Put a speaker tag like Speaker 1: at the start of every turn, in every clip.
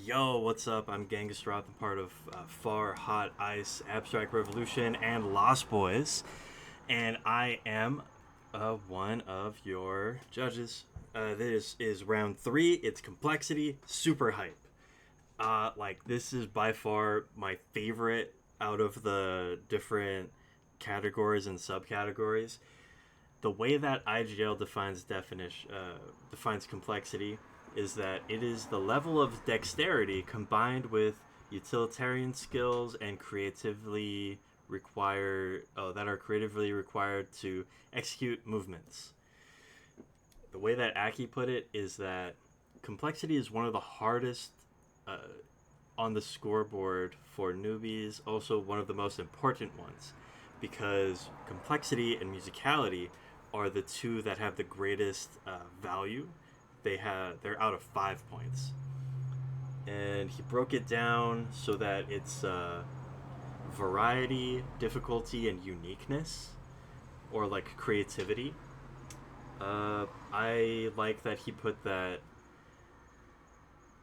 Speaker 1: Yo, what's up? I'm Genghis Roth, I'm part of Far Hot Ice, Abstract Revolution, and Lost Boys, and I am one of your judges. This is round 3. It's complexity, super hype. This is by far my favorite out of the different categories and subcategories. The way that IGL defines complexity is that it is the level of dexterity combined with utilitarian skills and that are creatively required to execute movements. The way that Aki put it is that complexity is one of the hardest on the scoreboard for newbies, also one of the most important ones, because complexity and musicality are the two that have the greatest value. They're out of 5 points, and he broke it down so that it's variety, difficulty, and uniqueness, or like creativity. I like that he put that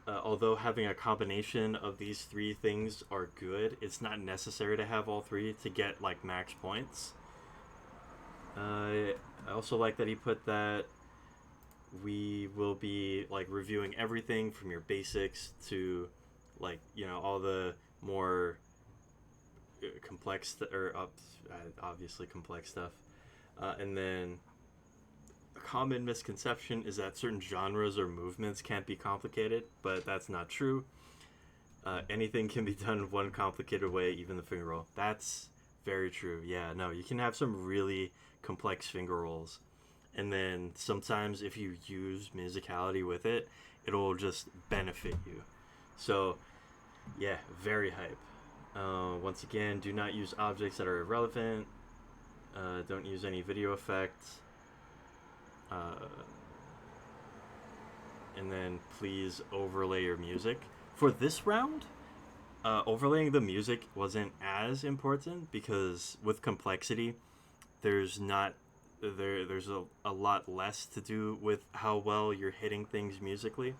Speaker 1: although having a combination of these 3 things are good, it's not necessary to have all 3 to get like max points. I also like that he put that we will be like reviewing everything from your basics to all the more complex obviously complex stuff, and then a common misconception is that certain genres or movements can't be complicated, but that's not true. Anything can be done in one complicated way, even the finger roll. That's very true. Yeah, no, you can have some really complex finger rolls, and then sometimes if you use musicality with it, it'll just benefit you. So yeah, very hype. Once again, do not use objects that are irrelevant. Don't use any video effects. And then please overlay your music. For this round, overlaying the music wasn't as important because with complexity, there's a lot less to do with how well you're hitting things musically,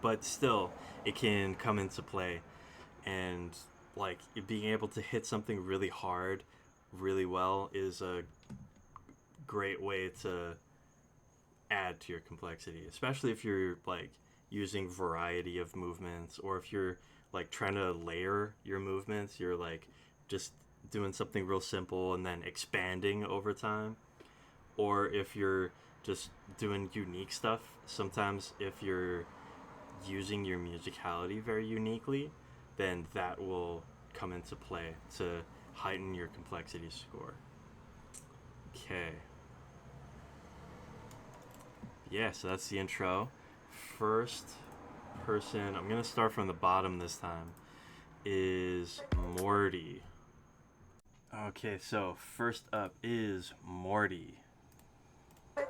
Speaker 1: but still it can come into play, and like being able to hit something really hard really well is a great way to add to your complexity, especially if you're like using variety of movements, or if you're like trying to layer your movements, you're like just doing something real simple and then expanding over time. Or if you're just doing unique stuff, sometimes if you're using your musicality very uniquely, then that will come into play to heighten your complexity score. Okay. Yeah, so that's the intro. First person, I'm going to start from the bottom this time, is Morty. Okay, so first up is Morty. Okay,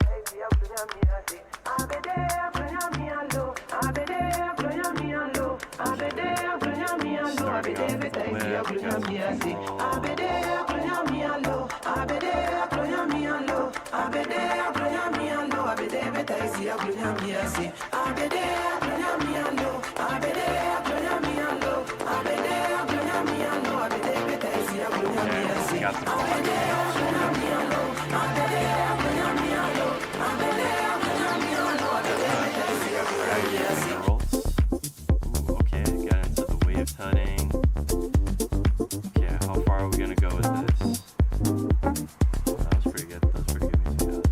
Speaker 1: got into the wave tutting. Okay, how far are we gonna go with this? That was pretty good. That was pretty good musicality.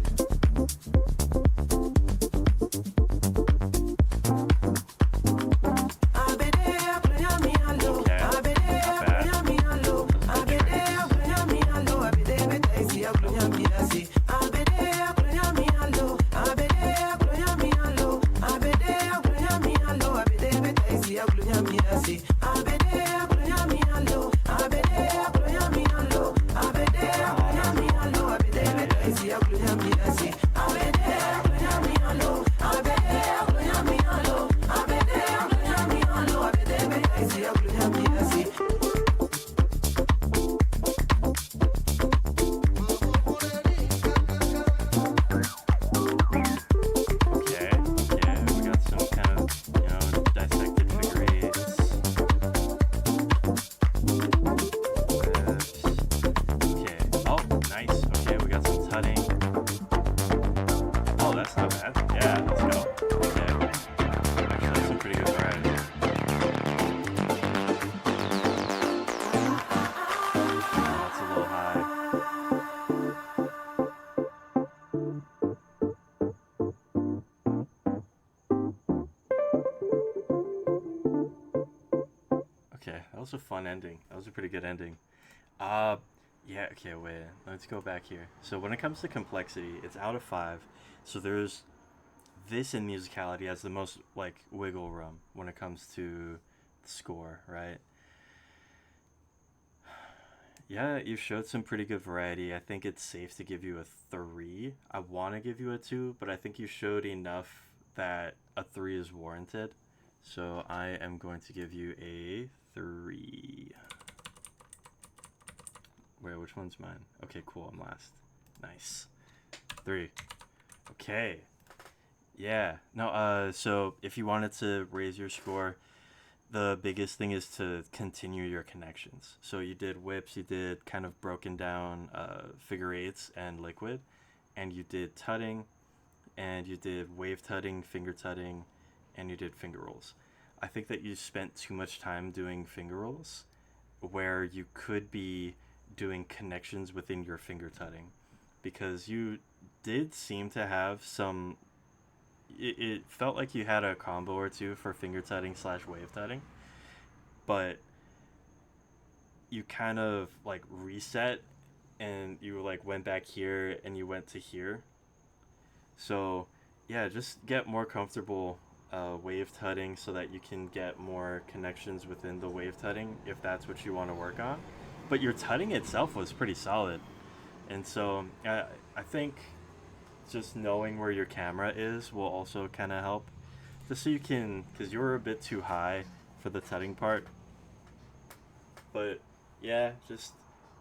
Speaker 1: Okay, yeah, we got some kind of, dissected figure was a fun ending. That was a pretty good ending. Uh, yeah. Okay, wait. Let's go back here. So when it comes to complexity, it's out of five. So there's this in musicality has the most like wiggle room when it comes to the score, right? Yeah, you showed some pretty good variety. I think it's safe to give you a three. I want to give you a two, but I think you showed enough that a three is warranted. So I am going to give you a three. Wait, which one's mine? Okay, cool. I'm last. Nice. Three. Okay. Yeah. No, so if you wanted to raise your score, the biggest thing is to continue your connections. So you did whips, you did kind of broken down figure eights and liquid, and you did tutting, and you did wave tutting, finger tutting, and you did finger rolls. I think that you spent too much time doing finger rolls where you could be doing connections within your finger tutting, because you did seem to have some it felt like you had a combo or two for finger tutting slash wave tutting, but you kind of like reset and you like went back here and you went to here. So yeah, just get more comfortable wave tutting so that you can get more connections within the wave tutting if that's what you want to work on. But your tutting itself was pretty solid, and so I think just knowing where your camera is will also kind of help, just so you can, because you were a bit too high for the tutting part. But yeah, just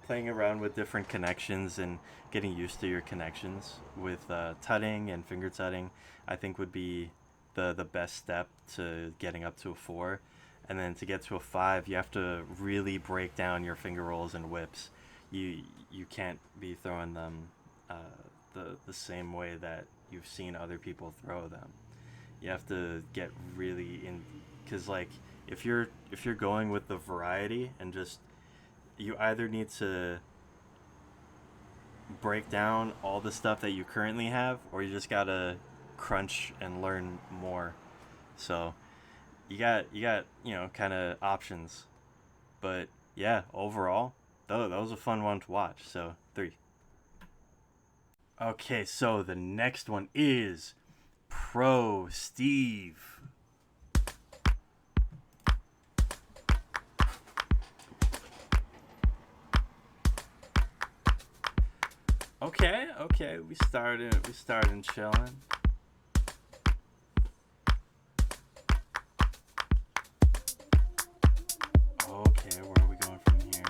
Speaker 1: playing around with different connections and getting used to your connections with tutting and finger tutting, I think would be the best step to getting up to a 4. And then to get to a 5, you have to really break down your finger rolls and whips. You can't be throwing them the same way that you've seen other people throw them. You have to get really in, because like if you're going with the variety and just, you either need to break down all the stuff that you currently have, or you just gotta crunch and learn more. So you got kind of options. But yeah, overall that was a fun one to watch. So 3. Okay, so the next one is Pro Steve. Okay, we started chilling. Okay, where are we going from here?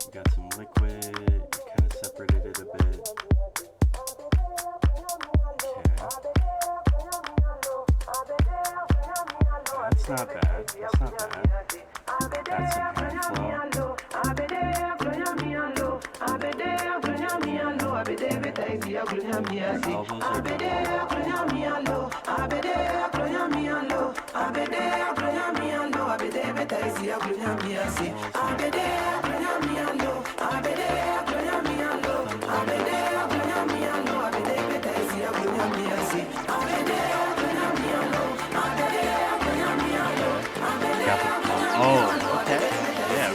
Speaker 1: We got some liquid, kind of separated it a bit. That's not bad. That's some hand flow. Elbows are Oh, okay. Yeah.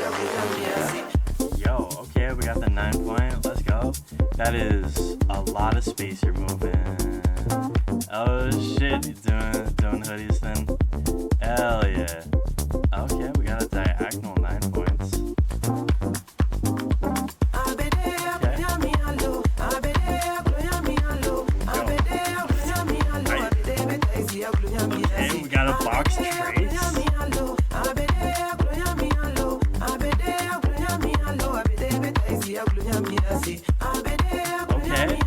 Speaker 1: Yo, okay, we got the 9 point. Let's go. That is a lot of space you're moving. Oh shit, you doing hoodies then? Hell yeah. Okay, we got a diagonal 9 points. Okay, we got a box trace. Okay.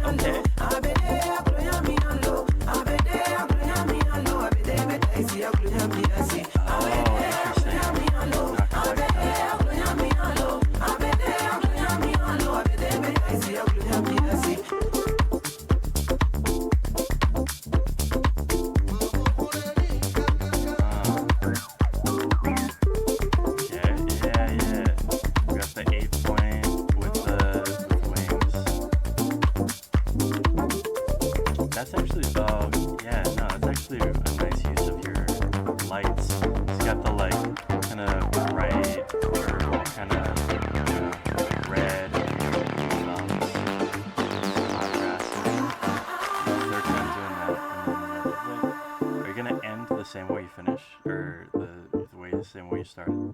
Speaker 1: or the way same way you started?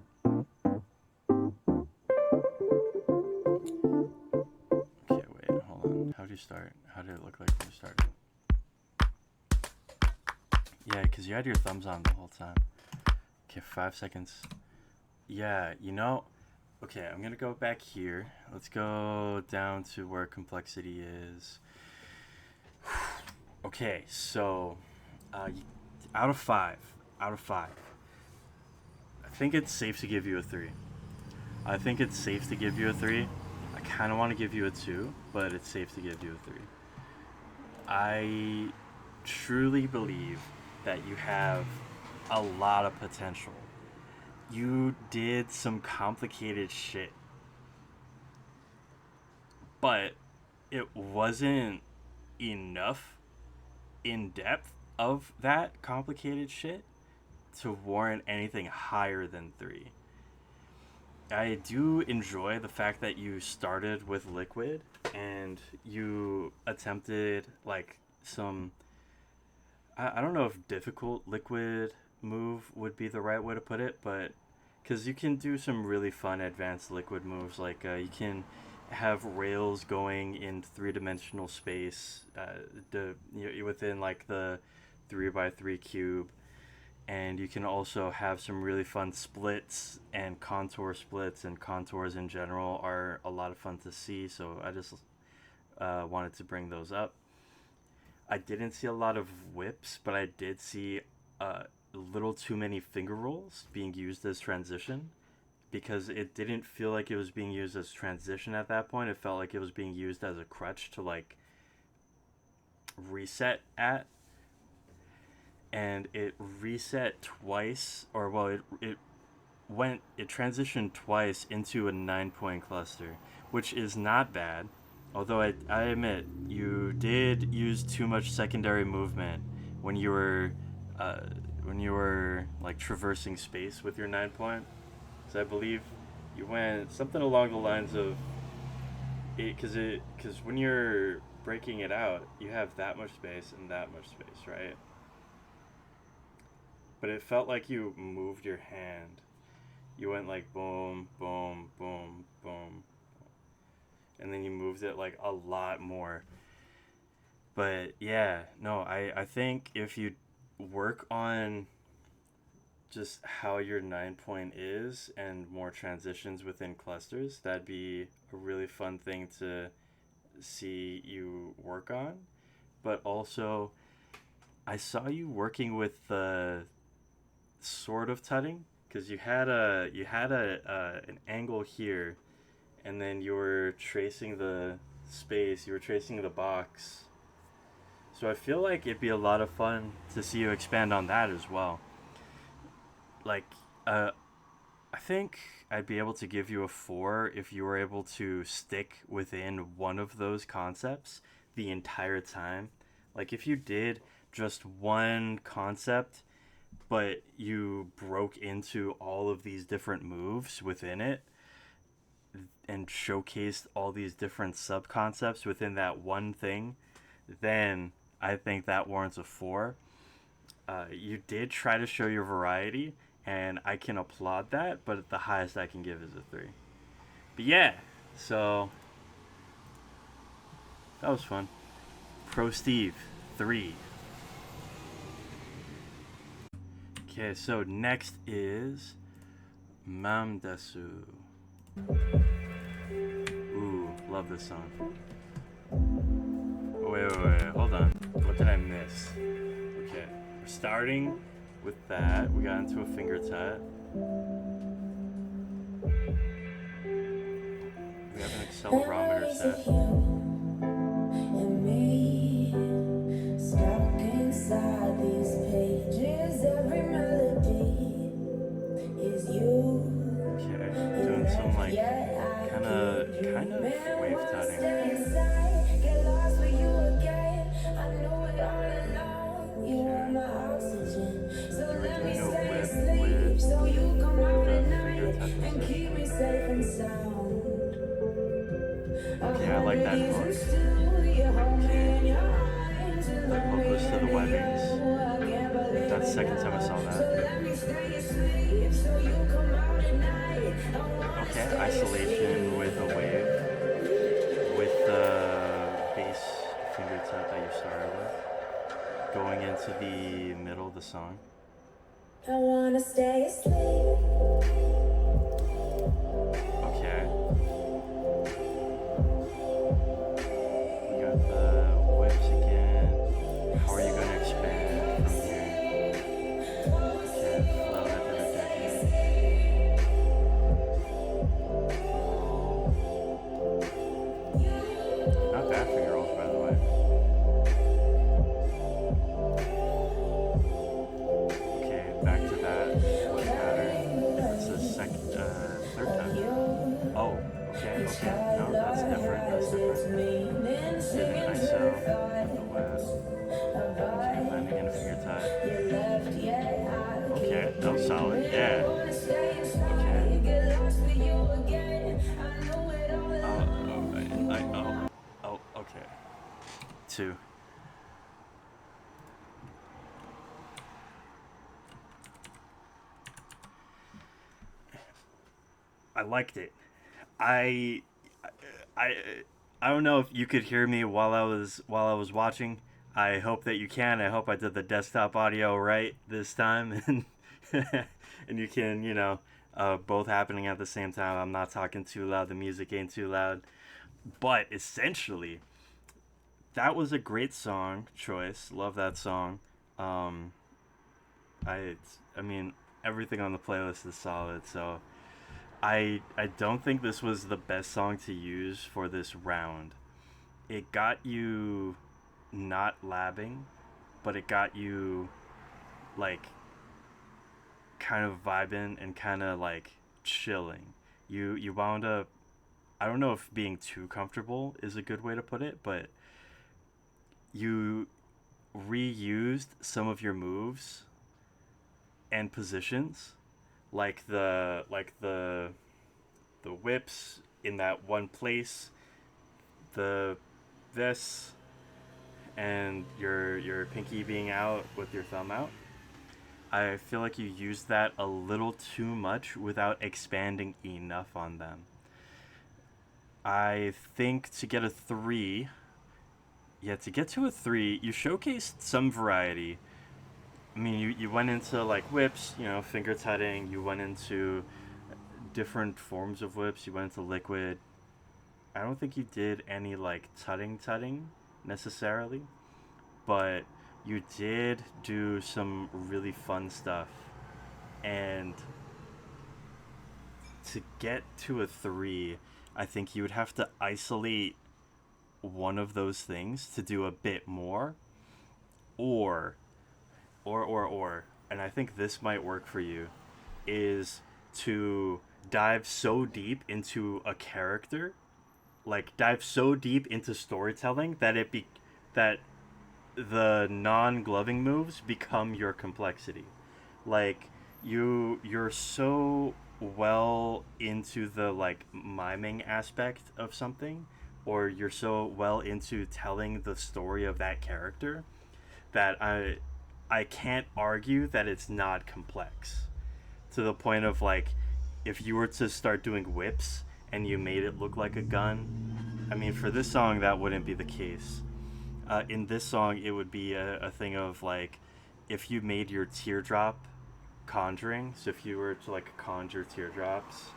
Speaker 1: Okay, wait, hold on. How did you start? How did it look like when you started? Yeah, because you had your thumbs on the whole time. Okay, 5 seconds. Yeah, you know. Okay, I'm gonna go back here. Let's go down to where complexity is. Okay, so out of five, out of five, I think it's safe to give you a 3. I think it's safe to give you a 3. I kind of want to give you a 2, but it's safe to give you a 3. I truly believe that you have a lot of potential. You did some complicated shit, but it wasn't enough in depth of that complicated shit to warrant anything higher than 3. I do enjoy the fact that you started with liquid and you attempted like some I don't know if difficult liquid move would be the right way to put it, but because you can do some really fun advanced liquid moves, like you can have rails going in 3-dimensional space, within like the 3x3 cube, and you can also have some really fun splits and contours in general are a lot of fun to see. So I just wanted to bring those up. I didn't see a lot of whips, but I did see a little too many finger rolls being used as transition, because it didn't feel like it was being used as transition at that point. It felt like it was being used as a crutch to like reset at, and it reset twice, or well, it transitioned twice into a 9-point cluster, which is not bad. Although I admit you did use too much secondary movement when you were like traversing space with your 9-point. So I believe you went something along the lines of it, because when you're breaking it out, you have that much space and that much space, right? But it felt like you moved your hand. You went like boom, boom, boom, boom, and then you moved it like a lot more. But yeah, no, I think if you work on just how your 9-point is and more transitions within clusters, that'd be a really fun thing to see you work on. But also, I saw you working with the sort of tutting, because you had an angle here, and then you were tracing the space, you were tracing the box. So I feel like it'd be a lot of fun to see you expand on that as well. Like, I think I'd be able to give you a 4 if you were able to stick within one of those concepts the entire time. Like, if you did just one concept, but you broke into all of these different moves within it and showcased all these different sub-concepts within that one thing, then I think that warrants a 4. You did try to show your variety, and I can applaud that, but the highest I can give is a 3. But yeah, so that was fun. Pro Steve, 3. Okay, so next is Mamdasu. Ooh, love this song. Wait, hold on. What did I miss? Okay, we're starting with that. We got into a finger tut. We have an accelerometer set. Okay, doing some like kind of wave tutting. Okay, I like that hook. Okay. The hook was to the webbings. That's the second time I saw that. started with, going into the middle of the song.
Speaker 2: I wanna stay asleep.
Speaker 1: Okay. We got the whips again. How are you gonna expand from here? Okay, flow that did it. Not bad finger rolls, by the way. Okay, back to that whip pattern. That's the third time. Oh, okay, okay. No, that's different. That's different. Did an ISO with the whip. Okay, landing in a finger tie. Okay, that was solid. Yeah. Okay. Oh, okay. 2. I liked it. I, I, I don't know if you could hear me while I was watching. I hope that you can. I hope I did the desktop audio right this time, and and you can, both happening at the same time. I'm not talking too loud. The music ain't too loud. But essentially, that was a great song choice. Love that song. Um, I mean, everything on the playlist is solid. So I don't think this was the best song to use for this round. It got you not labbing, but it got you like kind of vibing and kind of like chilling. You wound up, I don't know if being too comfortable is a good way to put it, but you reused some of your moves and positions, like the whips in that one place, the this, and your pinky being out with your thumb out. I feel like you used that a little too much without expanding enough on them. I think to get a 3, yeah, to get to a 3, you showcased some variety. I mean, you went into like whips, finger tutting, you went into different forms of whips, you went into liquid. I don't think you did any like tutting necessarily, but you did do some really fun stuff. And to get to a 3, I think you would have to isolate one of those things to do a bit more, or and I think this might work for you, is to dive so deep into a character, like dive so deep into storytelling that that the non-gloving moves become your complexity. Like you're so well into the like miming aspect of something, or you're so well into telling the story of that character that I can't argue that it's not complex, to the point of like, if you were to start doing whips and you made it look like a gun, I mean, for this song that wouldn't be the case. In this song it would be a thing of like, if you made your teardrop conjuring, so if you were to like conjure teardrops,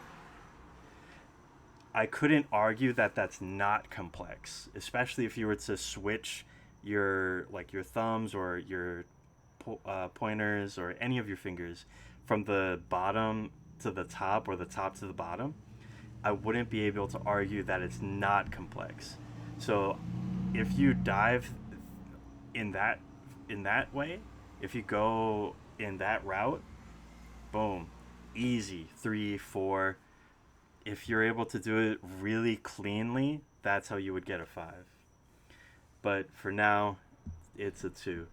Speaker 1: I couldn't argue that that's not complex, especially if you were to switch your thumbs or your pointers or any of your fingers from the bottom to the top or the top to the bottom. I wouldn't be able to argue that it's not complex. So if you dive in that way, if you go in that route, boom, easy 3, 4. If you're able to do it really cleanly, that's how you would get a 5. But for now, it's a 2.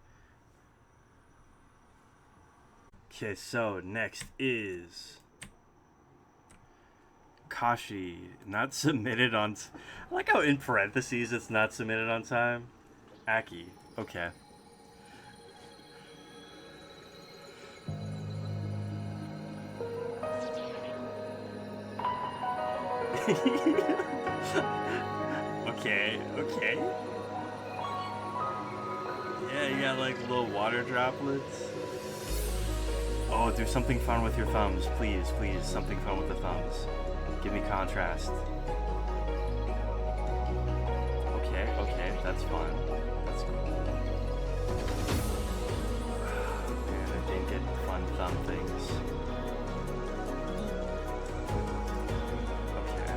Speaker 1: Okay, so next is Kashi. Not submitted on. I like how in parentheses it's not submitted on time. Aki. Okay. Okay. Yeah, you got like little water droplets. Oh, do something fun with your thumbs, please, please. Something fun with the thumbs. Give me contrast. Okay, okay, that's fun. That's cool. Man, I didn't get fun thumb things. Okay.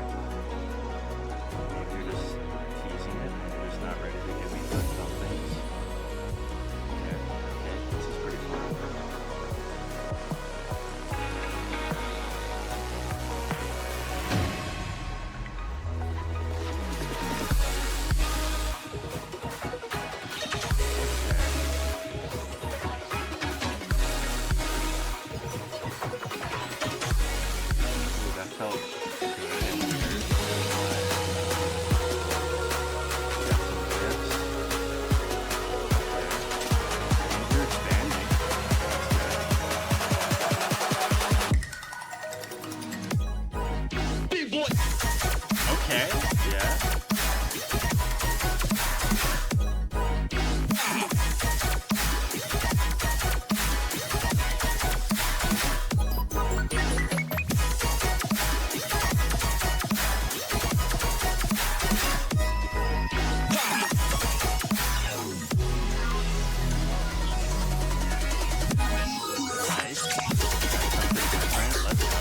Speaker 1: Maybe you're just teasing it and you're just not ready to give me fun thumb things. Okay, okay, this is pretty fun. That felt good and weird. Got some lips. Okay. You're expanding. That's good. Okay. Yeah. Nice. Something different. Let's go.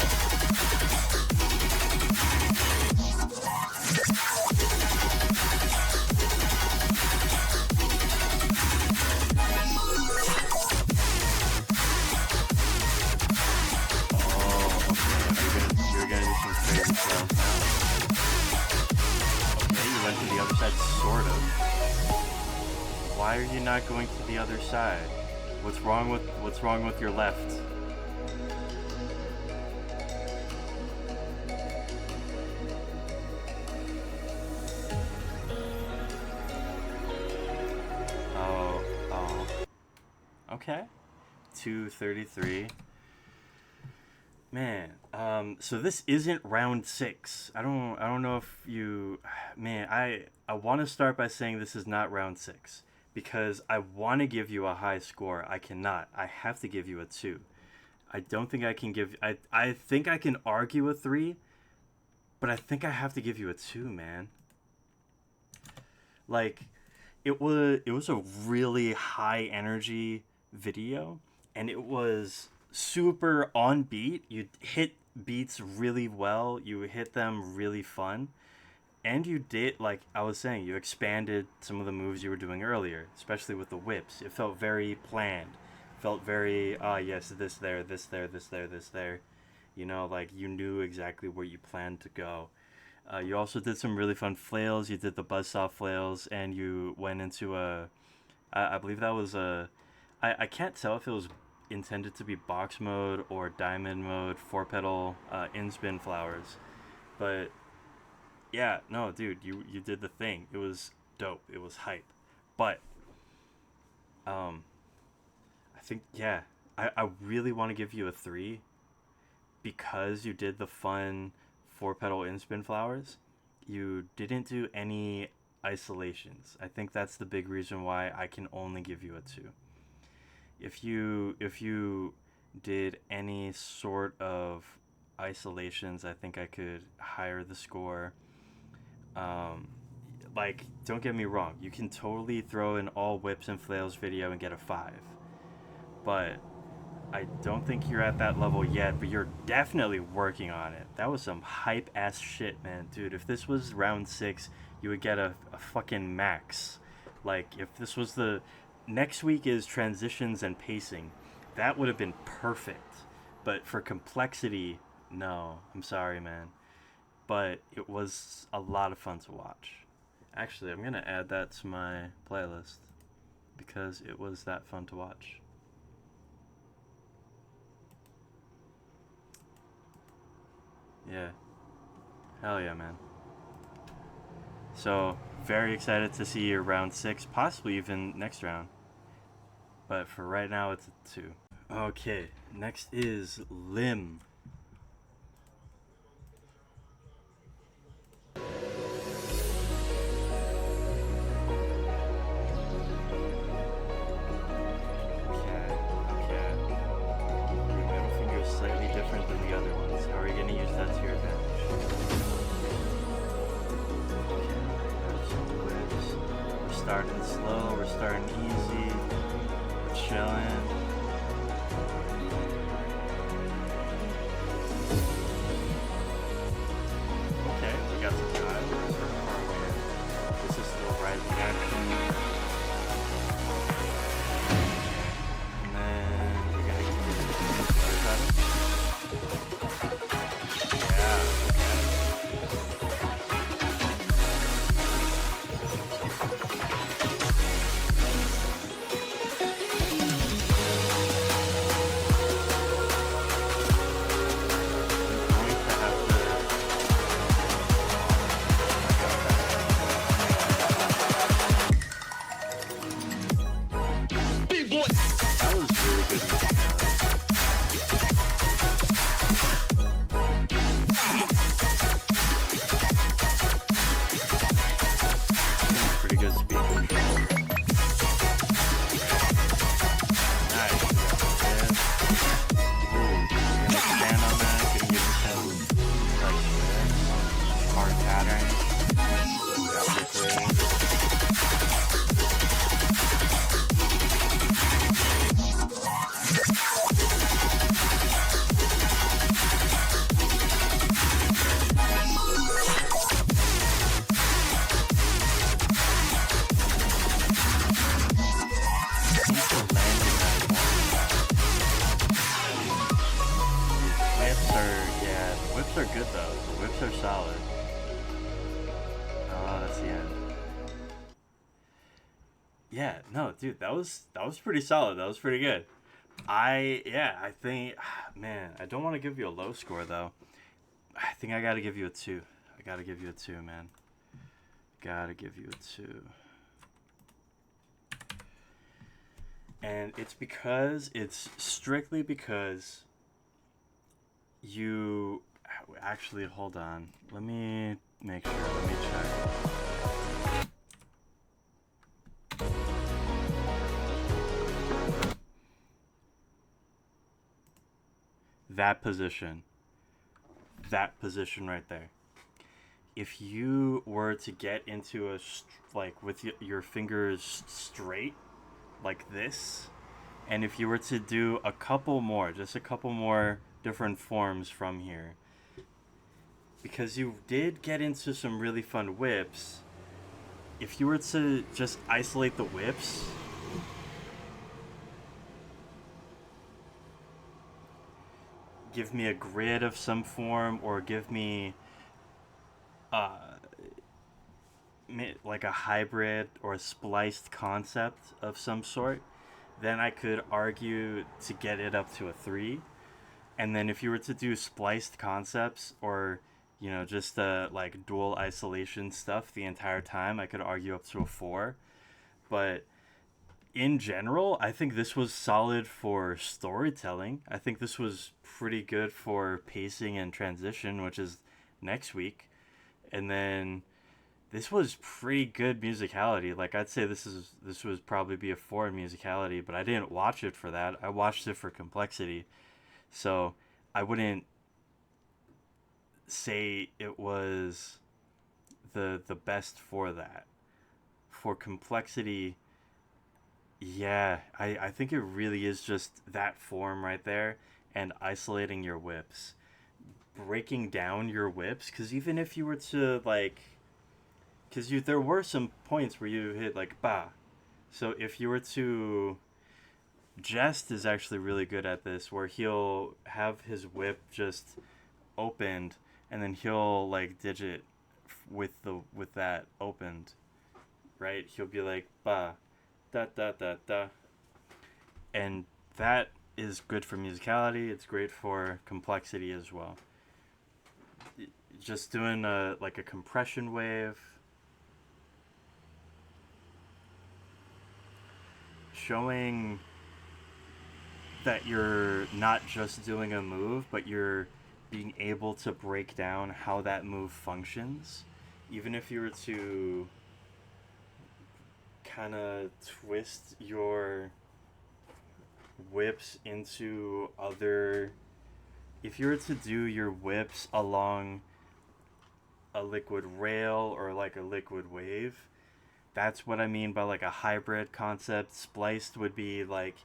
Speaker 1: Oh, okay. You're gonna do some crazy flails now. Okay, you went to the other side, sort of. Why are you not going to the other side? What's wrong with your left? Oh, oh. Okay. 233. Man, so this isn't round 6. I don't know if you, man, I want to start by saying this is not round 6 because I want to give you a high score. I cannot. I have to give you a 2. I don't think I can give, I think I can argue a 3, but I think I have to give you a 2, man. Like, it was a really high energy video, and it was super on beat. You hit beats really well. You hit them really fun. And you did, like I was saying, you expanded some of the moves you were doing earlier, especially with the whips. It felt very planned. Felt very, yes, this there, this there, this there, this there. You know, like you knew exactly where you planned to go. You also did some really fun flails. You did the buzzsaw flails, and you went into I believe that was I can't tell if it was intended to be box mode or diamond mode, 4-petal in-spin flowers. But yeah, no, dude, you did the thing. It was dope. It was hype. But I think, yeah, I really want to give you a 3 because you did the fun 4-petal in-spin flowers. You didn't do any isolations. I think that's the big reason why I can only give you a 2. If you did any sort of isolations, I think I could higher the score. Like, don't get me wrong, you can totally throw in all whips and flails video and get a 5. But I don't think you're at that level yet, but you're definitely working on it. That was some hype ass shit, man. Dude, if this was round 6, you would get a fucking max. Like, if this was the... Next week is transitions and pacing. That would have been perfect. But for complexity, no. I'm sorry, man. But it was a lot of fun to watch. Actually, I'm going to add that to my playlist because it was that fun to watch. Yeah. Hell yeah, man. So, very excited to see your round 6, possibly even next round. But for right now, it's a 2. Okay, next is Lim. starting slow, we're starting easy, we're chilling. Okay, we got some time. We're sort of far away. This is still rising action. And then we're gonna keep yeah, that was really good. Pretty good speed control. Nice. Gonna expand on that. Gonna give it some like hard pattern. Whips are good though. The whips are solid. Oh, that's the end. Yeah, no, dude, that was pretty solid. That was pretty good. I think, man, I don't want to give you a low score though. I think I gotta give you a 2. I gotta give you a 2, man. Gotta give you a 2. And it's strictly because you actually, hold on, let me make sure, let me check. That position right there, if you were to get into a like with your fingers straight like this, and if you were to do just a couple more different forms from here, because you did get into some really fun whips, if you were to just isolate the whips, give me a grid of some form, or give me like a hybrid or a spliced concept of some sort, then I could argue to get it up to a 3. And then if you were to do spliced concepts, or just like dual isolation stuff the entire time, I could argue up to a 4. But in general, I think this was solid for storytelling. I think this was pretty good for pacing and transition, which is next week. And then this was pretty good musicality. Like, I'd say this would probably be a 4 in musicality, but I didn't watch it for that. I watched it for complexity. So I wouldn't say it was the best for that. For complexity, yeah, I think it really is just that form right there, and isolating your whips. Breaking down your whips, because even if you were to, like, because there were some points where you hit, like, ba. So if you were to... Jest is actually really good at this, where he'll have his whip just opened, and then he'll, like, digit with that opened, right? He'll be like, ba, da da da da. And that is good for musicality. It's great for complexity as well. Just doing a compression wave, showing that you're not just doing a move, but you're being able to break down how that move functions. Even if you were to kind of twist your whips into other... If you were to do your whips along a liquid rail or like a liquid wave, that's what I mean by like a hybrid concept. Spliced would be like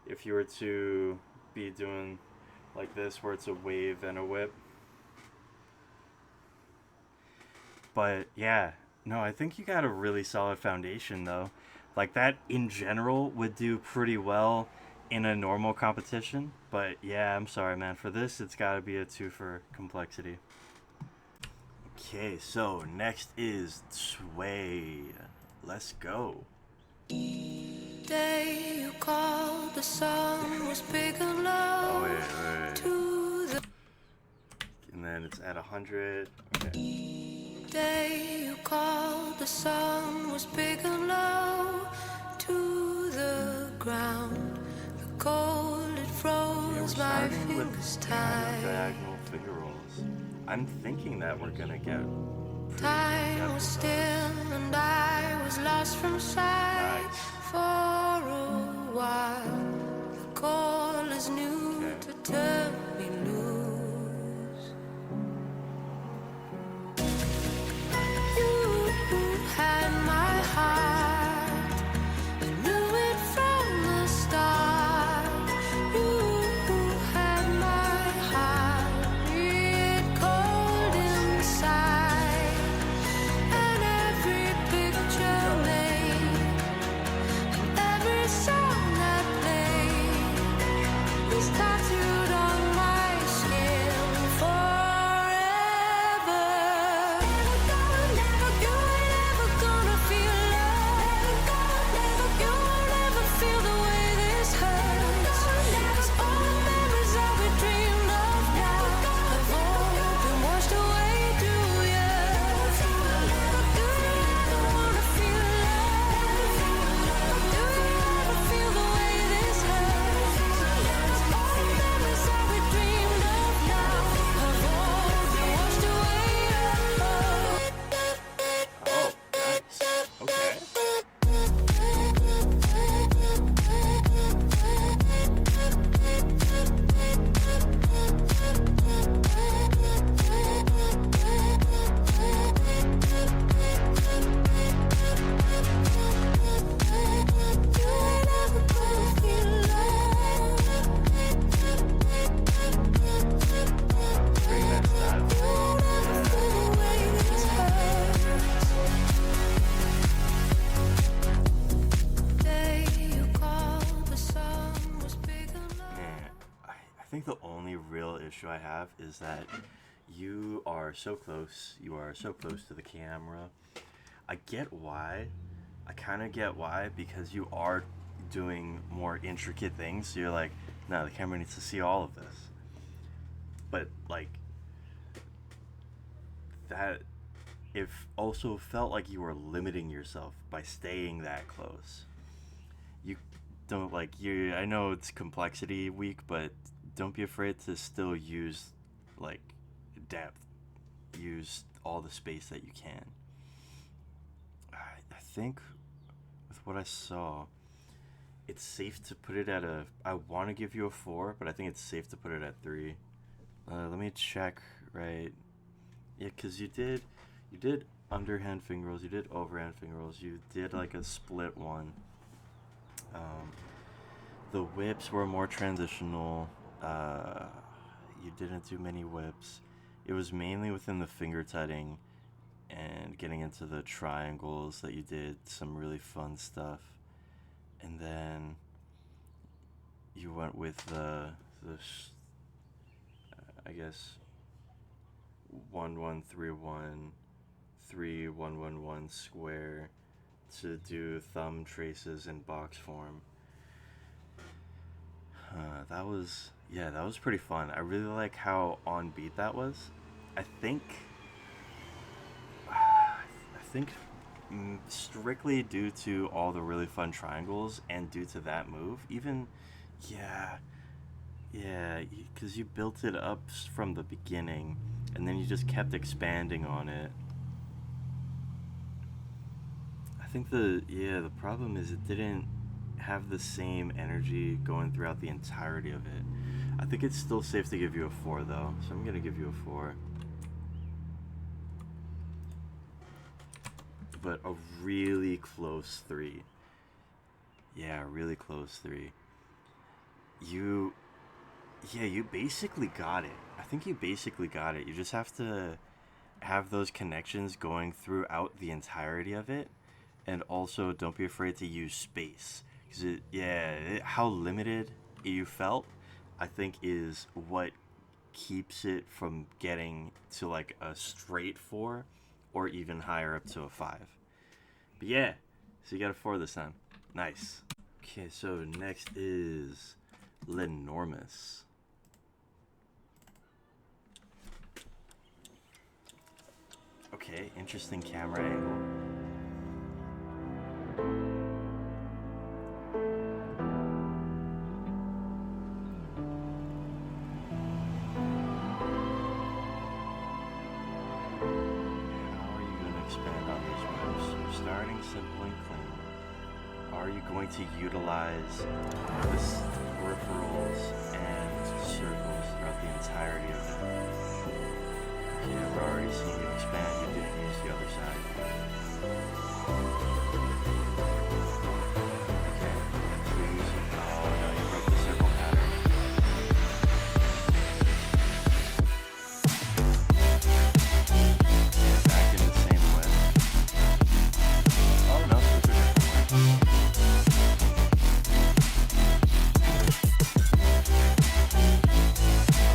Speaker 1: if you were to be doing like this, where it's a wave and a whip. But yeah, no, I think you got a really solid foundation though. Like that in general would do pretty well in a normal competition. But yeah, I'm sorry, man. For this, it's got to be a 2 for complexity. Okay, so next is Sway. Let's go.
Speaker 2: Day you called, the sun was big and low.
Speaker 1: Oh, wait.
Speaker 2: To the
Speaker 1: And then it's at 100. Okay.
Speaker 2: day you called, the sun was big and low. To the ground, the cold it froze
Speaker 1: Yeah, we're
Speaker 2: my
Speaker 1: starting with
Speaker 2: fingers
Speaker 1: kind of
Speaker 2: tight.
Speaker 1: diagonal finger rolls. I'm thinking that we're gonna get pretty
Speaker 2: Time
Speaker 1: depth
Speaker 2: was
Speaker 1: with
Speaker 2: still
Speaker 1: those.
Speaker 2: and I was lost from sight.
Speaker 1: Nice.
Speaker 2: For a while, the call is new
Speaker 1: Okay.
Speaker 2: to turn me loose. You had my heart, I knew it from the start. You had my heart, it cold inside, and every picture made, every song that played is tattooed on my skin forever. You ain't ever gonna feel love. You won't ever feel the way this hurts. 'Cause all the memories that we dreamed of now have all been washed away, do ya? Do you ever wanna feel love? Do you ever feel the way this hurts? 'Cause all the memories that we dreamed of now have all been washed away.
Speaker 1: Oh, nice. Okay. Bring that style. Man, I think the only real issue I have is that you are so close. You are so close to the camera. I get why. I kind of get why, because you are doing more intricate things. So you're like, no, the camera needs to see all of this. But like that, if also felt like you were limiting yourself by staying that close. You don't like you. I know it's complexity week, but don't be afraid to still use like depth. Use all the space that you can. I think with what I saw, it's safe to put it at a. I want to give you a 4, but I think it's safe to put it at 3. Let me check. Right. Yeah, cause you did underhand finger rolls. You did overhand finger rolls. You did like a split one. The whips were more transitional. You didn't do many whips. It was mainly within the finger tutting and getting into the triangles that you did some really fun stuff. And then you went with I guess 1-1-3-1 3-1-1-1 square to do thumb traces in box form. That was pretty fun. I really like how on beat that was. I think strictly due to all the really fun triangles and due to that move, even because you built it up from the beginning and then you just kept expanding on it. I think the problem is it didn't have the same energy going throughout the entirety of it. I think it's still safe to give you a 4 though, so I'm gonna give you a 4. but a really close 3. Yeah, really close 3. You, yeah, you basically got it. I think you basically got it. You just have to have those connections going throughout the entirety of it, and also don't be afraid to use space, because how limited you felt, I think, is what keeps it from getting to like a straight 4 or even higher up to a 5. But yeah, so you got a 4 this time. Nice. Okay, so next is Lenormous. Okay, interesting camera angle. How are you going to expand on these moves? You're starting simple and clean. Are you going to utilize this peripherals and circles throughout the entirety of it? Okay, we're already seeing you expand. You didn't use the other side. Okay, so you're using... Oh no, you broke the circle pattern. Okay, back in the same way. Oh no, it's a different way.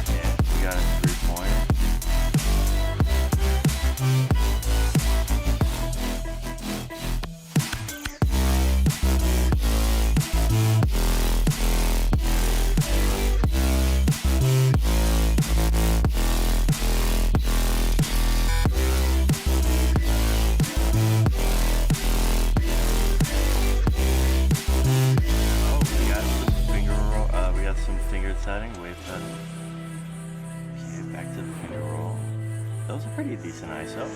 Speaker 1: Yeah, we got a 3-point. Oh, we got some finger roll. We got some finger setting, wave setting. Okay, back to the finger roll. That was a pretty decent ISO.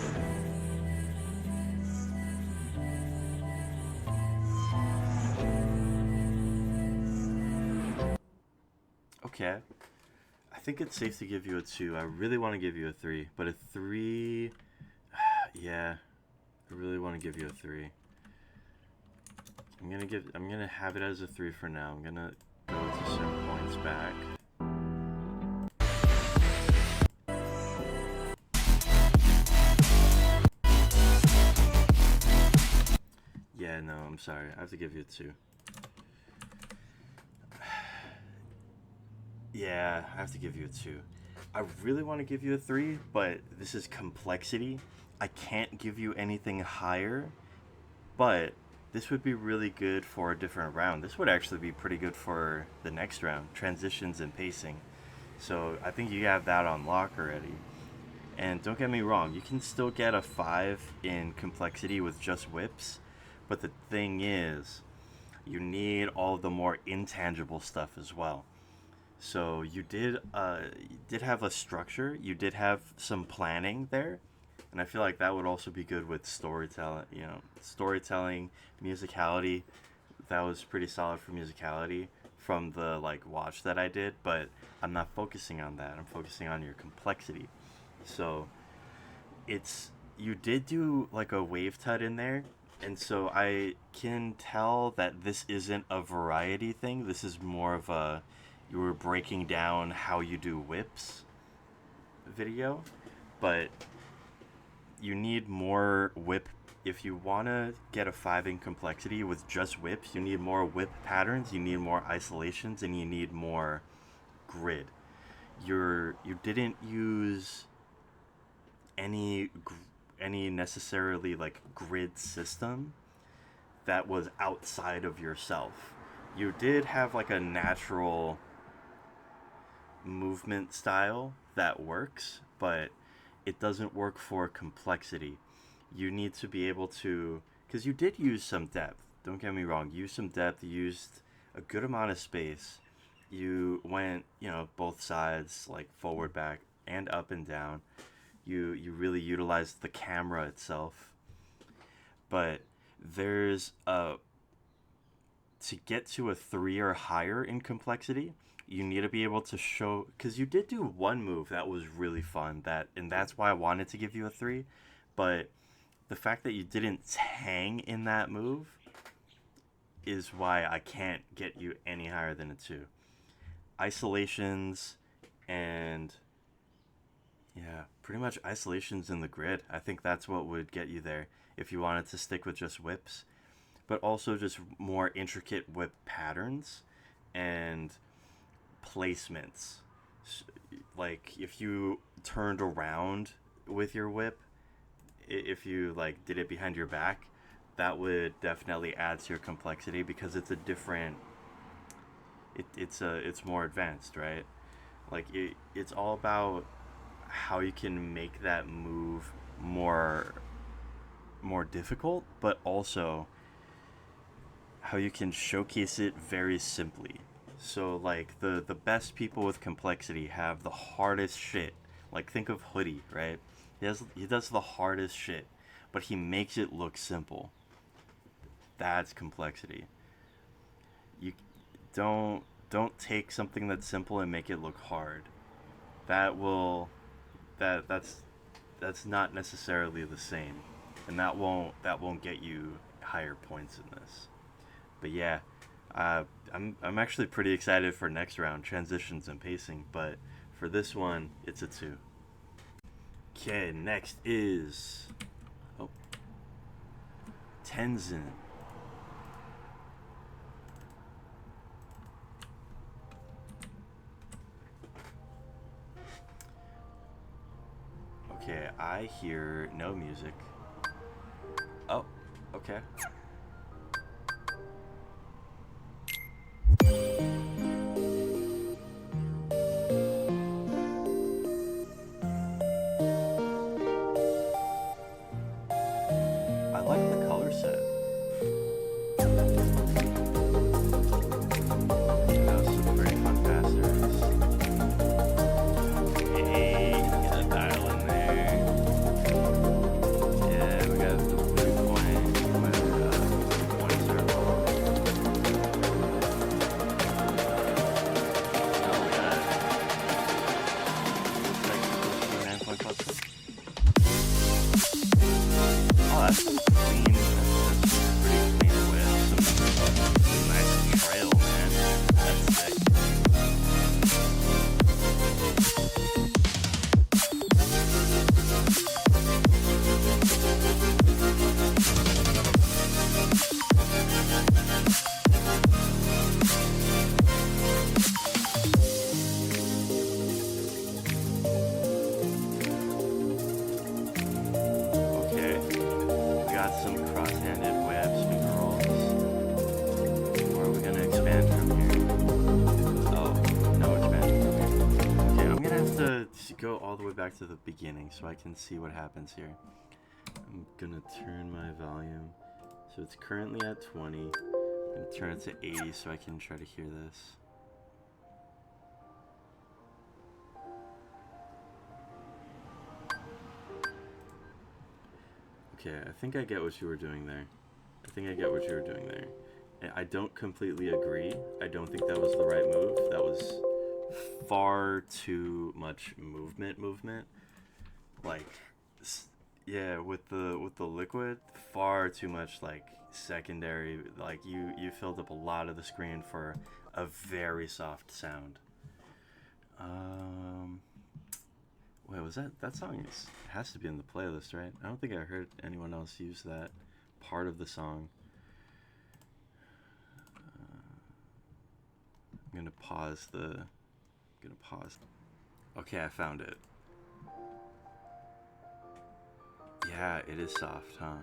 Speaker 1: Okay. I think it's safe to give you a 2. I really want to give you a 3, but a 3, yeah, I really want to give you a 3. I'm gonna have it as a 3 for now. I'm gonna go to certain points back. Yeah, no, I'm sorry. I have to give you a 2. Yeah, I have to give you a 2. I really want to give you a 3, but this is complexity. I can't give you anything higher, but this would be really good for a different round. This would actually be pretty good for the next round, transitions and pacing. So I think you have that on lock already. And don't get me wrong, you can still get a 5 in complexity with just whips, but the thing is, you need all the more intangible stuff as well. So you did have a structure, you did have some planning there, and I feel like that would also be good with storytelling. Storytelling, musicality. That was pretty solid for musicality from the watch that I did, but I'm not focusing on that. I'm focusing on your complexity. So you did do like a wave tut in there, and so I can tell that this isn't a variety thing. This is more of a, you were breaking down how you do whips video, but you need more whip. If you want to get a 5 in complexity with just whips, you need more whip patterns, you need more isolations, and you need more grid. You didn't use any necessarily grid system that was outside of yourself. You did have a natural movement style that works, but it doesn't work for complexity. You need to be able to, because you did use some depth, don't get me wrong, you used some depth, you used a good amount of space, you went both sides, forward, back, and up and down. You really utilized the camera itself, but there's to get to a 3 or higher in complexity, you need to be able to show, because you did do one move that was really fun, and that's why I wanted to give you a 3, but the fact that you didn't hang in that move is why I can't get you any higher than a 2. Isolations and yeah, pretty much isolations in the grid. I think that's what would get you there if you wanted to stick with just whips, but also just more intricate whip patterns and placements. Like if you turned around with your whip, if you like did it behind your back, that would definitely add to your complexity because it's a different it's more advanced, right? Like it's all about how you can make that move more difficult, but also how you can showcase it very simply. So like the best people with complexity have the hardest shit. Like think of Hoodie, right? He does the hardest shit, but he makes it look simple. That's complexity. You don't take something that's simple and make it look hard. That will that's not necessarily the same, and that won't get you higher points in this. But yeah, I'm actually pretty excited for next round transitions and pacing. But for this one, it's a 2. Okay, next is oh Tenzin. Okay, I hear no music. Oh, okay. I like the color set. That was some pretty fun passers. Hey, get a dial in there. Yeah, we got the blue point with one circle. Oh, we got looks like supposed to be 9 point club. Oh, that's clean. That's pretty clean with some nice trail, man. That's sick. Okay, we got some cross-handed webs and rolls. Where are we gonna expand from here? Oh, no expansion from here. Okay, I'm gonna have to go all the way back to the beginning so I can see what happens here. I'm gonna turn my volume. So it's currently at 20. I'm gonna turn it to 80 so I can try to hear this. Okay, I think I get what you were doing there. I don't completely agree. I don't think that was the right move. That was far too much movement. Like, yeah, with the liquid, far too much like secondary. Like you filled up a lot of the screen for a very soft sound. Wait, was that song has to be in the playlist, right? I don't think I heard anyone else use that part of the song. I'm gonna pause. Okay, I found it. Yeah, it is soft, huh?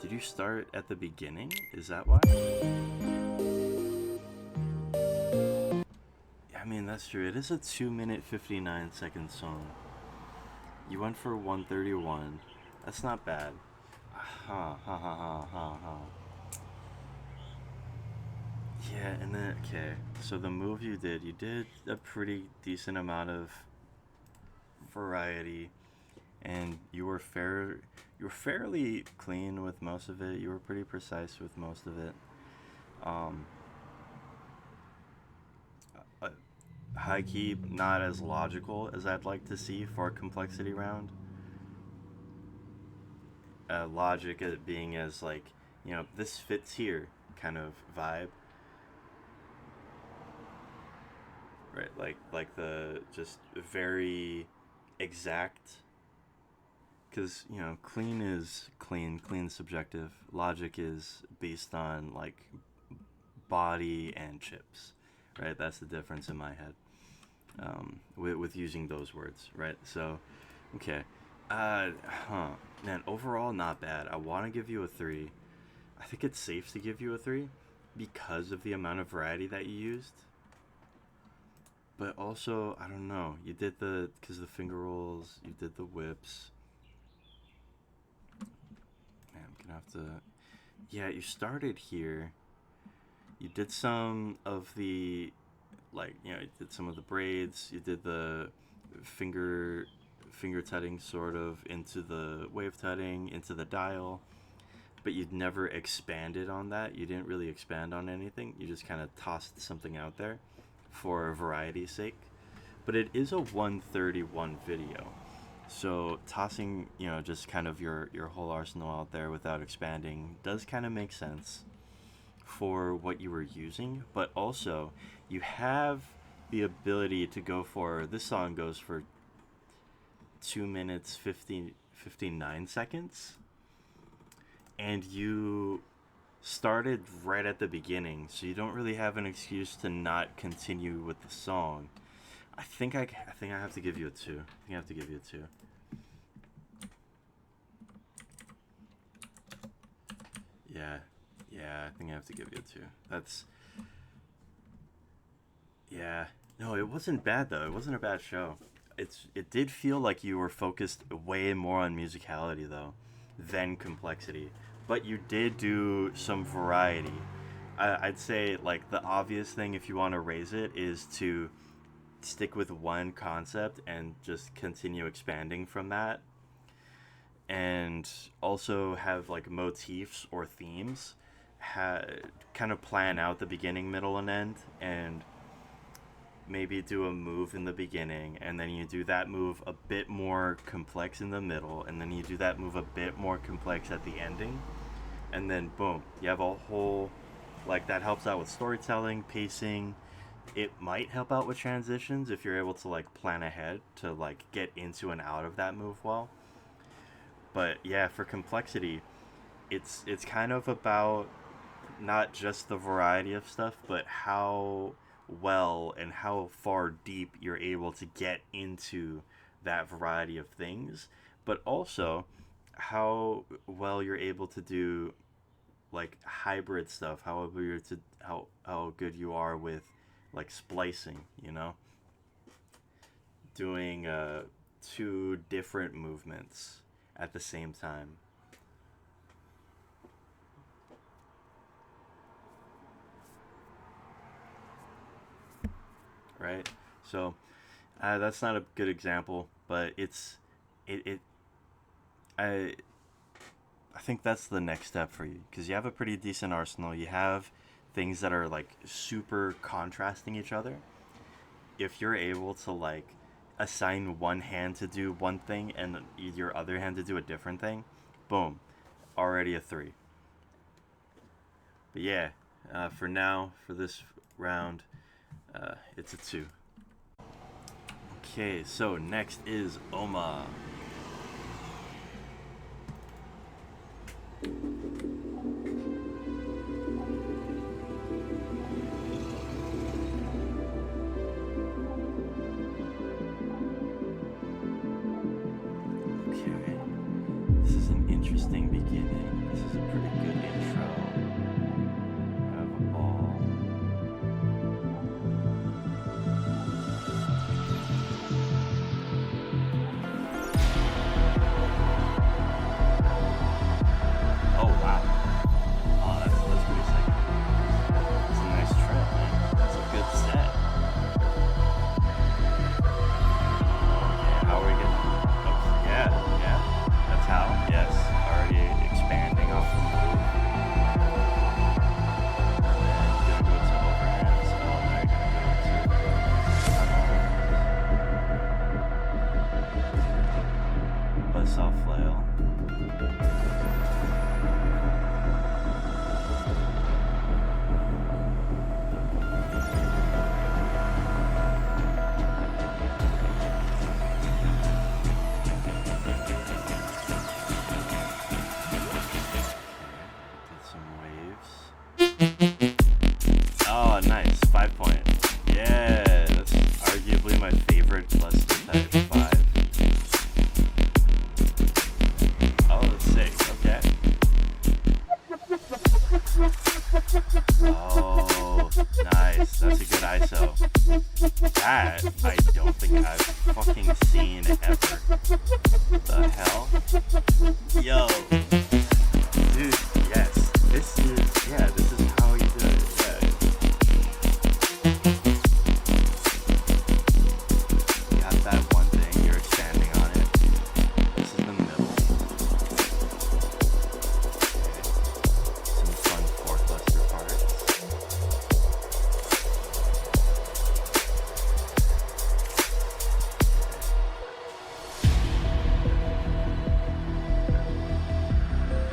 Speaker 1: Did you start at the beginning? Is that why? I mean, that's true. It is a 2-minute 59-second song. You went for 131. That's not bad. Ha ha ha ha ha ha. Yeah, and then okay. So the move you did a pretty decent amount of variety, and you were fairly clean with most of it. You were pretty precise with most of it. Um, High key, not as logical as I'd like to see for a complexity round. Logic being as like, this fits here kind of vibe, right? Like the just very exact, because clean is clean subjective. Logic is based on like body and chips, right? That's the difference in my head, with using those words, right? So, okay. Man, overall, not bad. I want to give you a 3. I think it's safe to give you a 3 because of the amount of variety that you used. But also, I don't know. You did because the finger rolls, you did the whips. Man, I'm gonna have to. Yeah, you started here. You did some of the, you did some of the braids. You did the finger tutting sort of into the wave tutting, into the dial. But you'd never expanded on that. You didn't really expand on anything. You just kind of tossed something out there for variety's sake. But it is a 131 video. So tossing, just kind of your whole arsenal out there without expanding does kind of make sense for what you were using. But also, you have the ability to go for, this song goes for 2 minutes 59 seconds. And you started right at the beginning, so you don't really have an excuse to not continue with the song. I think I have to give you a 2. I think I have to give you a 2. Yeah, I think I have to give you a 2. That's... Yeah. No, it wasn't bad, though. It wasn't a bad show. It did feel like you were focused way more on musicality, though, than complexity. But you did do some variety. I'd say, like, the obvious thing, if you want to raise it, is to stick with one concept and just continue expanding from that. And also have, like, motifs or themes. Kind of plan out the beginning, middle, and end. And maybe do a move in the beginning, and then you do that move a bit more complex in the middle, and then you do that move a bit more complex at the ending, and then boom, you have a whole, like, that helps out with storytelling, pacing. It might help out with transitions if you're able to, like, plan ahead to, like, get into and out of that move well. But yeah, for complexity, it's kind of about not just the variety of stuff, but how well and how far deep you're able to get into that variety of things, but also how well you're able to do, like, hybrid stuff, how good you are with, like, splicing, doing 2 different movements at the same time. Right? So that's not a good example, but I think that's the next step for you, because you have a pretty decent arsenal. You have things that are, like, super contrasting each other. If you're able to, like, assign one hand to do one thing and your other hand to do a different thing, boom, already a 3. But yeah, for now, for this round, it's a 2. Okay, so next is Oma. Okay, this is an interesting beginning. This is a pretty good intro. I have a ball. Oh wow. Oh, that's pretty sick. That's a nice trip, man. That's a good set. Okay, how are we getting? Oh, yeah. That's how. Yes. Already expanding off the move. I've fucking seen ever. The hell? Yo. Dude, yes. This is how you do it. Yeah. You got that one thing, you're expanding on it. This is the middle. Okay. Some fun four cluster parts.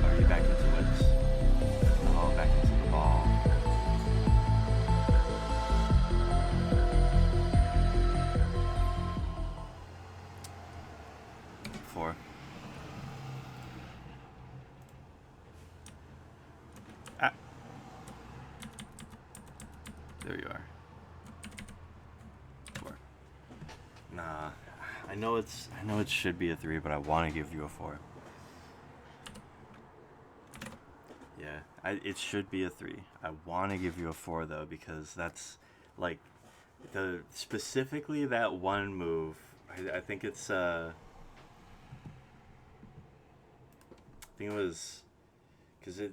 Speaker 1: Are you back into it? Oh, back into the ball. Four. Ah. There you are. Four. Nah. I know it should be a 3, but I want to give you a 4. Yeah, it should be a 3. I want to give you a 4 though, because that's like specifically that one move. I think it's I think it was because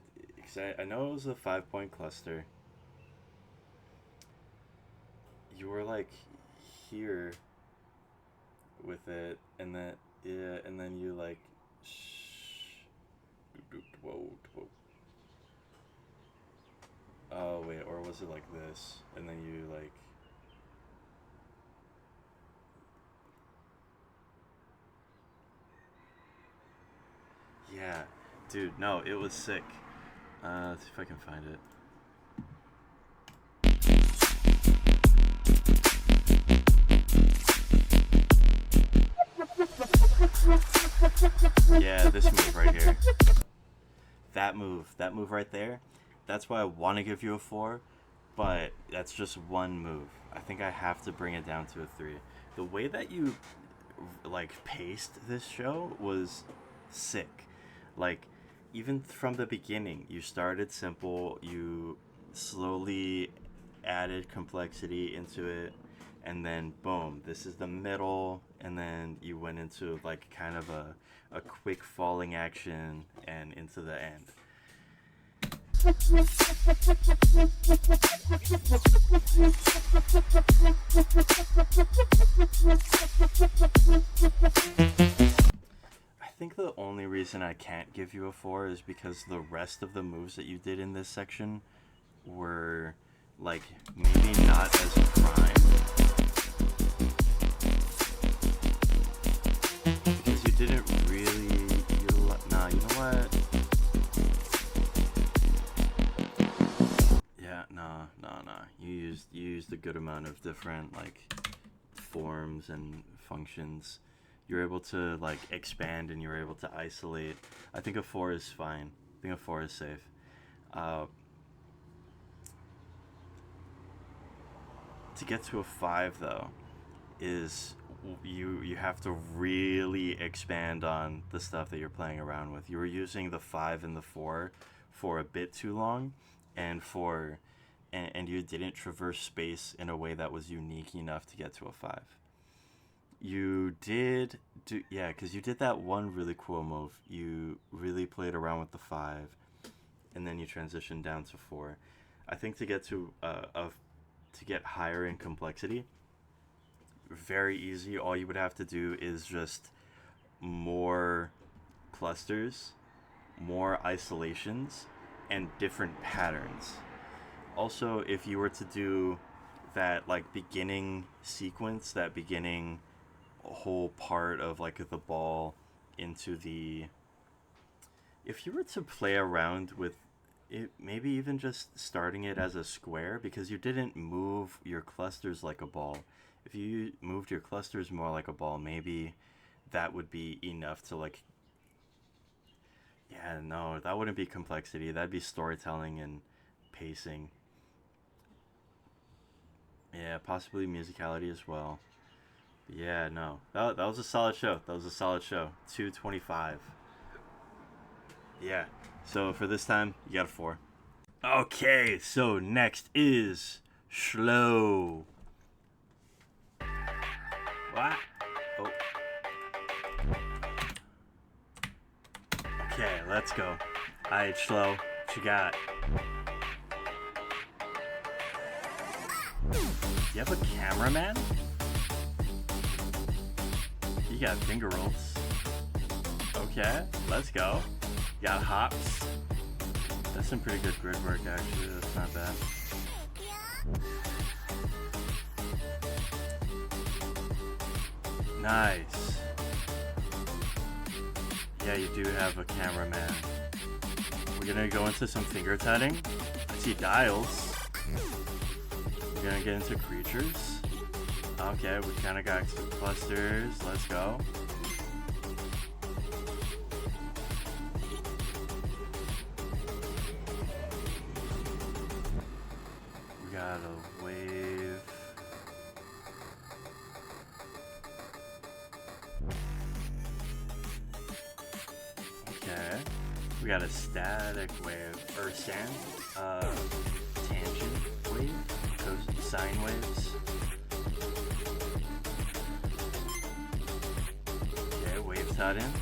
Speaker 1: I know it was a 5-point cluster. You were like here with it, and then and then you like whoa. Oh wait, or was it like this, and then you like yeah, dude, no, it was sick. Let's see if I can find it. Yeah, this move right here. That move right there. That's why I want to give you a 4, but that's just one move. I think I have to bring it down to a 3. The way that you like paced this show was sick. Like even from the beginning, you started simple, you slowly added complexity into it, and then boom, this is the middle, and then you went into like kind of a quick falling action and into the end. I think the only reason I can't give you a 4 is because the rest of the moves that you did in this section were like maybe not as prime. Because you didn't really nah, you know what? Yeah, nah. You used a good amount of different like forms and functions. You're able to like expand and you're able to isolate. I think a 4 is fine. I think a 4 is safe. To get to a 5 though is you have to really expand on the stuff that you're playing around with. You were using the 5 and the 4 for a bit too long, and you didn't traverse space in a way that was unique enough to get to a 5. You did because you did that one really cool move. You really played around with the 5, and then you transitioned down to 4. I think to get to get higher in complexity, very easy. All you would have to do is just more clusters, more isolations, and different patterns. Also, if you were to do that like beginning sequence, that beginning whole part of like the ball into the, if you were to play around with it, maybe even just starting it as a square, because you didn't move your clusters like a ball. If you moved your clusters more like a ball, maybe that would be enough to like, yeah, no, that wouldn't be complexity. That'd be storytelling and pacing. Yeah, possibly musicality as well. But yeah, no, that was a solid show. 225. Yeah. So for this time, you got a 4. Okay, so next is Slow. What? Oh. Okay, let's go. Alright, Slow. What you got? You have a cameraman? You got finger rolls. Okay, let's go. You got hops. That's some pretty good grid work, actually. That's not bad. Nice. Yeah, you do have a cameraman. We're gonna go into some finger tutting. I see dials. We're gonna get into creatures. Okay, we kind of got some clusters. Let's go. We got a wave. Okay. We got a static wave, or sand, tangent wave, those sine waves. Okay, wave tutting.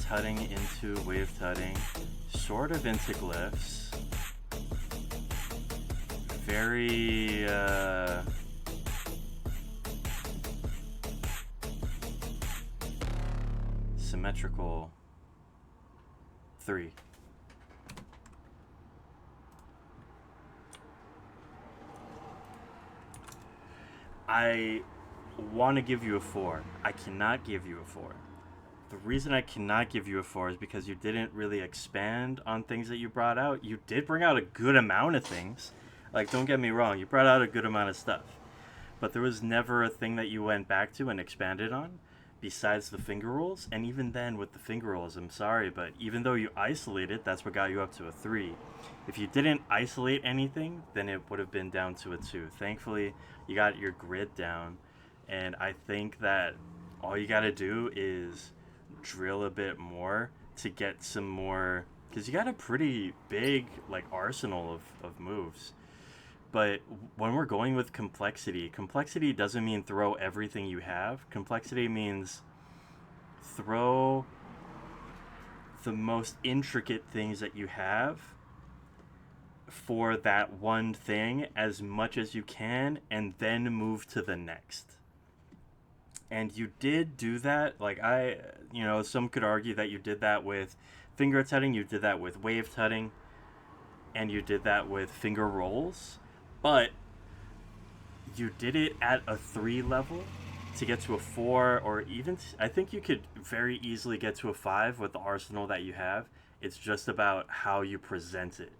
Speaker 1: Tutting into wave tutting, sort of into glyphs. Very, symmetrical 3. I want to give you a 4. I cannot give you a 4. The reason I cannot give you a 4 is because you didn't really expand on things that you brought out. You did bring out a good amount of things. Like, don't get me wrong, you brought out a good amount of stuff. But there was never a thing that you went back to and expanded on besides the finger rolls. And even then, with the finger rolls, I'm sorry, but even though you isolated, that's what got you up to a 3. If you didn't isolate anything, then it would have been down to a 2. Thankfully, you got your grid down. And I think that all you got to do is drill a bit more to get some more, because you got a pretty big like arsenal of moves. But when we're going with complexity doesn't mean throw everything you have. Complexity means throw the most intricate things that you have for that one thing as much as you can, and then move to the next. And you did do that. Like, some could argue that you did that with finger tutting, you did that with wave tutting, and you did that with finger rolls. But you did it at a 3 level to get to a 4, or even, I think you could very easily get to a 5 with the arsenal that you have. It's just about how you present it.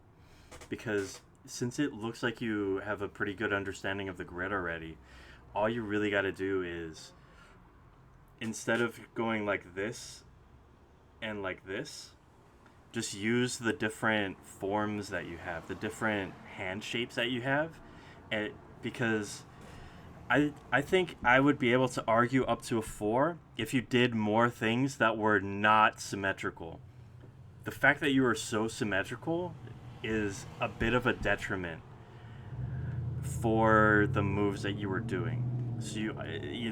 Speaker 1: Because since it looks like you have a pretty good understanding of the grid already, all you really got to do is, instead of going like this and like this, just use the different forms that you have, the different hand shapes that you have, and because I think I would be able to argue up to a 4 if you did more things that were not symmetrical. The fact that you were so symmetrical is a bit of a detriment for the moves that you were doing. So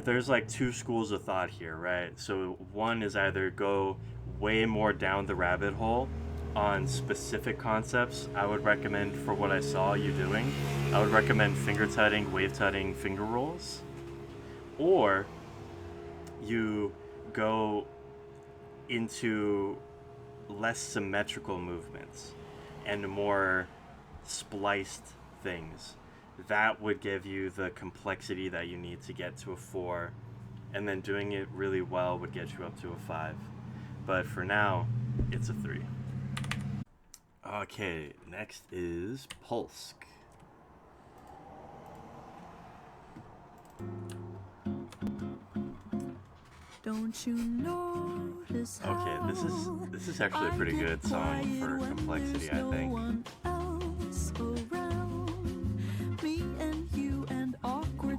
Speaker 1: there's like 2 schools of thought here, right? So one is either go way more down the rabbit hole on specific concepts. I would recommend, for what I saw you doing, I would recommend finger tutting, wave tutting, finger rolls. Or you go into less symmetrical movements and more spliced things. That would give you the complexity that you need to get to a 4, and then doing it really well would get you up to a 5. But for now, it's a 3. Okay, next is Pulsk.
Speaker 2: Don't you notice
Speaker 1: Okay, this is actually a pretty good song for complexity, I think.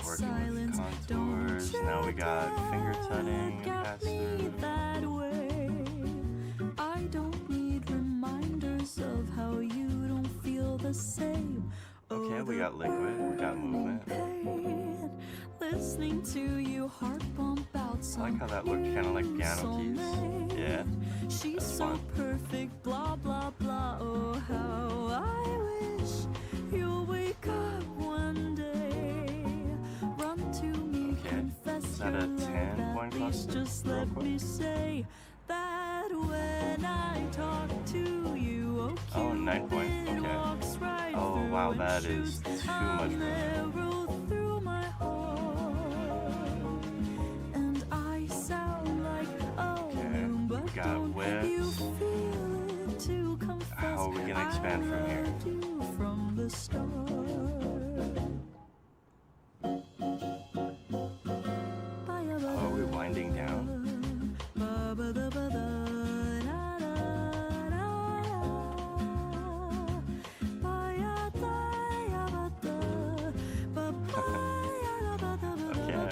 Speaker 1: Working with contours. Now we got finger tutting and passive.
Speaker 2: I don't need reminders of how you don't feel the same.
Speaker 1: Okay, we got liquid, we got movement.
Speaker 2: Listening to you heart pump out
Speaker 1: I like how that looked kind of like piano keys. Yeah.
Speaker 2: She's
Speaker 1: That's
Speaker 2: so
Speaker 1: fun.
Speaker 2: perfect, blah blah blah. Oh, how I wish you'll wake up one day. Run to me,
Speaker 1: Okay.
Speaker 2: confess
Speaker 1: Is that
Speaker 2: your
Speaker 1: a
Speaker 2: love,
Speaker 1: 10-point
Speaker 2: at least
Speaker 1: cluster?
Speaker 2: just
Speaker 1: Real
Speaker 2: let
Speaker 1: quick.
Speaker 2: me say that when I talk to you,
Speaker 1: Oh, 9 point.
Speaker 2: Cupid
Speaker 1: Okay.
Speaker 2: walks right
Speaker 1: Oh,
Speaker 2: through
Speaker 1: wow,
Speaker 2: and
Speaker 1: that is
Speaker 2: shoots
Speaker 1: too
Speaker 2: an
Speaker 1: much movement.
Speaker 2: arrow through my heart. And I sound like a
Speaker 1: Okay,
Speaker 2: loon,
Speaker 1: we
Speaker 2: but
Speaker 1: got
Speaker 2: don't
Speaker 1: whips.
Speaker 2: you feel it to confess?
Speaker 1: How are we gonna expand from here?
Speaker 2: I loved you from the start.
Speaker 1: Oh, are we winding down?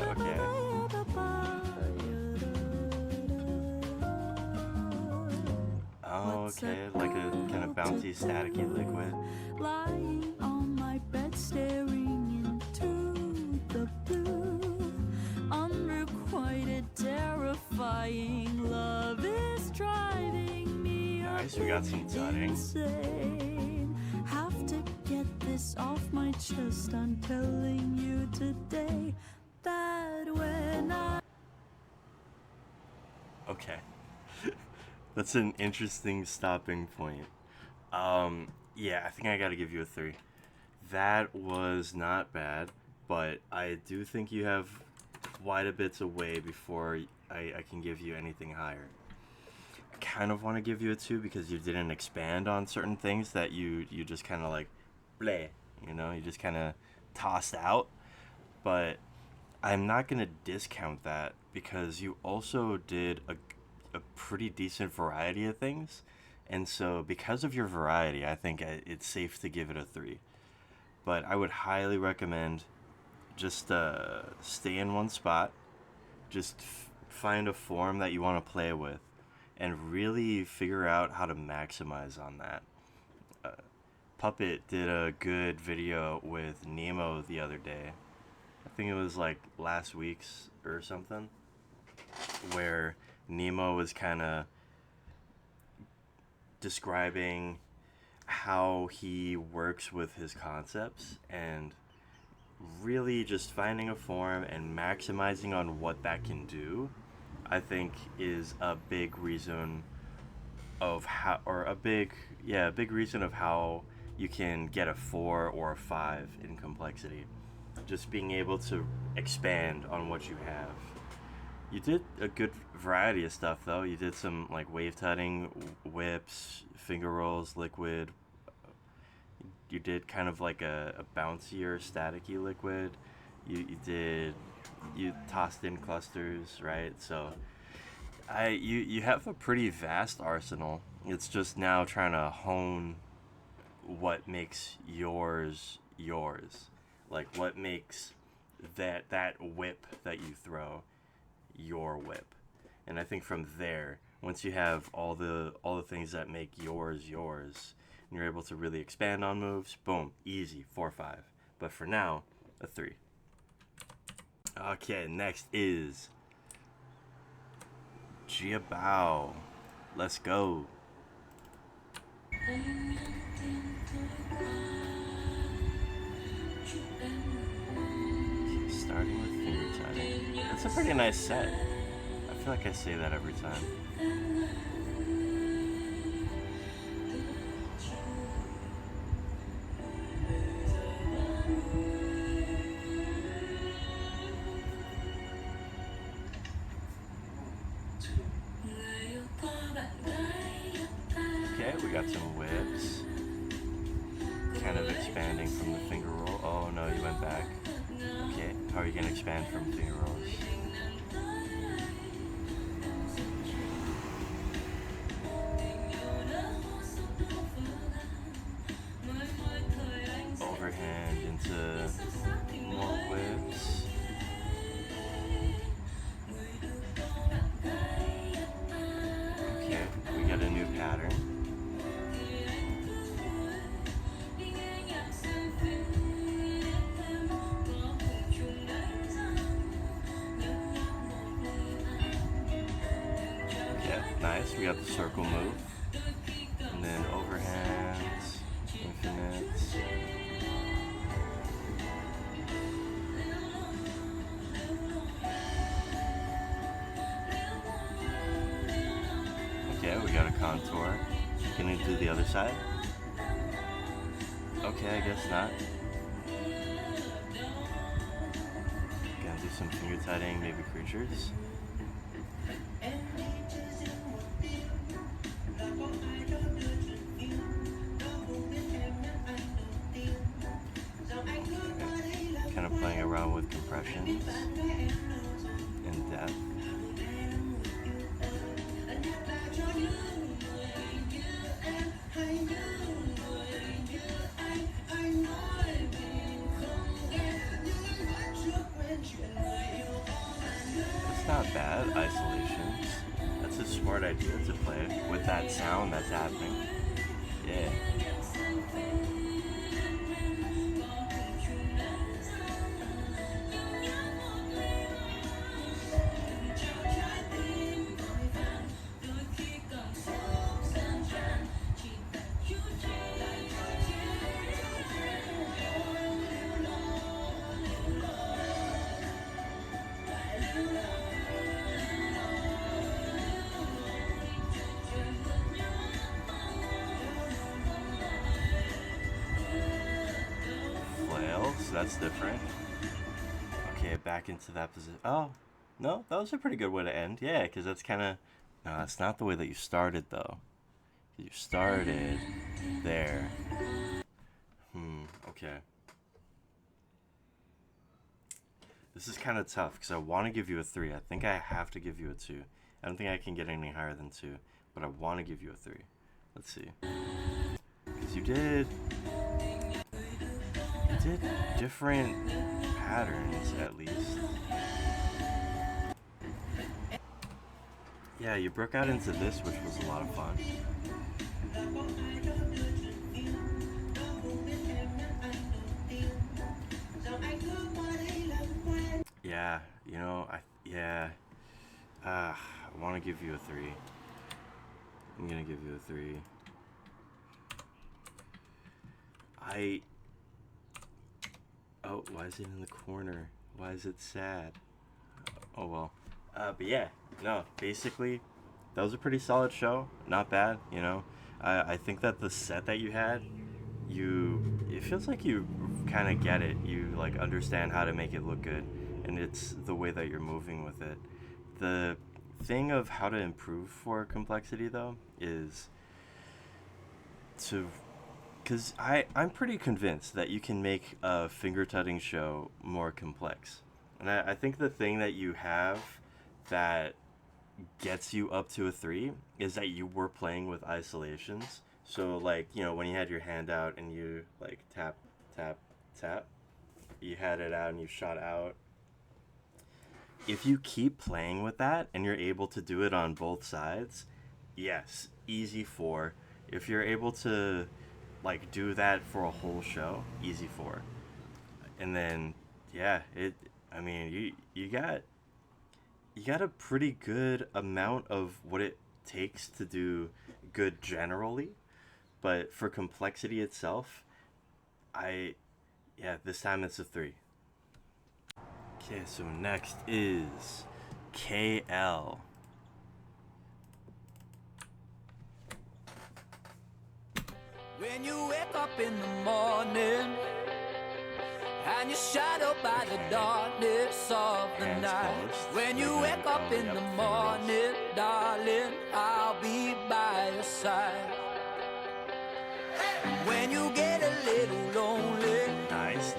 Speaker 1: Okay. Oh, okay, like a kind of bouncy, staticky liquid.
Speaker 2: Lying on my bed, staring into the blue. Unrequited, terrifying love is driving me
Speaker 1: Nice, we got some tutting.
Speaker 2: insane. Have to get this off my chest. I'm telling you today that when I
Speaker 1: Okay. That's an interesting stopping point. Yeah, I think I gotta give you a 3. That was not bad, but I do think you have quite a bit away before I can give you anything higher. I kind of want to give you a 2 because you didn't expand on certain things that you just kind of like, bleh, you just kind of tossed out. But I'm not going to discount that because you also did a pretty decent variety of things. And so because of your variety, I think it's safe to give it a 3. But I would highly recommend just stay in one spot, just find a form that you want to play with, and really figure out how to maximize on that. Puppet did a good video with Nemo the other day. I think it was like last week's or something, where Nemo was kind of describing how he works with his concepts and really just finding a form and maximizing on what that can do. I think is a big reason of how, or a big reason of how you can get a 4 or a 5 in complexity. Just being able to expand on what you have. You did a good variety of stuff though. You did some like wave tutting, whips, finger rolls, liquid. You did kind of like a bouncier, staticky liquid. You tossed in clusters, right? So you have a pretty vast arsenal. It's just now trying to hone what makes yours. Like what makes that whip that you throw your whip. And I think from there, once you have all the things that make yours, and you're able to really expand on moves, boom, easy, 4-5. But for now, a 3. Okay, next is Jiabao. Let's go. Starting with finger tutting. It's a pretty nice set. I feel like I say that every time. Okay, we got some whips. Kind of expanding from the finger roll. Oh no, you went back. Okay, how are you gonna expand from finger rolls? Overhand into more whips. Okay, we got a new pattern. We got the circle move. And then overhands, infinites. Okay, we got a contour. Can we do the other side? Okay, I guess not. Gonna do some finger tutting, maybe creatures. Okay. Kind of playing around with compressions and depth. It's not bad, isolations. That's a smart idea to play with that sound that's happening. Yeah. So that's different. Okay, back into that position. Oh, no, that was a pretty good way to end. Yeah, because that's kind of... No, that's not the way that you started, though. You started there. Okay. This is kind of tough, because I want to give you a 3. I think I have to give you a 2. I don't think I can get any higher than 2, but I want to give you a 3. Let's see. Because you did different patterns, at least. Yeah, you broke out into this, which was a lot of fun. Yeah, you know, I want to give you a 3. I'm gonna give you a 3. Oh, why is it in the corner? Why is it sad? Oh well. But yeah, no, basically, that was a pretty solid show. Not bad, you know. I think that the set that you had, it feels like you kind of get it. You like understand how to make it look good, and it's the way that you're moving with it. The thing of how to improve for complexity though is because I'm pretty convinced that you can make a finger tutting show more complex. And I think the thing that you have that gets you up to a 3 is that you were playing with isolations. So like, you know, when you had your hand out and you like tap, tap, tap, you had it out and you shot out. If you keep playing with that and you're able to do it on both sides, yes, easy 4. If you're able to like do that for a whole show, easy 4. And then yeah, I mean, you got a pretty good amount of what it takes to do good generally, but for complexity itself, this time it's a 3. Okay, so next is KL.
Speaker 3: When you wake up in the morning and you're shadowed by the darkness of the night. When you wake up in the morning, darling, I'll be by your side. When you get a little lonely,
Speaker 1: Nice.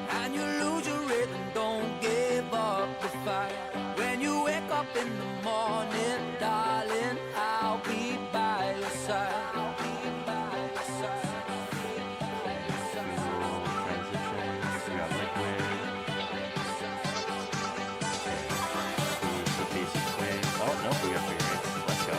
Speaker 3: and you lose your rhythm, don't give up the fight. When you wake up in the morning, darling, I'll be by your side. I'll be by your side.
Speaker 1: Transitions, we got liquid. The basic swing. Oh no, we got figure eights. Let's go.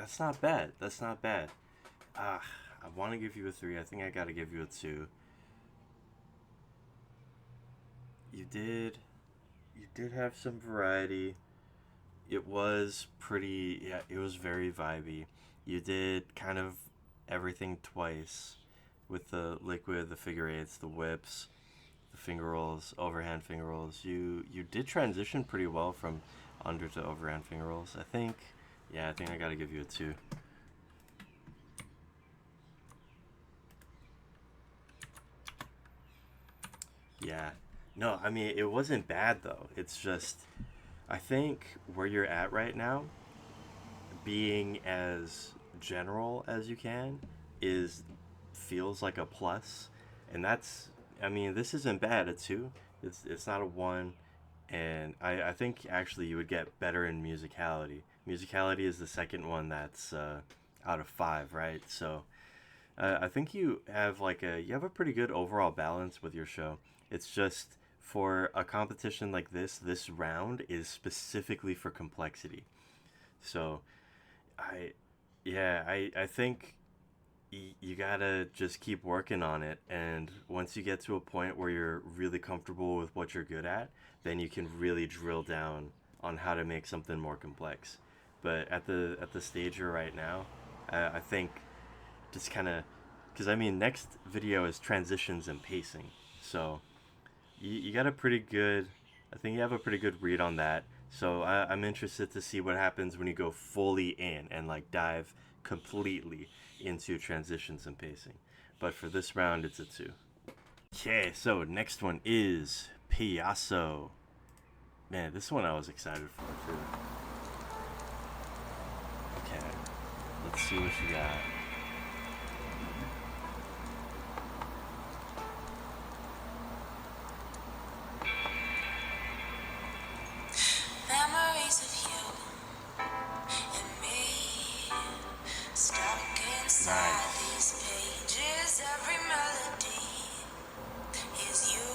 Speaker 1: That's not bad. That's not bad. I want to give you a 3. I think I gotta give you a 2. You did have some variety. It was pretty, yeah, it was very vibey. You did kind of everything twice with the liquid, the figure eights, the whips, the finger rolls, overhand finger rolls. You did transition pretty well from under to overhand finger rolls. I think I gotta give you a 2. Yeah. No, I mean, it wasn't bad though. It's just, I think where you're at right now, being as general as you can, is feels like a plus, and that's, I mean, this isn't bad. A 2. It's not a 1, and I think actually you would get better in musicality. Musicality is the second one that's out of 5, right? So I think you have a pretty good overall balance with your show. It's just for a competition like this round is specifically for complexity. So I think you gotta just keep working on it, and once you get to a point where you're really comfortable with what you're good at, then you can really drill down on how to make something more complex. But at the stage you're right now, I think just kind of, because I mean, next video is transitions and pacing, so you got a pretty good, I think you have a pretty good read on that. So I'm interested to see what happens when you go fully in and like dive completely into transitions and pacing. But for this round, it's a 2. Okay, so next one is Piasso. Man, this one I was excited for too. Okay, let's see what you got.
Speaker 2: Memories of you and me stuck inside
Speaker 1: Nice.
Speaker 2: these pages. Every melody is you.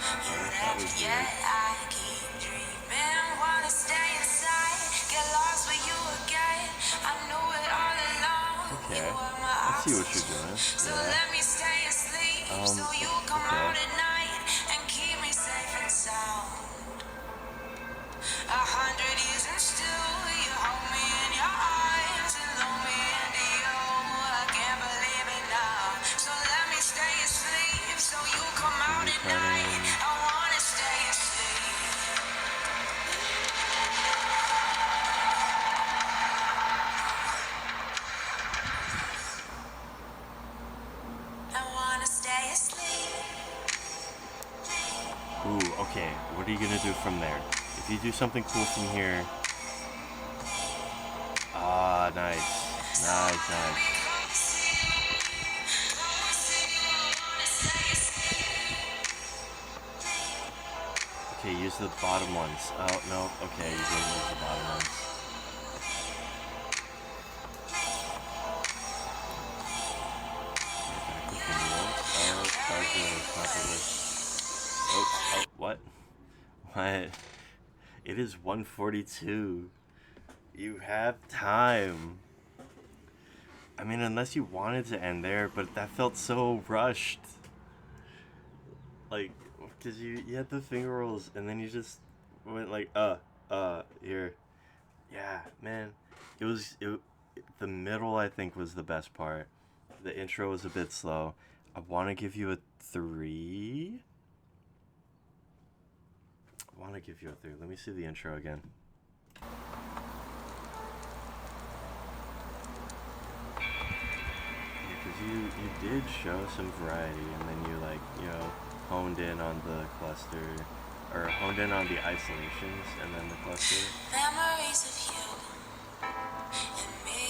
Speaker 2: You
Speaker 1: That was
Speaker 2: left,
Speaker 1: weird.
Speaker 2: yet I keep dreaming. Wanna stay inside, get lost with you again. I knew it all along.
Speaker 1: Okay,
Speaker 2: You were my
Speaker 1: I see what you're
Speaker 2: oxygen.
Speaker 1: doing.
Speaker 2: So
Speaker 1: Yeah.
Speaker 2: let me stay asleep, so you come out
Speaker 1: Okay.
Speaker 2: at night and keep me safe and sound. 100 years and still you hold me in your arms and lull me into you. I can't believe it now. So let me stay asleep, so you come out at night. I wanna stay asleep. I wanna stay asleep.
Speaker 1: Ooh, okay. What are you gonna do from there? If you do something cool from here. Ah, nice. Nice. Okay, use the bottom ones. Oh, no. Okay, you didn't use the bottom ones. Oh, what? What? It is 1:42. You have time. I mean, unless you wanted to end there, but that felt so rushed. Like, because you had the finger rolls, and then you just went like, here. Yeah, man. The middle, I think, was the best part. The intro was a bit slow. I want to give you a 3. I want to give you a 3. Let me see the intro again. Because you did show some variety, and then you honed in on the cluster, or honed in on the isolations, and then the cluster.
Speaker 2: Memories of you and me.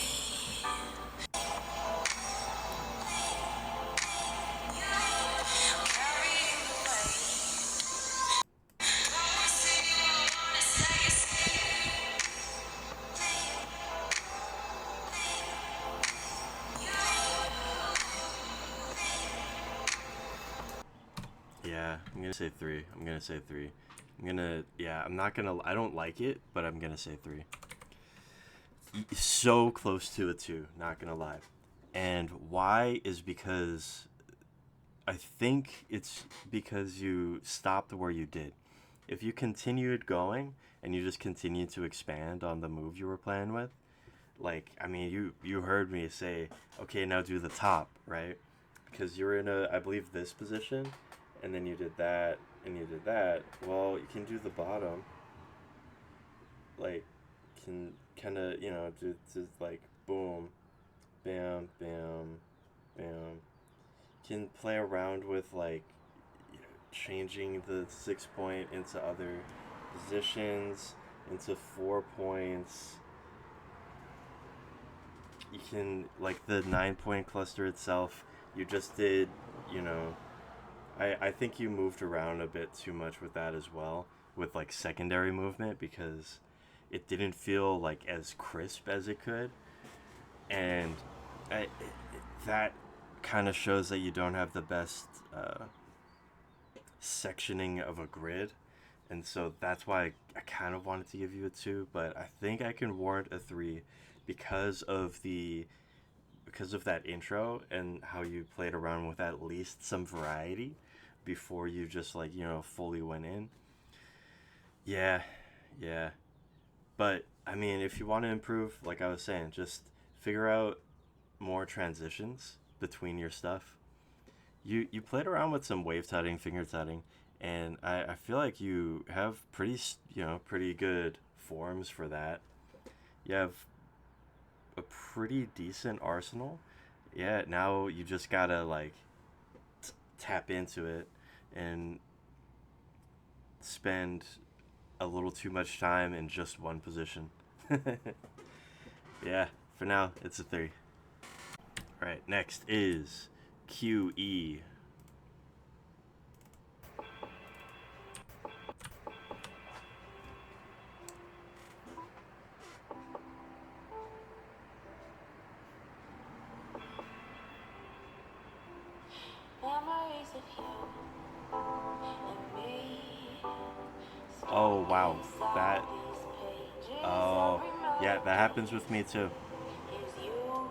Speaker 2: Carrying away.
Speaker 1: Yeah, I'm gonna say 3. I'm not gonna, I don't like it, but I'm gonna say 3. So close to a 2, not gonna lie. And why is because I think it's because you stopped where you did. If you continued going and you just continued to expand on the move you were playing with, like, I mean, you heard me say, okay, now do the top, right? Because you're in a, I believe, this position, and then you did that, and you did that. Well, you can do the bottom, like, can kind of, do like, boom, bam, bam, bam. Can play around with, like, changing the 6 point into other positions, into 4 points. You can, like, the 9 point cluster itself, you just did, you know, I think you moved around a bit too much with that as well, with, like, secondary movement, because it didn't feel, like, as crisp as it could. And that kind of shows that you don't have the best sectioning of a grid. And so that's why I kind of wanted to give you a 2, but I think I can warrant a 3 because of that intro and how you played around with at least some variety before you just, like, fully went in. Yeah, yeah. But I mean, if you want to improve, like I was saying, just figure out more transitions between your stuff. You played around with some wave tutting, finger tutting, and I feel like you have pretty good forms for that. You have a pretty decent arsenal. Yeah, now you just gotta, like, tap into it and spend a little too much time in just one position. Yeah, for now, it's a 3. Alright, next is QE.
Speaker 2: Memories of you and me.
Speaker 1: Oh, wow. That. Oh, yeah, that happens with me too.
Speaker 2: Is you. You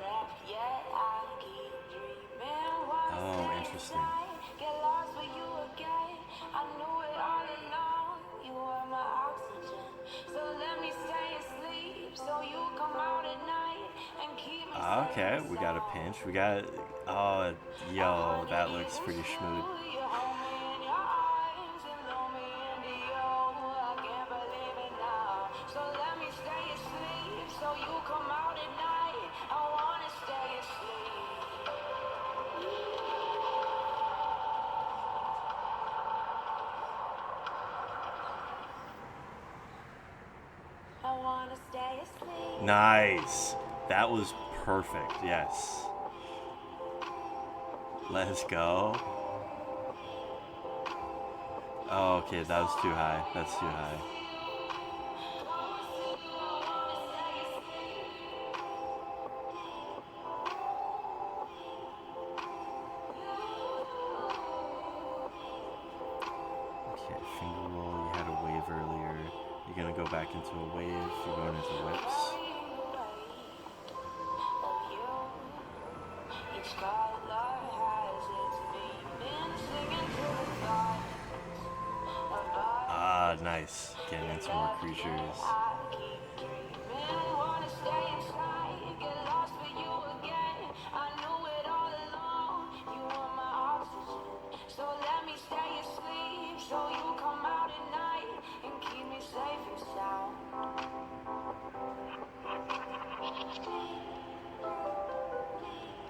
Speaker 2: left, yet I keep dreaming. Wanna
Speaker 1: Oh,
Speaker 2: stay
Speaker 1: interesting.
Speaker 2: inside, get lost with you again. I knew it all along. You were my oxygen. So let me stay asleep, so you come out at night and keep me safe.
Speaker 1: Okay, we got a pinch. We got. Oh, yo, that looks pretty smooth.
Speaker 2: You hold me in your arms and throw me into you. I can't believe it now. So let me stay asleep, so you come out at night. I wanna stay asleep. I wanna stay asleep.
Speaker 1: Nice. That was perfect. Yes. Let's go. Oh, okay, that was too high. That's too high. Okay, finger roll. You had a wave earlier. You're gonna go back into a wave. You're going into whips.
Speaker 2: Each color has its meaning, singing to the thoughts about
Speaker 1: Ah, nice. Getting into more creatures.
Speaker 2: I keep dreaming, wanna stay inside, get lost with you again. I knew it all along, you were my oxygen. So let me stay asleep, so you come out at night and keep me safe and sound.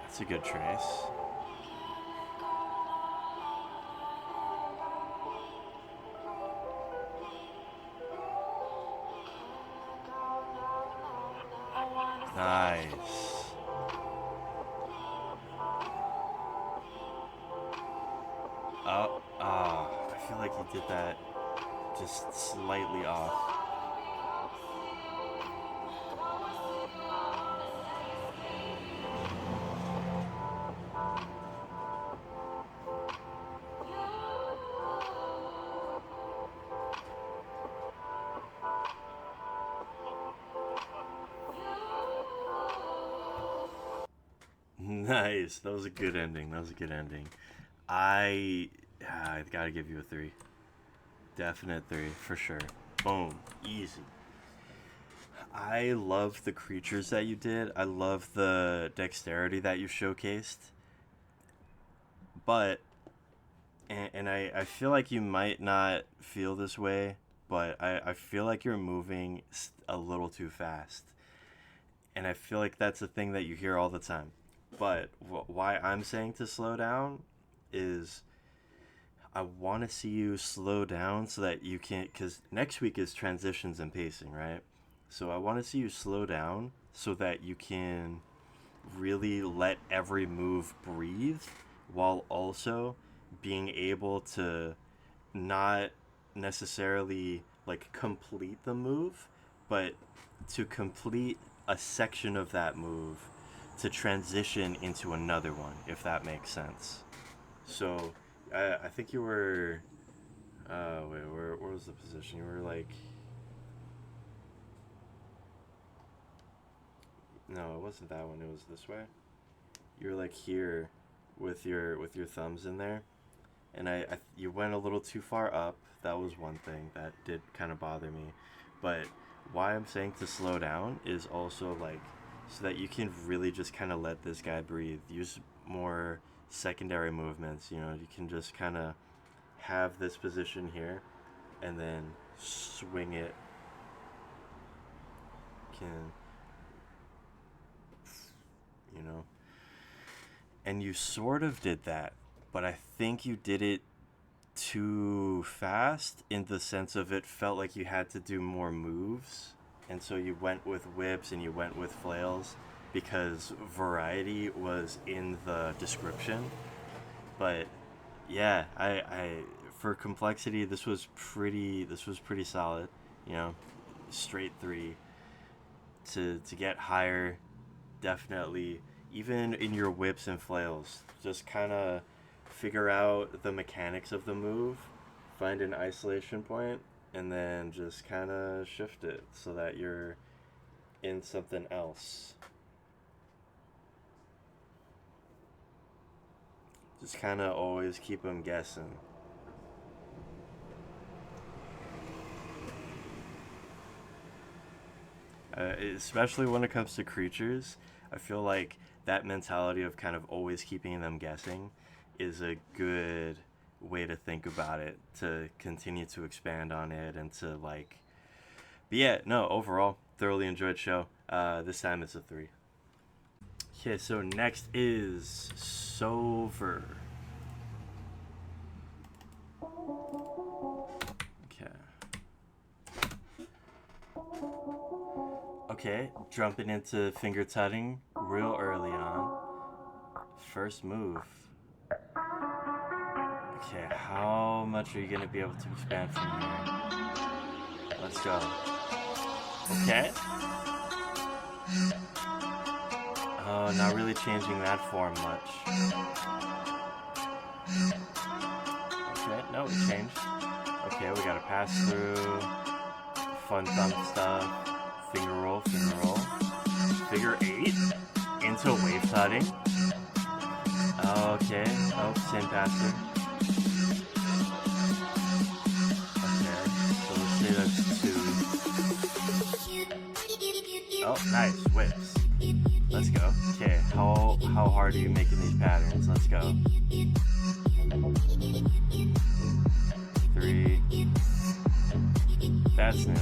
Speaker 1: That's a good trace. Nice. Oh, I feel like you did that just slightly off. Nice. That was a good ending. That was a good ending. I gotta give you a 3. Definite 3 for sure. Boom. Easy. I love the creatures that you did. I love the dexterity that you showcased. But, and I feel like you might not feel this way, but I feel like you're moving a little too fast. And I feel like that's a thing that you hear all the time. But why I'm saying to slow down is I want to see you slow down so that you can, because next week is transitions and pacing, right? So I want to see you slow down so that you can really let every move breathe while also being able to not necessarily like complete the move, but to complete a section of that move to transition into another one, if that makes sense. So I think you were wait, where was the position? You were like, no, it wasn't that one, it was this way. You were like here with your thumbs in there, and you went a little too far up. That was one thing that did kind of bother me. But why I'm saying to slow down is also like so that you can really just kind of let this guy breathe. Use more secondary movements. You know, you can just kind of have this position here and then swing it. Can, you know, and you sort of did that, but I think you did it too fast in the sense of it felt like you had to do more moves, and so you went with whips and you went with flails because variety was in the description. But yeah, I for complexity this was pretty solid, you know. Straight 3. To get higher, definitely, even in your whips and flails, just kind of figure out the mechanics of the move, find an isolation point, and then just kind of shift it so that you're in something else. Just kind of always keep them guessing. Especially when it comes to creatures, I feel like that mentality of kind of always keeping them guessing is a good way to think about it, to continue to expand on it and to like. But yeah, no, overall, thoroughly enjoyed show. This time it's a 3. Okay, so next is Sover. Okay, jumping into finger tutting real early on. First move. Okay, how much are you going to be able to expand from here? Let's go. Okay. Oh, not really changing that form much. Okay, no, it changed. Okay, we gotta pass through. Fun thumb stuff. Finger roll, finger roll. Figure 8 into wave tutting. Okay, oh, same passer. Okay, so let's say that's 2. Oh, nice, whips. Let's go. Okay, how hard are you making these patterns? Let's go. 3. That's new.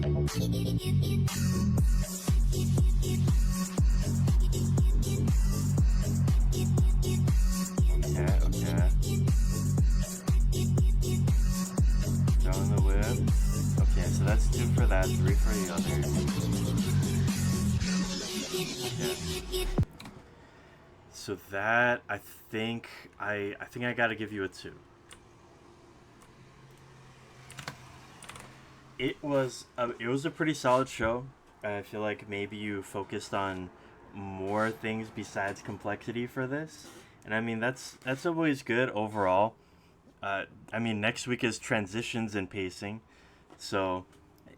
Speaker 1: Okay. Throwing the whip. Okay, so that's 2 for that, 3 for the other. Okay. So that I think I gotta give you a 2. It was a pretty solid show. I feel like maybe you focused on more things besides complexity for this, and I mean that's always good overall. I mean next week is transitions and pacing, so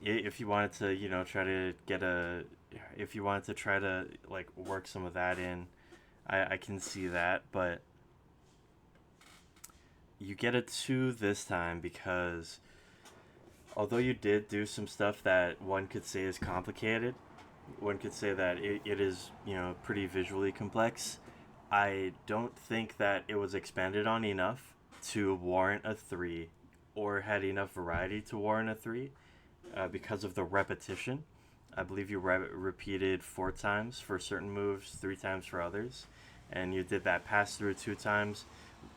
Speaker 1: if you wanted to try to get a if you wanted to try to like work some of that in, I can see that, but you get a 2 this time because although you did do some stuff that one could say is complicated, one could say that it is, pretty visually complex. I don't think that it was expanded on enough to warrant a 3 or had enough variety to warrant a 3 because of the repetition. I believe you repeated 4 times for certain moves, 3 times for others, and you did that pass through 2 times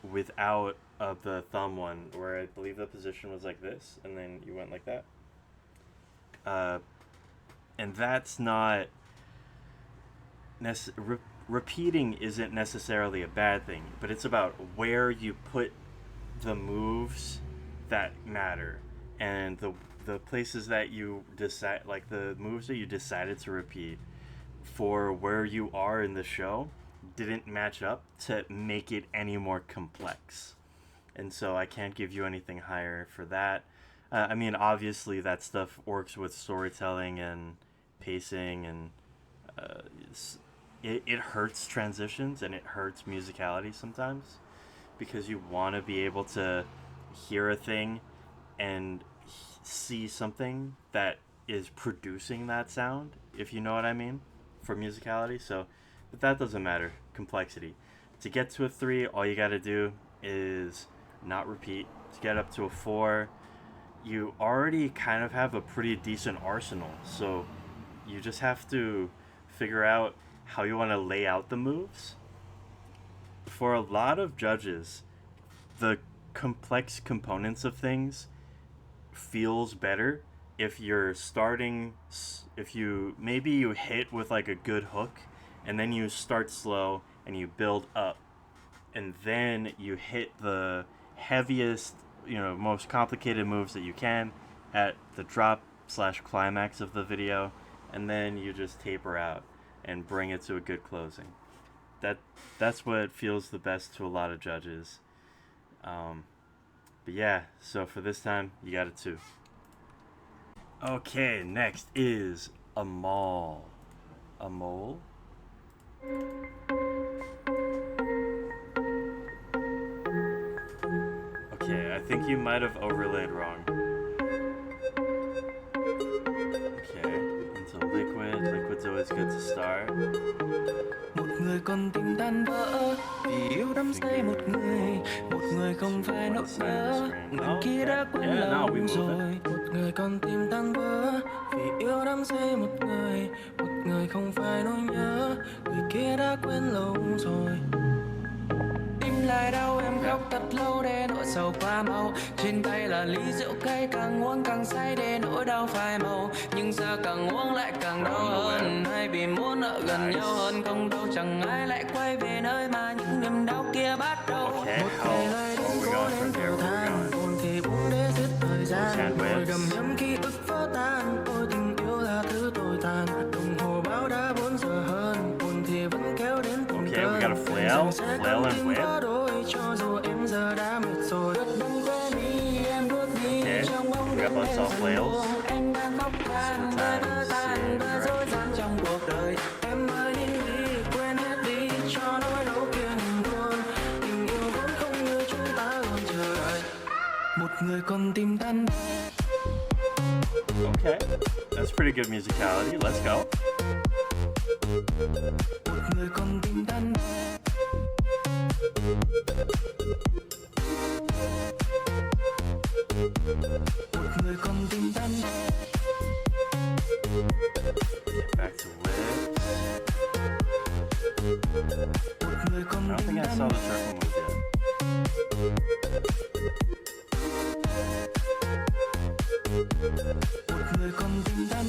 Speaker 1: without the thumb one, where I believe the position was like this, and then you went like that. And that's not repeating isn't necessarily a bad thing, but it's about where you put the moves that matter, and the places that you decide, like the moves that you decided to repeat for where you are in the show didn't match up to make it any more complex. And so I can't give you anything higher for that. I mean, obviously that stuff works with storytelling and pacing, and it hurts transitions and it hurts musicality sometimes because you want to be able to hear a thing and see something that is producing that sound, if you know what I mean, for musicality. So, but that doesn't matter. Complexity. To get to a 3, all you got to do is not repeat. To get up to a 4, you already kind of have a pretty decent arsenal. So you just have to figure out how you want to lay out the moves. For a lot of judges, the complex components of things feels better if you're starting, if you hit with like a good hook and then you start slow and you build up and then you hit the heaviest, most complicated moves that you can at the drop/climax of the video, and then you just taper out and bring it to a good closing. That's what feels the best to a lot of judges. But yeah, so for this time, you got a 2. Okay, next is a mole. A mole? Okay, I think you might have overlaid wrong. Okay, into liquid. Liquid's always good to start.
Speaker 3: Một người con tim tan vỡ vì yêu đắm say một người không phải nỗi nhớ, người kia đã quên lòng rồi. Một người con tim tan vỡ vì yêu đắm say một người không phải nỗi nhớ, người kia đã quên lòng rồi. Tim lại đau em khóc thật lâu để nỗi sầu qua mau, trên tay là ly rượu cay càng uống càng say để nỗi đau phai màu, nhưng sao càng uống lại càng đau hơn, hay vì muốn ở gần nhau hơn, không đâu chẳng ai lại quay về nơi mà những niềm đau kia bắt đầu. Một ngày lại đến cố đến thở than, buồn thì uống để giết thời gian, ngồi đầm nhấm khi ức vỡ tan, ôi tình yêu là thứ tồi tàn, đồng hồ báo đã 4 giờ hơn, buồn thì vẫn kéo đến từng cơn,
Speaker 1: flail and whip.
Speaker 3: cho dù em giờ đã mệt rồi, đừng quên đi em bước đi trong bóng đêm đen dần buông, em đang khóc than và dối gian trong cuộc đời, em ơi đi quên hết đi cho nỗi đau kia ngừng luôn, tình yêu vốn không như chúng ta luôn chờ đợi, một người con tim tan.
Speaker 1: Okay, that's pretty good musicality. Let's go.
Speaker 3: Một người con tim tan. Một người con tim tan.
Speaker 1: Back to whips.
Speaker 3: Một người con
Speaker 1: I don't think I saw the circle move yet.
Speaker 3: Một người con tim tan.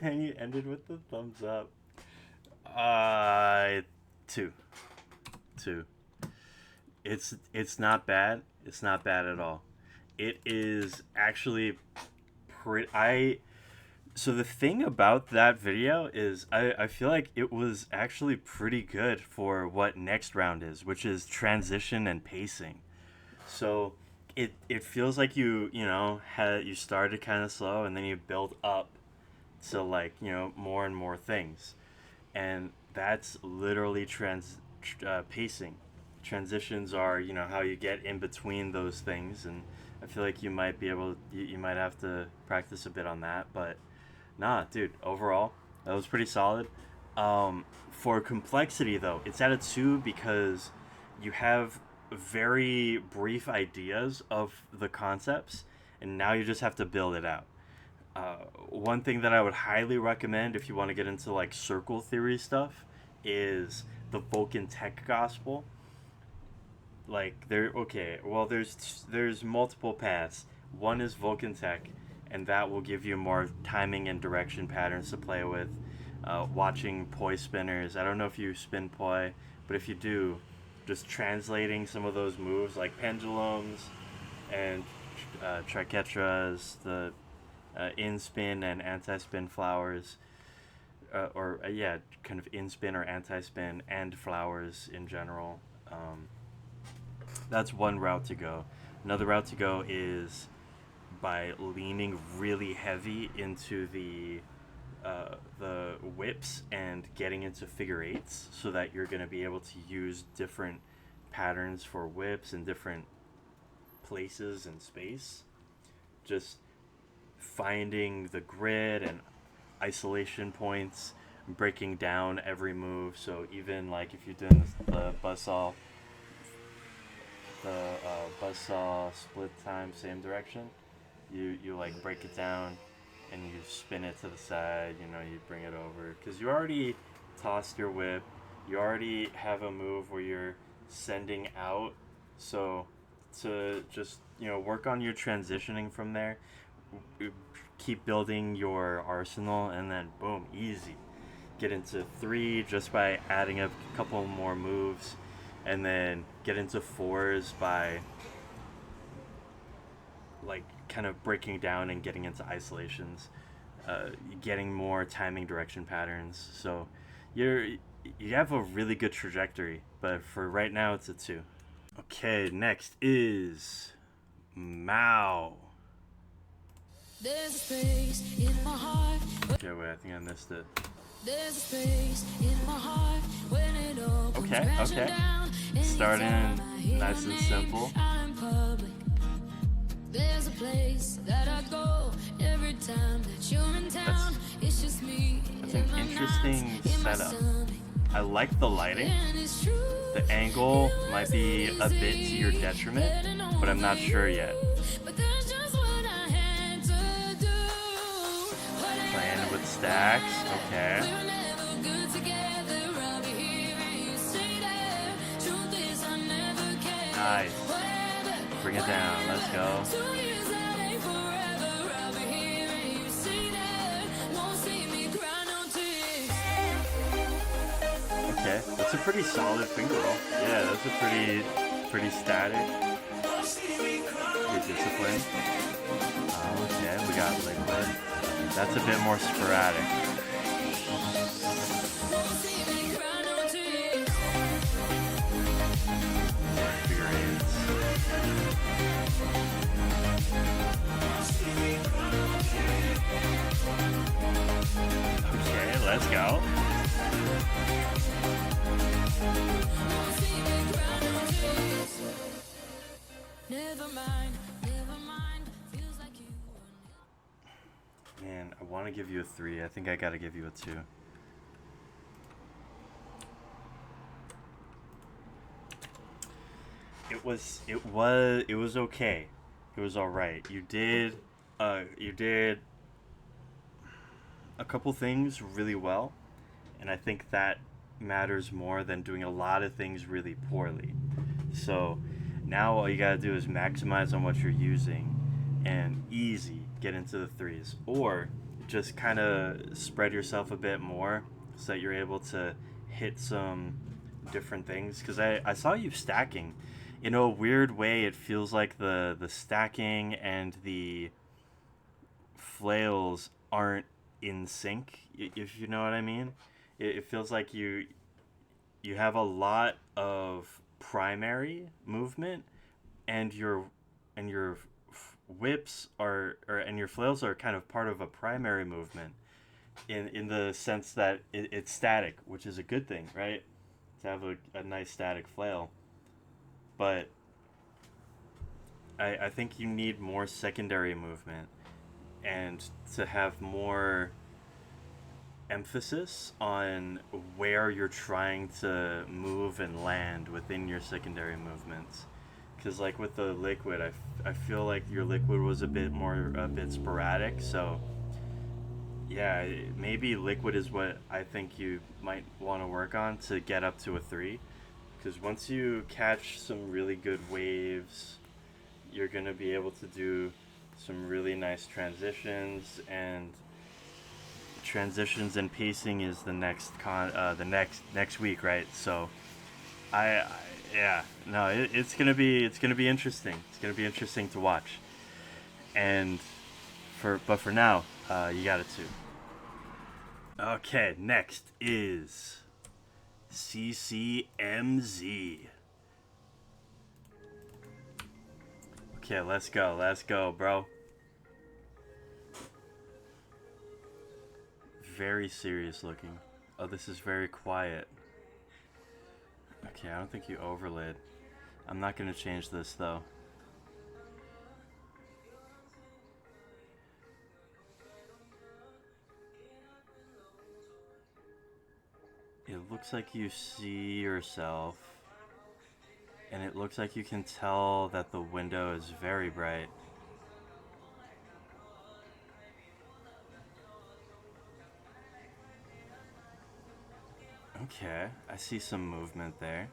Speaker 1: Man, you ended with the thumbs up. 2. It's not bad. It's not bad at all. It is actually pretty. So the thing about that video is I feel like it was actually pretty good for what next round is, which is transition and pacing. So it feels like you started kind of slow and then you build up to like more and more things, and that's literally pacing. Transitions are how you get in between those things, and I feel like you might have to practice a bit on that, but nah, dude, overall that was pretty solid. For complexity though, it's at a 2 because you have very brief ideas of the concepts, and now you just have to build it out. One thing that I would highly recommend if you want to get into like circle theory stuff is the Vulcan Tech Gospel. Like there's multiple paths. One is Vulcan Tech, and that will give you more timing and direction patterns to play with. Watching poi spinners. I don't know if you spin poi, but if you do, just translating some of those moves like pendulums and triquetras, the in spin and anti spin flowers, kind of in spin or anti spin and flowers in general. That's one route to go. Another route to go is by leaning really heavy into the whips and getting into figure eights, so that you're going to be able to use different patterns for whips in different places in space. Just finding the grid and isolation points, breaking down every move. So even like if you're doing the buzzsaw split time same direction, you like break it down and you spin it to the side, you bring it over, because you already tossed your whip, you already have a move where you're sending out, so to just work on your transitioning from there, keep building your arsenal, and then boom, easy, get into 3 just by adding a couple more moves, and then get into 4s by like kind of breaking down and getting into isolations, getting more timing direction patterns. So you have a really good trajectory, but for right now it's a 2. Okay, next is Mao.
Speaker 2: There's a space in my heart.
Speaker 1: Okay, wait, I think I missed it.
Speaker 2: There's a space in my heart when it all comes crashing
Speaker 1: Okay.
Speaker 2: down.
Speaker 1: Starting
Speaker 2: Anytime I hear
Speaker 1: nice
Speaker 2: your
Speaker 1: and
Speaker 2: name
Speaker 1: simple.
Speaker 2: out in public. There's a place that I go every time that you're in town. It's just me.
Speaker 1: That's an interesting setup. I like the lighting. The angle might be a bit to your detriment, but I'm not sure yet. Playing with stacks, okay. Nice. Bring it down, let's go. Okay, that's a pretty solid finger roll. Yeah, that's a pretty static. Good discipline. Okay, we got liquid. That's a bit more sporadic. Figure eights. Okay, let's go. Man, I want to give you a 3. I think I gotta give you a 2. It was okay. It was all right. You did a couple things really well, and I think that matters more than doing a lot of things really poorly. So now all you gotta do is maximize on what you're using, and easy get into the 3s, or just kind of spread yourself a bit more so that you're able to hit some different things. Because I saw you stacking in a weird way. It feels like the stacking and the flails aren't in sync, if you know what I mean. It feels like you have a lot of primary movement, and and your whips and your flails are kind of part of a primary movement in the sense that it's static, which is a good thing, right? To have a nice static flail. But I think you need more secondary movement and to have more emphasis on where you're trying to move and land within your secondary movements. Because like with the liquid, I feel like your liquid was a bit sporadic. So yeah, maybe liquid is what I think you might want to work on to get up to a 3. Because once you catch some really good waves, you're going to be able to do some really nice transitions, and pacing is the next week, right? So yeah, no, it's gonna be interesting. It's gonna be interesting to watch. And for now, you got it too. Okay, next is CCMZ. Okay, let's go, bro. Very serious looking. Oh, this is very quiet. Okay, I don't think you overlaid. I'm not gonna change this though. It looks like you see yourself, and it looks like you can tell that the window is very bright. Okay, I see some movement there.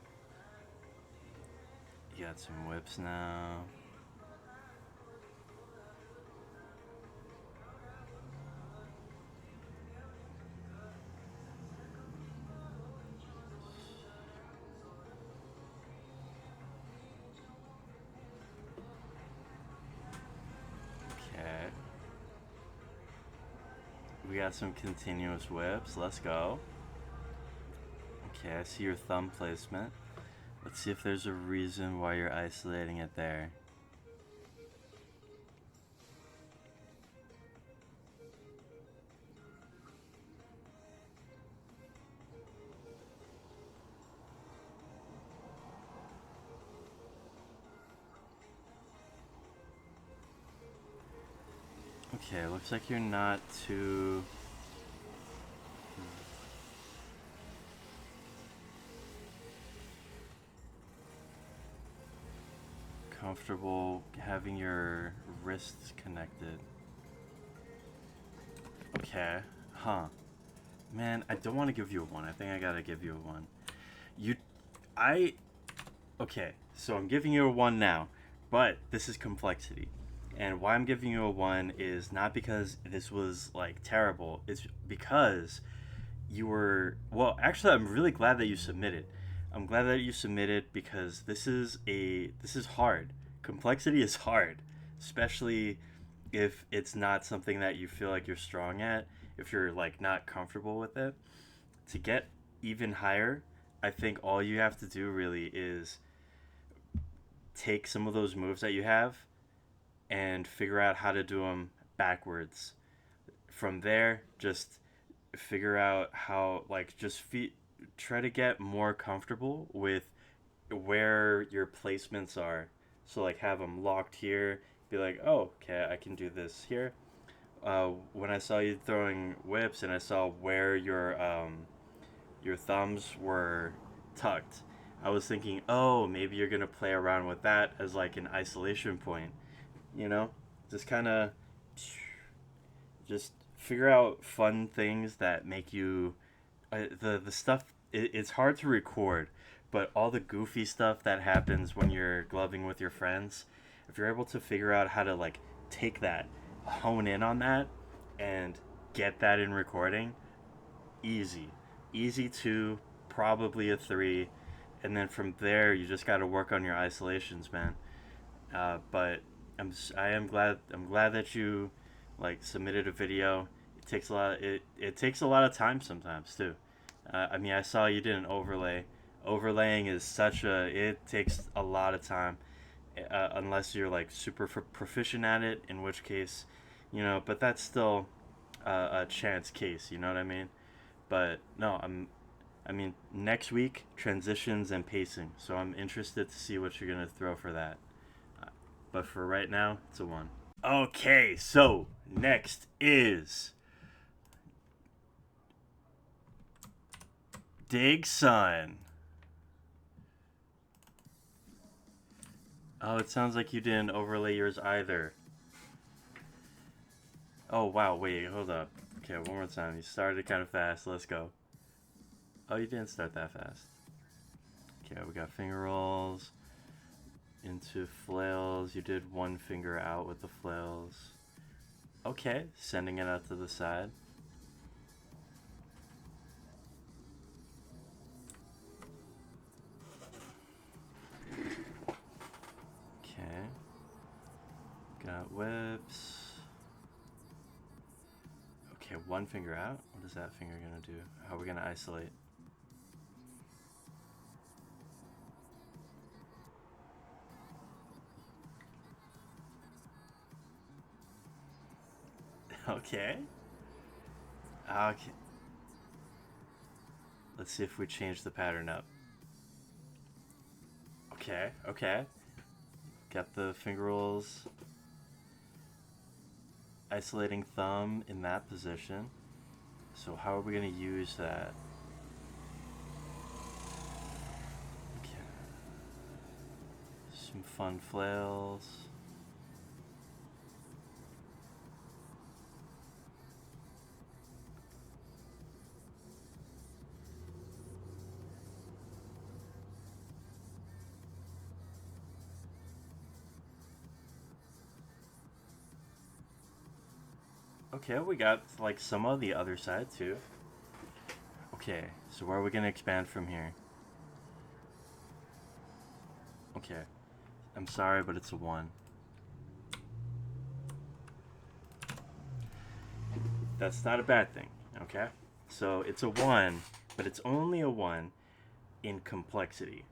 Speaker 1: You got some whips now. Okay. We got some continuous whips. Let's go. Okay, I see your thumb placement. Let's see if there's a reason why you're isolating it there. Okay, looks like you're not too... comfortable having your wrists connected. Okay, huh. Man, I don't want to give you a 1. I think I gotta give you a 1. Okay, so I'm giving you a 1 now, but this is complexity. And why I'm giving you a 1 is not because this was, like, terrible. It's because you were... Well, actually, I'm really glad that you submitted. I'm glad that you submitted because this is hard. Complexity is hard, especially if it's not something that you feel like you're strong at, if you're, like, not comfortable with it. To get even higher, I think all you have to do really is take some of those moves that you have and figure out how to do them backwards. From there, just figure out how, like, try to get more comfortable with where your placements are. So, like, have them locked here, be like, oh, okay, I can do this here. When I saw you throwing whips and I saw where your thumbs were tucked, I was thinking, oh, maybe you're gonna play around with that as like an isolation point. You know, just kind of just figure out fun things that make you the stuff. It's hard to record, but all the goofy stuff that happens when you're gloving with your friends, if you're able to figure out how to like take that, hone in on that, and get that in recording, easy to probably a 3, and then from there you just got to work on your isolations, man. But I am glad that you like submitted a video. It takes a lot. It takes a lot of time sometimes too. I mean, I saw you did an overlay. Overlaying is it takes a lot of time, unless you're like super proficient at it, in which case, but that's still a chance case, you know what I mean? But no, I mean, next week, transitions and pacing. So I'm interested to see what you're going to throw for that. But for right now, it's a 1. Okay, so next is Dig Sun. Oh, it sounds like you didn't overlay yours either. Oh, wow, wait, hold up. Okay, one more time. You started kind of fast. Let's go. Oh, you didn't start that fast. Okay, we got finger rolls into flails. You did one finger out with the flails. Okay, sending it out to the side. Okay. Got whips. Okay, one finger out. What is that finger gonna do? How are we gonna isolate? Okay. Okay. Let's see if we change the pattern up. Okay, okay. Got the finger rolls. Isolating thumb in that position. So how are we going to use that? Okay. Some fun flails. Okay, we got like some of the other side too. Okay, so where are we gonna expand from here? Okay, I'm sorry, but it's a 1. That's not a bad thing, okay? So it's a 1, but it's only a 1 in complexity.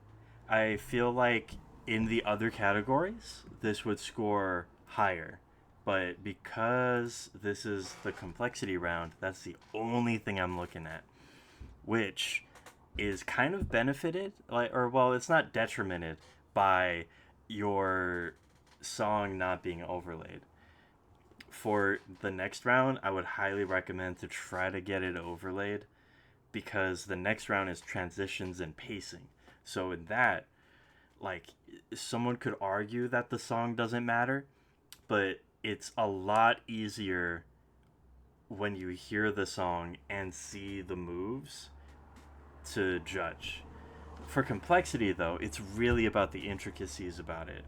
Speaker 1: I feel like in the other categories, this would score higher. But because this is the complexity round, that's the only thing I'm looking at, which is kind of benefited, it's not detrimented by your song not being overlaid. For the next round, I would highly recommend to try to get it overlaid because the next round is transitions and pacing. So in that, like, someone could argue that the song doesn't matter, but it's a lot easier when you hear the song and see the moves to judge. For complexity, though, it's really about the intricacies about it.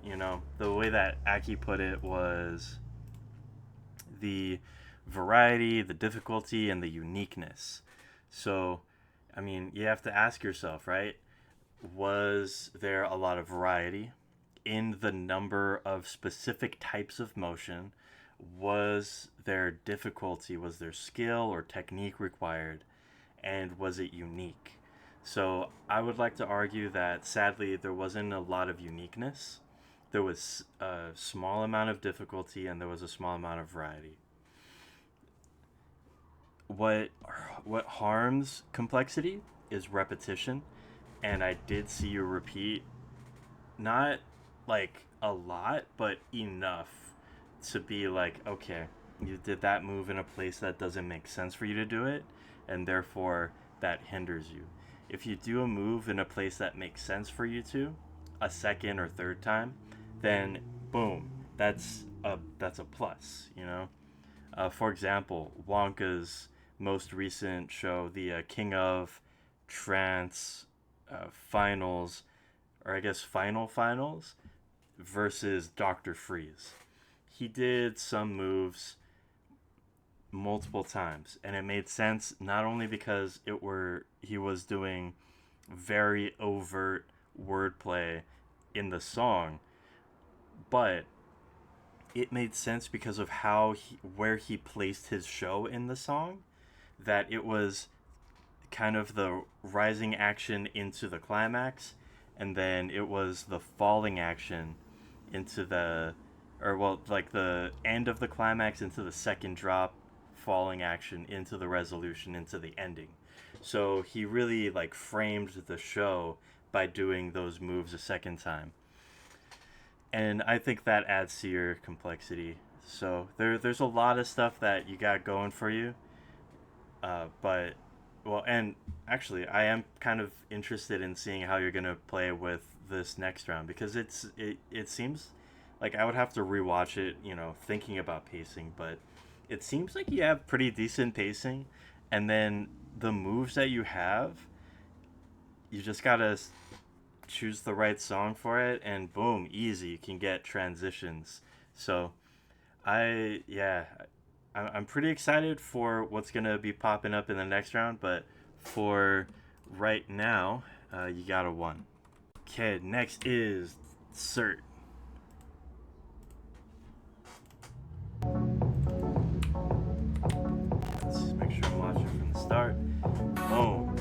Speaker 1: The way that Aki put it was the variety, the difficulty, and the uniqueness. So, I mean, you have to ask yourself, right? Was there a lot of variety in the number of specific types of motion? Was there difficulty? Was there skill or technique required? And was it unique? So I would like to argue that sadly there wasn't a lot of uniqueness. There was a small amount of difficulty and there was a small amount of variety. What harms complexity is repetition, and I did see you repeat, not like a lot, but enough to be like, okay, you did that move in a place that doesn't make sense for you to do it, and therefore that hinders you. If you do a move in a place that makes sense for you to, a second or third time, then boom, that's a plus, For example, Wonka's most recent show, the King of Trance finals, or I guess finals, versus Dr. Freeze. He did some moves multiple times, and it made sense not only because he was doing very overt wordplay in the song, but it made sense because of where he placed his show in the song, that it was kind of the rising action into the climax, and then it was the falling action into the, or well, like the end of the climax into the second drop, falling action into the resolution into the ending. So he really like framed the show by doing those moves a second time. And I think that adds to your complexity. So there's a lot of stuff that you got going for you. But well, and actually, I am kind of interested in seeing how you're gonna play with this next round because it seems like I would have to rewatch it, thinking about pacing, but it seems like you have pretty decent pacing, and then the moves that you have, you just gotta choose the right song for it, and boom, easy, you can get transitions. So I'm pretty excited for what's gonna be popping up in the next round, but for right now, you got a one. Okay, next is Cert. Let's make sure I'm watching from the start. Boom.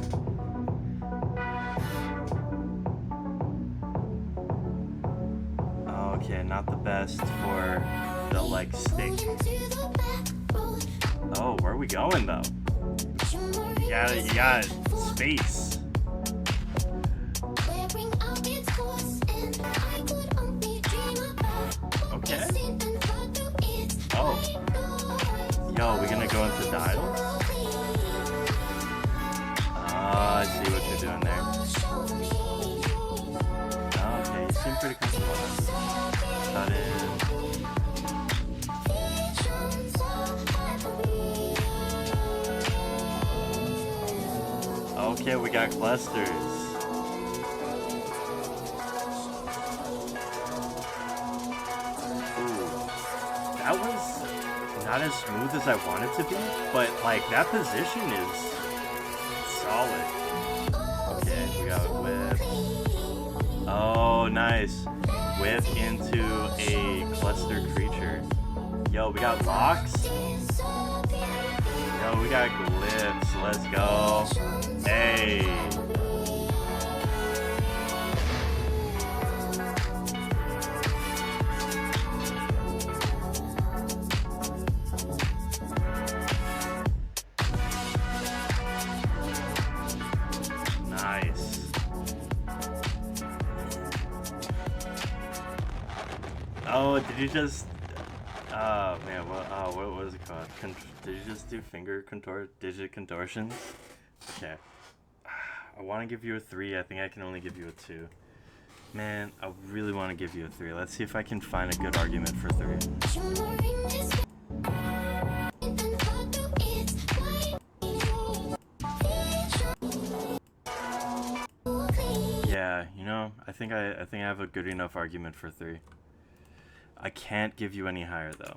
Speaker 1: Okay, not the best for the like stick. Oh, where are we going though? You got space. Okay. Oh. Yo, we gonna go into dials? I see what you're doing there. Okay, you seem pretty comfortable. Cut in. Okay, we got clusters. Ooh, that was not as smooth as I wanted to be, but like that position is solid. Okay, we got whip. Oh, nice. Whip into a cluster creature. Yo, we got locks. Yo, we got glyphs. Let's go. Hey. Nice. Oh, did you just... Oh, man, what was it called? Did you just do digit contortions? Okay. I want to give you a 3. I think I can only give you a 2. Man, I really want to give you a 3. Let's see if I can find a good argument for 3. Yeah, I think I have a good enough argument for 3. I can't give you any higher though.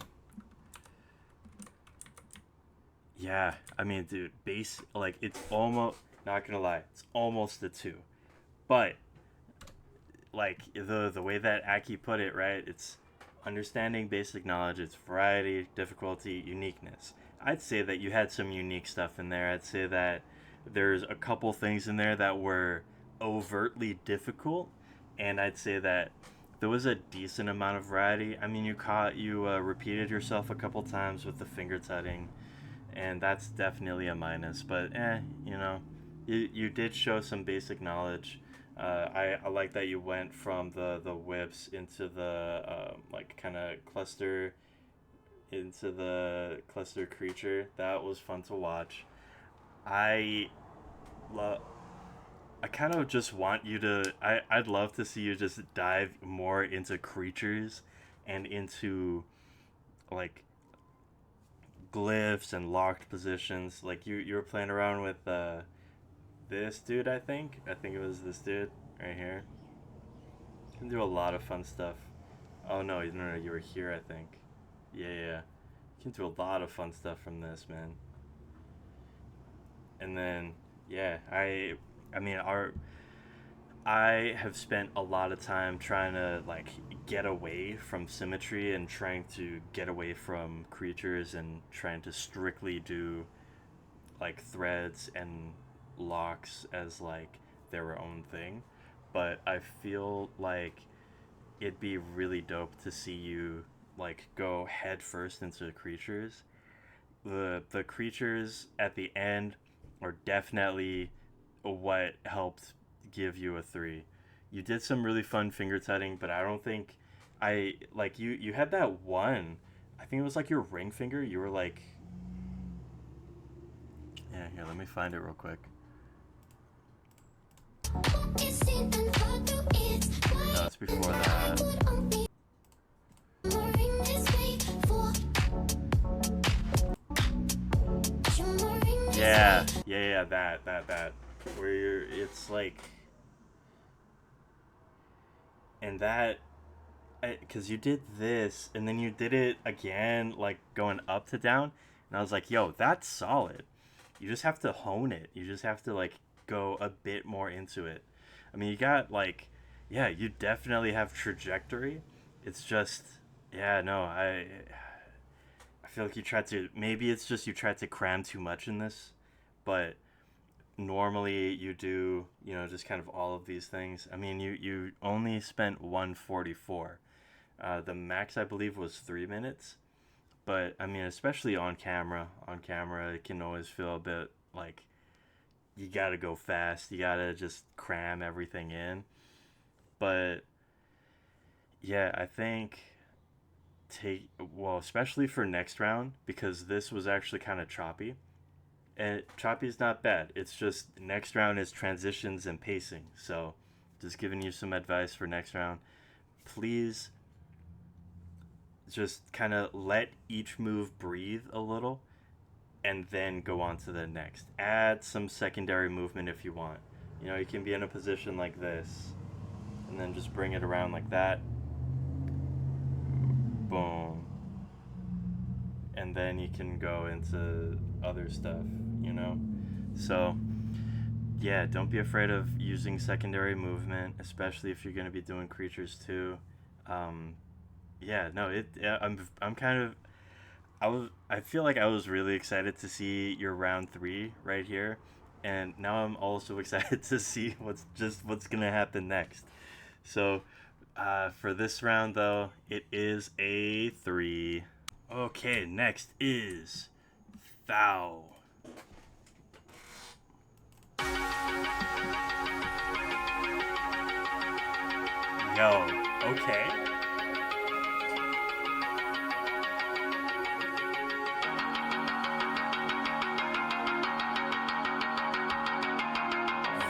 Speaker 1: Yeah, I mean, dude, base, like, it's almost, not gonna lie, it's almost a 2. But, like, the way that Aki put it, right, it's understanding basic knowledge, it's variety, difficulty, uniqueness. I'd say that you had some unique stuff in there. I'd say that there's a couple things in there that were overtly difficult, and I'd say that there was a decent amount of variety. I mean, you repeated yourself a couple times with the finger tutting, and that's definitely a minus. But you did show some basic knowledge. I like that you went from the whips into the like kind of cluster into the cluster creature. That was fun to watch. I love. I kind of just want you to. I'd love to see you just dive more into creatures and into like glyphs and locked positions. Like you were playing around with this dude. I think it was this dude right here. You can do a lot of fun stuff. Oh no, you were here. I think. Yeah. You can do a lot of fun stuff from this, man. And then I have spent a lot of time trying to like get away from symmetry and trying to get away from creatures and trying to strictly do like threads and locks as like their own thing. But I feel like it'd be really dope to see you like go head first into the creatures. The creatures at the end are definitely what helped give you a 3. You did some really fun finger tutting, but I don't think I like you had that one. I think it was like your ring finger. You were like, yeah, here, let me find it real quick. No, it's before that. Yeah, that. Where it's like, and that, because you did this, and then you did it again, like going up to down, and I was like, yo, that's solid. You just have to hone it. You just have to like go a bit more into it. I mean, you got like, yeah, you definitely have trajectory. It's just, yeah, no, I feel like you tried to, maybe it's just you tried to cram too much in this, but normally you do, you know, just kind of all of these things. I mean, you only spent 144. The max, I believe, was 3 minutes. But, I mean, especially on camera, it can always feel a bit like you gotta go fast. You gotta just cram everything in. But, yeah, I think especially for next round, because this was actually kind of choppy. And choppy is not bad. It's just next round is transitions and pacing. So, just giving you some advice for next round. Please just kind of let each move breathe a little and then go on to the next. Add some secondary movement if you want. You know, you can be in a position like this and then just bring it around like that. Boom. And then you can go into other stuff, you know? So, yeah, don't be afraid of using secondary movement, especially if you're going to be doing creatures too. Yeah, no, I'm kind of, I feel like I was really excited to see your round 3 right here, and now I'm also excited to see what's gonna happen next. So, for this round though, it is a 3. Okay, next is Thou. Yo, okay.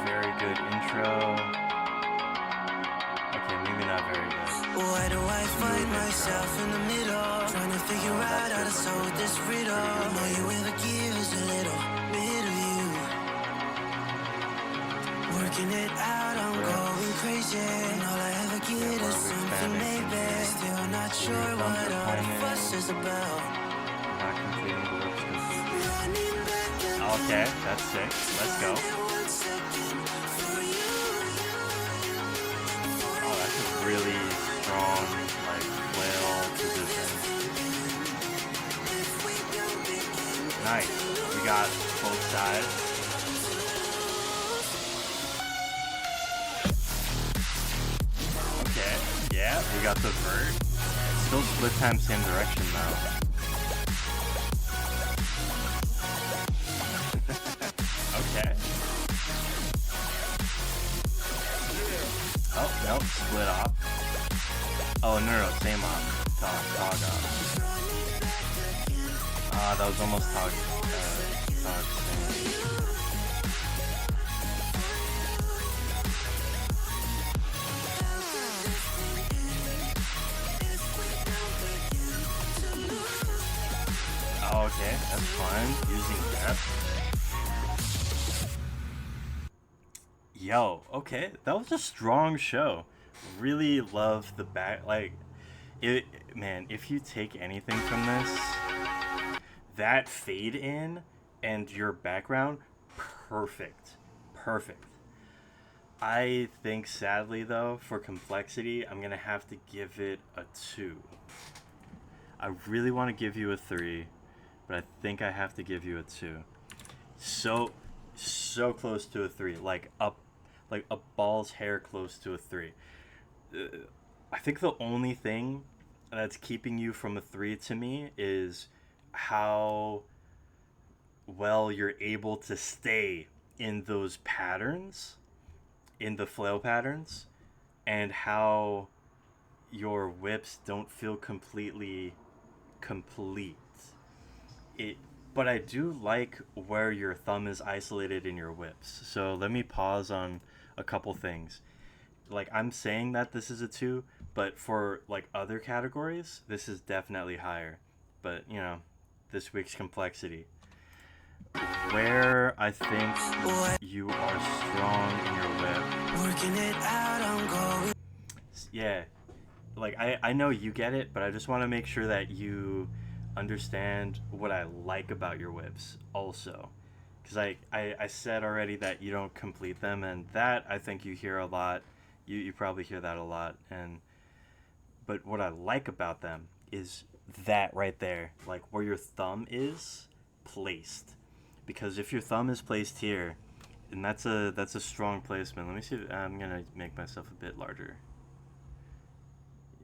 Speaker 1: Very good intro. Okay, maybe not very good.
Speaker 4: Why do I find myself in the middle, trying to figure out how to solve this riddle? All you ever give is a little bit of you. Working it out, I'm going crazy, and all I ever get is something maybe. Still not sure what all the fuss is about.
Speaker 1: Not completing the lip sync. Okay, that's sick. Let's go. Oh, that's a really strong, like, flail position. Nice. We got both sides. Okay. Yeah, we got the vert. Still split time, same direction though. Okay. Oh, nope, split off. Oh, no, same off. Tog off. That was almost tog same. Oh, okay, that's fun. Using depth. Yo, okay, that was a strong show. Really love the back, like, it, man, if you take anything from this, that fade in and your background, perfect. I think, sadly though, for complexity, I'm gonna have to give it a 2. I really want to give you a 3, but I think I have to give you a 2. So close to a 3, like a ball's hair close to a 3. I think the only thing that's keeping you from a 3 to me is how well you're able to stay in those patterns, in the flail patterns, and how your whips don't feel completely complete. It but I do like where your thumb is isolated in your whips. So let me pause on a couple things. Like, I'm saying that this is a 2, but for like other categories, this is definitely higher. But, this week's complexity. Where I think you are strong in your whip.
Speaker 4: Working it out, I'm going.
Speaker 1: Yeah, like I know you get it, but I just want to make sure that you understand what I like about your whips also. Because I said already that you don't complete them, and that I think you hear a lot. You probably hear that a lot. But what I like about them is that right there, like where your thumb is placed. Because if your thumb is placed here, and that's a strong placement. Let me see. I'm gonna make myself a bit larger.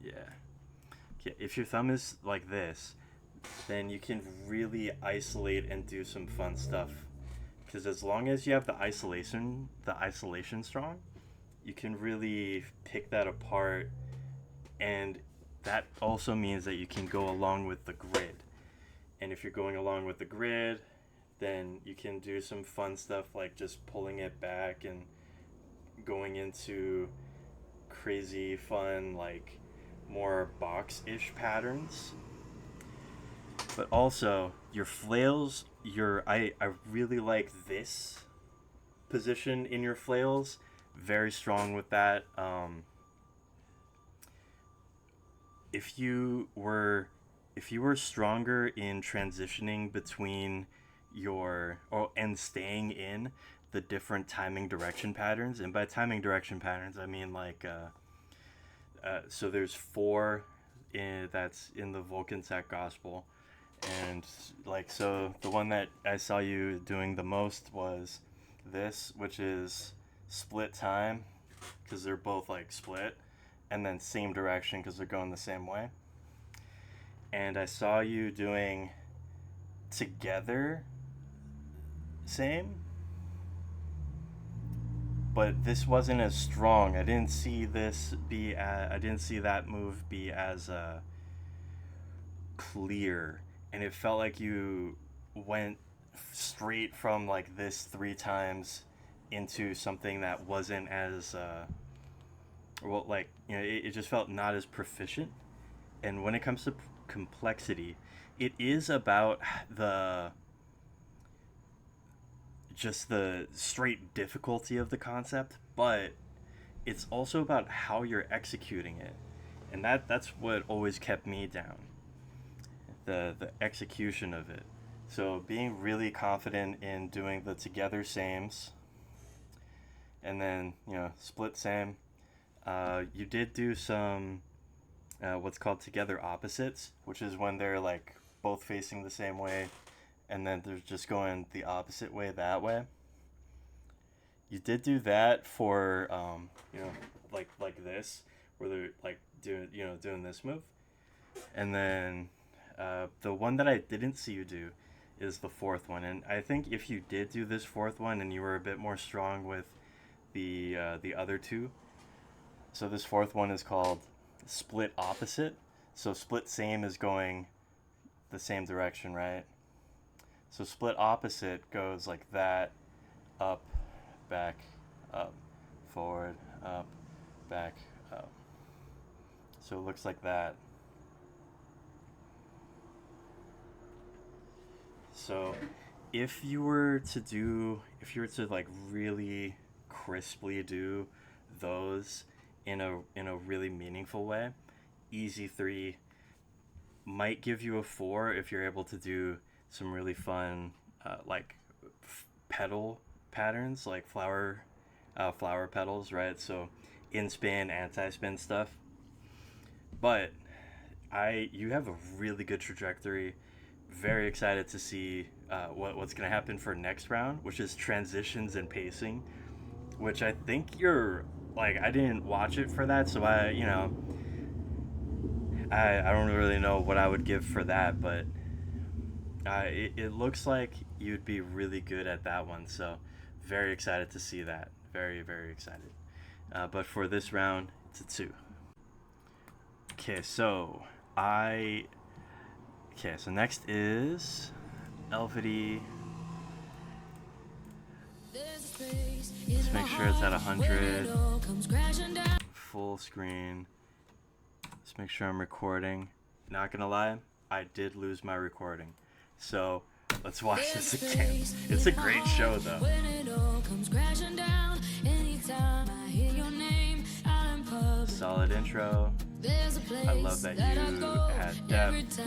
Speaker 1: Yeah. Okay, if your thumb is like this, then you can really isolate and do some fun stuff. Because as long as you have the isolation strong, you can really pick that apart, and that also means that you can go along with the grid. And if you're going along with the grid, then you can do some fun stuff like just pulling it back and going into crazy fun, like more box-ish patterns. But also your flails, I really like this position in your flails. Very strong with that. If you were stronger in transitioning between and staying in the different timing direction patterns, and by timing direction patterns I mean like so there's 4 that's in the Volkensack Gospel, and like, so the one that I saw you doing the most was this, which is split time, because they're both like split, and then same direction because they're going the same way. And I saw you doing together same, but this wasn't as strong. I didn't see that move be as clear, and it felt like you went straight from like this 3 times into something that wasn't as it just felt not as proficient. And when it comes to complexity, it is about the straight difficulty of the concept, but it's also about how you're executing it, and that's what always kept me down, the execution of it. So being really confident in doing the together sames, and then split same. You did do some what's called together opposites, which is when they're like both facing the same way, and then they're just going the opposite way that way. You did do that for like this, where they're like doing this move, and then the one that I didn't see you do is the 4th one. And I think if you did do this 4th one and you were a bit more strong with the other 2, so this 4th one is called split opposite. So split same is going the same direction, right? So split opposite goes like that, up, back, up, forward, up, back, up. So it looks like that. So if you were to like really crisply do those in a really meaningful way, easy 3 might give you a 4 if you're able to do some really fun petal patterns, like flower petals, right? So in spin, anti-spin stuff. But you have a really good trajectory. Very excited to see what's going to happen for next round, which is transitions and pacing, which I think you're like, I didn't watch it for that, so I don't really know what I would give for that, but it looks like you'd be really good at that one. So very excited to see that. Very, very excited. But for this round, it's a 2. Okay, so so next is Elvity. Let's make sure it's at 100. Full screen. Let's make sure I'm recording. Not gonna lie, I did lose my recording. So let's watch this again. It's a great show though. Solid intro. I love that you had depth.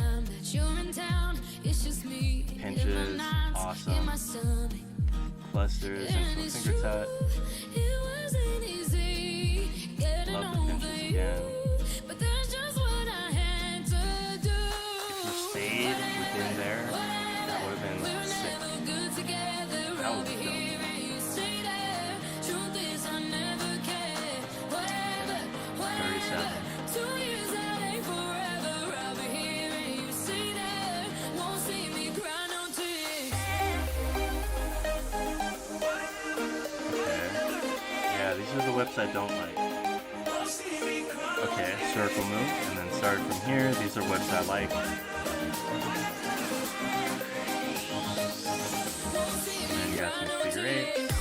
Speaker 1: Pinches, awesome. Clusters and finger tut. Love the pinches again. If you stayed within there, that would have been sick. That was dope. 37. These are the whips I don't like. Okay, circle move, and then start from here. These are whips I like. And then you got some figure eights.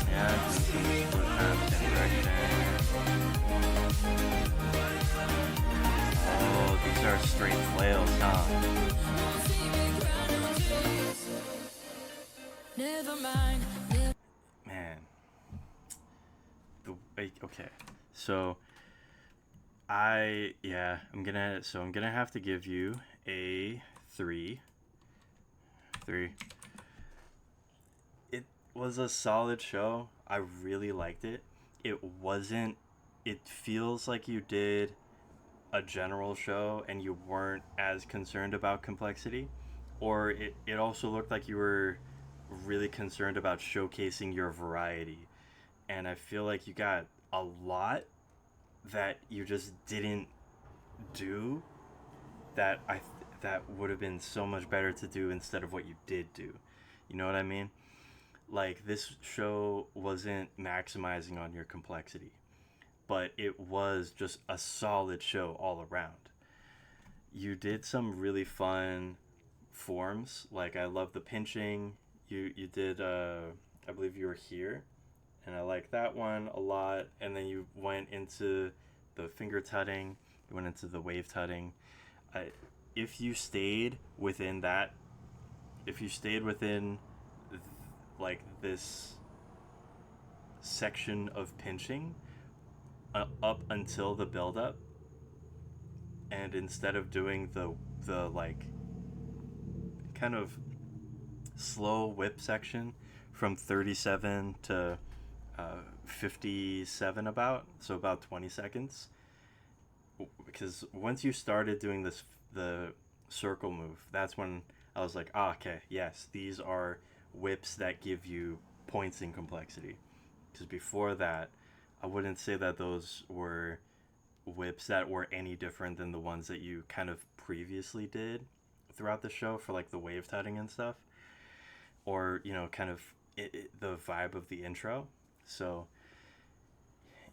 Speaker 1: Yeah, some split times in direction. Oh, these are straight flails, huh? Man. Okay. So I'm gonna have to give you a 3. It was a solid show. I really liked it. It feels like you did a general show and you weren't as concerned about complexity, or it also looked like you were really concerned about showcasing your variety, and I feel like you got a lot that you just didn't do that would have been so much better to do instead of what you did do. You know what I mean? Like, this show wasn't maximizing on your complexity, but it was just a solid show all around. You did some really fun forms. Like, I love the pinching. You did, I believe you were here, and I like that one a lot. And then you went into the finger tutting, you went into the wave tutting. If you stayed within like this section of pinching up until the build up, and instead of doing the like kind of slow whip section from 37 to 57 about 20 seconds, because once you started doing the circle move, that's when I was like, okay, yes, these are whips that give you points in complexity. Because before that, I wouldn't say that those were whips that were any different than the ones that you kind of previously did throughout the show for like the wave tutting and stuff, or kind of the vibe of the intro. So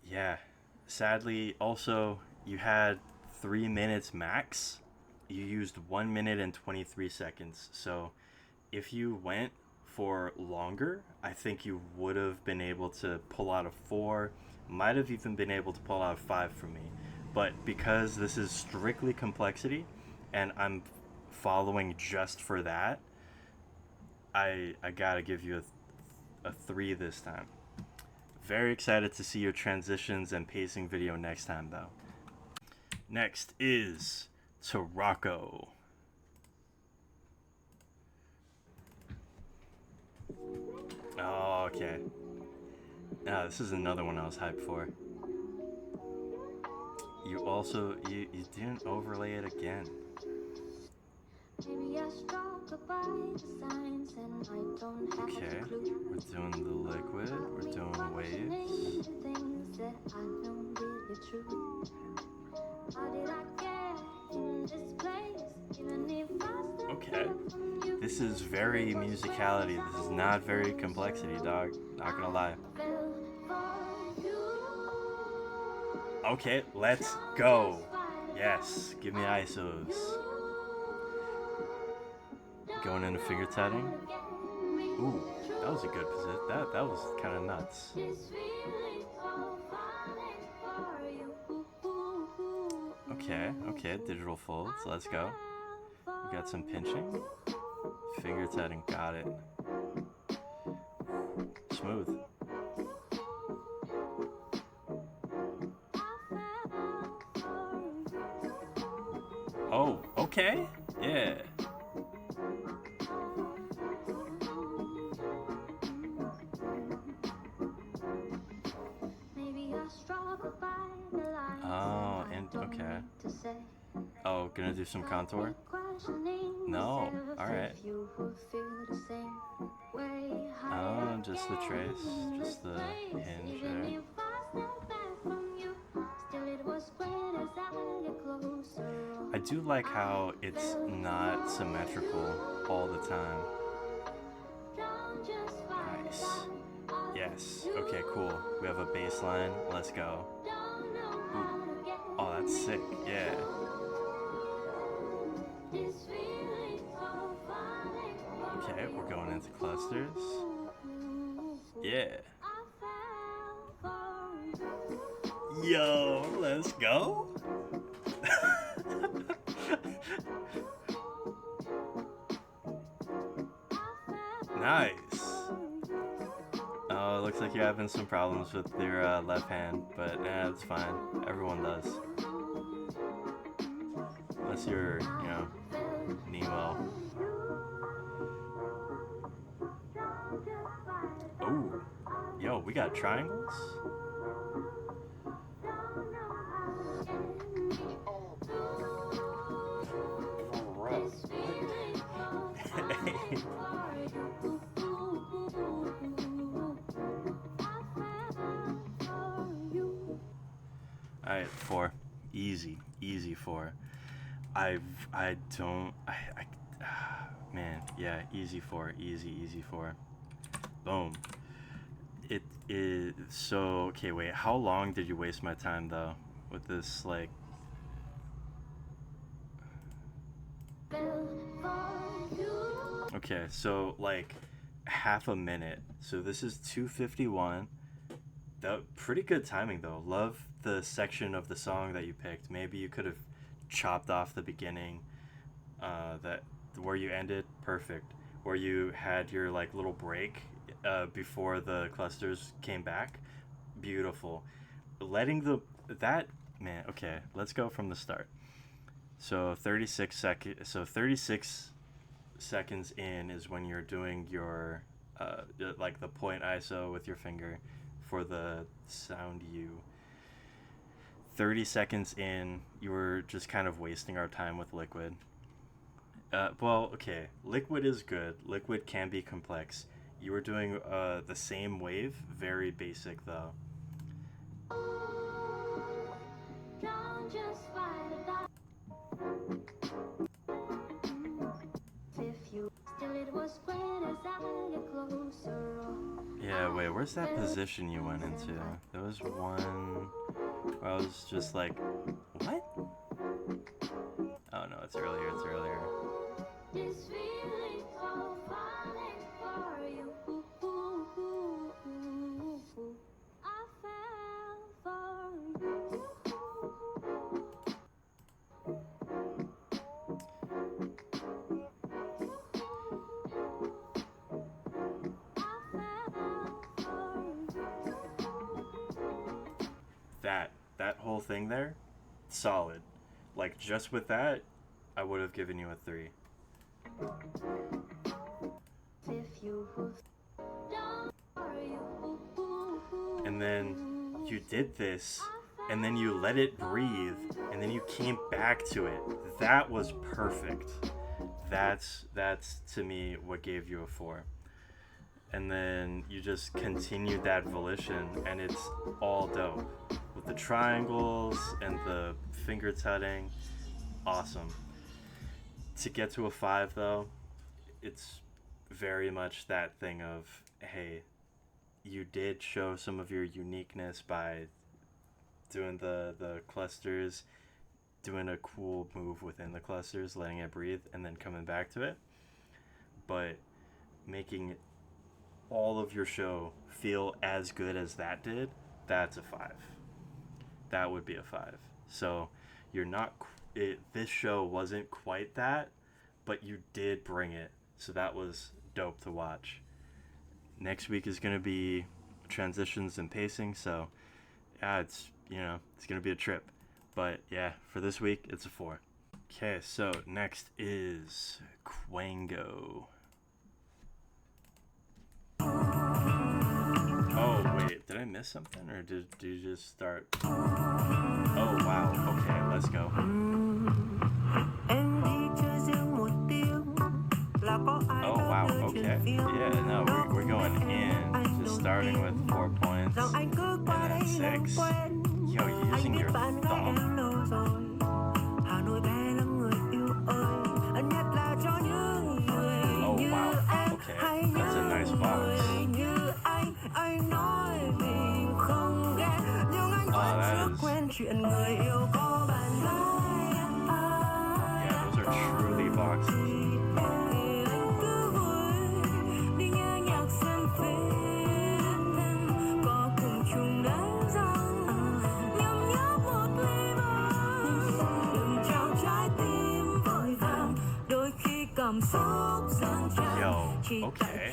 Speaker 1: yeah, sadly, also you had 3 minutes max. You used 1 minute and 23 seconds. So if you went for longer, I think you would have been able to pull out a 4, might have even been able to pull out a 5 from me. But because this is strictly complexity and I'm following just for that, I gotta give you a 3 this time. Very excited to see your transitions and pacing video next time though. Next is Tarako. Oh, okay. This is another one I was hyped for. You didn't overlay it again.
Speaker 2: Maybe I struck by the signs and I don't have
Speaker 1: Okay,
Speaker 2: a clue.
Speaker 1: we're doing the liquid, we're doing waves.
Speaker 2: The things that I know really true. How did I get in this place? Even if I step
Speaker 1: Okay.
Speaker 2: back from you.
Speaker 1: This is very musicality. This is not very complexity, dog. Not gonna lie.
Speaker 2: Fell for you.
Speaker 1: Okay, let's go. Yes, give me ISOs. Going into finger tatting. Ooh, that was a good position. That was kind of nuts. Okay, digital folds. Let's go. We got some pinching. Finger tatting, got it. Smooth. Oh, okay. Yeah. Oh, and okay. Oh, gonna do some contour? No. Alright. Oh, just the trace. Just the hinge there. I do like how it's not symmetrical all the time. Nice. Yes. Okay, cool. We have a bass line. Let's go. Ooh. Oh, that's sick. Yeah. Okay, we're going into clusters. Yeah. Yo, let's go. Nice. Oh, it looks like you're having some problems with your left hand, but it's fine. Everyone does. Unless you're, Nemo. Ooh. Yo, we got triangles? Alright, 4. Easy 4. Man, yeah, easy 4. Easy 4. Boom. It is so okay. Wait, how long did you waste my time though with this? Like, okay, so like half a minute. So this is 2:51. That pretty good timing though. Love the section of the song that you picked. Maybe you could have chopped off the beginning, that where you ended. Perfect. Where you had your like little break before the clusters came back. Beautiful. Letting that man. Okay, let's go from the start. So 36 seconds in is when you're doing your like the point ISO with your finger for the sound U. 30 seconds in, you were just kind of wasting our time with liquid. Well, okay, liquid is good. Liquid can be complex. You were doing the same wave, very basic though. Yeah, wait, where's that position you went into? There was one where I was just like, what? Oh no, it's earlier. That whole thing there, solid. Like, just with that, I would have given you a 3. And then you did this, and then you let it breathe, and then you came back to it. That was perfect. that's to me what gave you a 4. And then you just continued that volition, and it's all dope with the triangles and the finger tutting. Awesome. To get to a 5 though, it's very much that thing of, hey, you did show some of your uniqueness by doing the clusters, doing a cool move within the clusters, letting it breathe, and then coming back to it. But making all of your show feel as good as that did, that's a 5. That would be a 5. So you're not, this show wasn't quite that, but you did bring it. So that was dope to watch. Next week is going to be transitions and pacing. So yeah, it's going to be a trip. But yeah, for this week, it's a 4. Okay, so next is Quango. Oh, wait, did I miss something? Or did you just start? Oh, wow. Okay, let's go. Oh, wow. Okay. Yeah, no, we're going in. Just starting with 4 points. And then 6. Yo, you're using your thumb? Oh, wow. Okay. That's a nice box. Yeah, those are truly boxes. Yo, okay.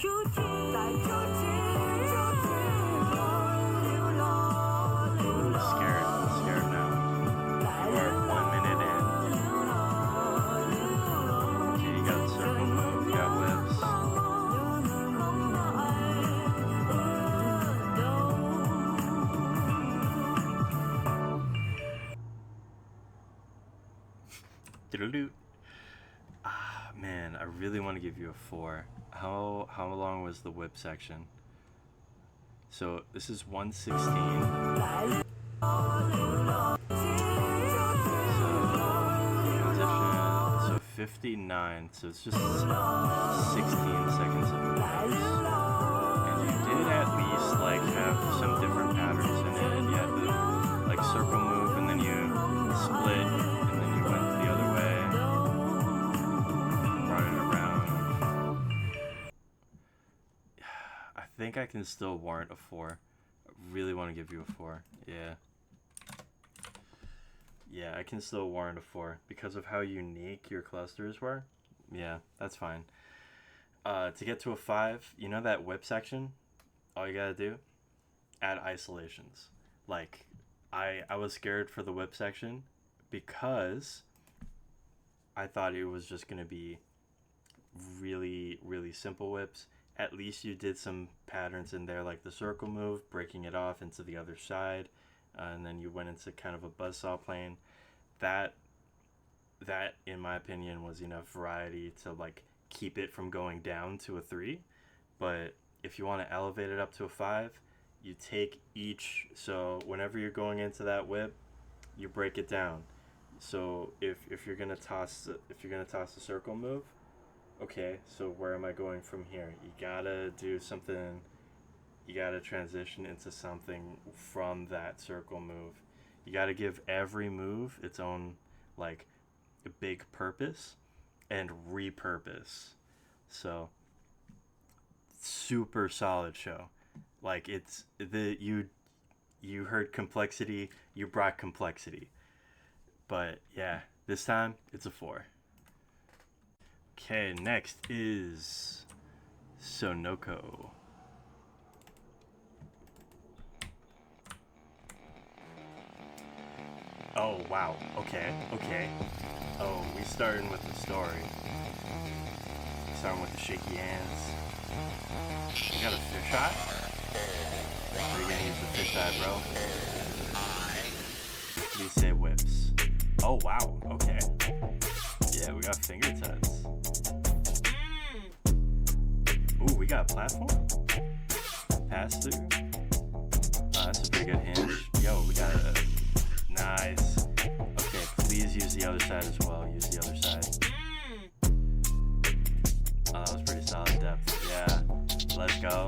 Speaker 1: Scared now. You are 1 minute in. Okay, you got circle move, you got whips. Diddle-doo. Ah, man, I really want to give you a 4. How long was the whip section? So this is 116. So 59. So it's just 16 seconds of moves. And you did at least like have some different patterns in it. You had the like circle move, and then you split, and then you went the other way. Brought it around. I think I can still warrant a 4. I really want to give you a 4. Yeah, I can still warrant a 4 because of how unique your clusters were. Yeah, that's fine. To get to a 5, you know that whip section? All you gotta do? Add isolations. Like, I was scared for the whip section because I thought it was just gonna be really, really simple whips. At least you did some patterns in there, like the circle move, breaking it off into the other side, and then you went into kind of a buzzsaw plane. That in my opinion was enough variety to like keep it from going down to a 3. But if you want to elevate it up to a 5, you take each, so whenever you're going into that whip, you break it down. So if you're gonna toss the circle move, okay, so where am I going from here? You gotta do something, you gotta transition into something from that circle move. You gotta give every move its own like a big purpose and repurpose. So super solid show. Like it's you heard complexity, you brought complexity. But yeah, this time it's a 4. Okay, next is Sonoko. Oh, wow. Okay. Oh, we starting with the story. Starting with the shaky hands. You got a fisheye? Are you gonna use the fisheye, bro? We say whips. Oh, wow. Okay. Yeah, we got finger tuts. we got platform? Pass through? That's a pretty good hinge. Yo, we got a nice. Okay, please use the other side as well. Use the other side. Oh, that was pretty solid depth. Yeah, let's go.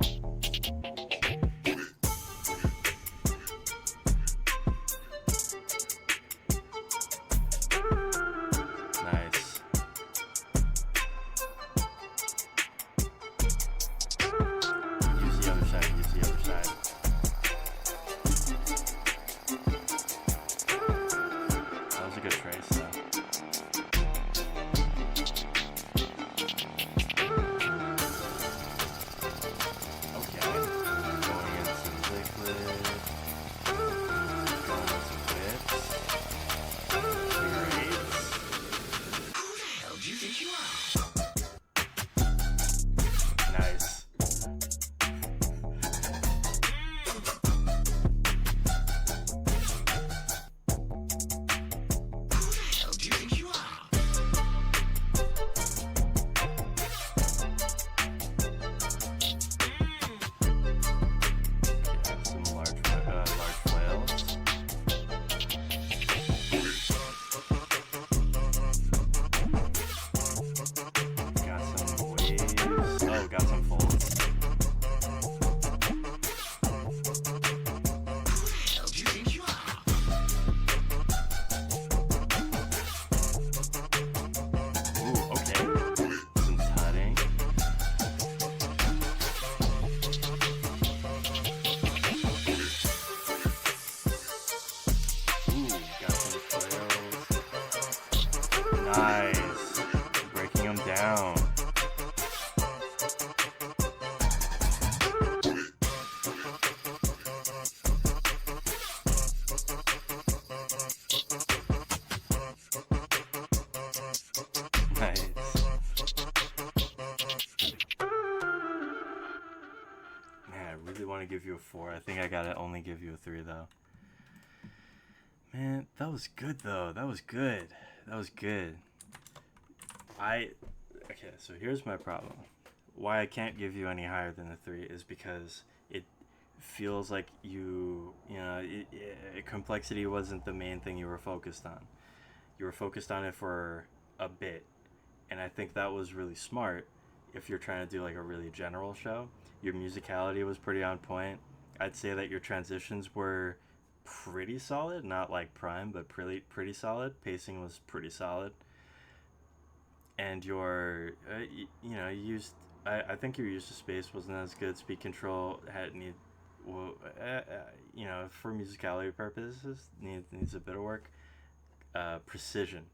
Speaker 1: Nice. Use the other side. Use the other side. That was a good trace, though. Okay, going in some liquid, going in some whips. Great.
Speaker 4: Who the hell do you think you are?
Speaker 1: Nice.
Speaker 4: Who the hell do you think you are?
Speaker 1: Yeah, some large flails. Got some waves. Oh, got some folds.
Speaker 4: Who the hell do you think you are?
Speaker 1: Ooh, okay. Some tutting. Ooh, got some flails. Nice. Breaking them down. Nice. Man, I really want to give you a 4. I think I gotta only give you a 3 though. Man, that was good though. That was good. That was good. Okay, so here's my problem. Why I can't give you any higher than a 3 is because it feels like complexity wasn't the main thing you were focused on. You were focused on it for a bit, and I think that was really smart if you're trying to do like a really general show. Your musicality was pretty on point. I'd say that your transitions were pretty solid, not like prime, but pretty solid. Pacing was pretty solid, and your you used I think your use of space wasn't as good. Speed control for musicality purposes needs a bit of work. Precision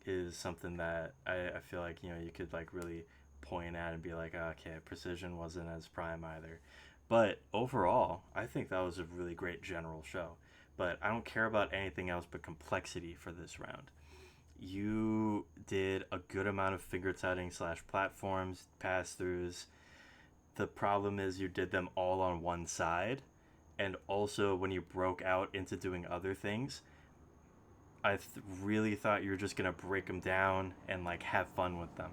Speaker 1: is something that I feel like you could like really point at and be like, oh, okay, precision wasn't as prime either. But overall, I think that was a really great general show. But I don't care about anything else but complexity for this round. You did a good amount of finger tutting / platforms, pass-throughs. The problem is you did them all on one side. And also when you broke out into doing other things, I really thought you were just going to break them down and like have fun with them.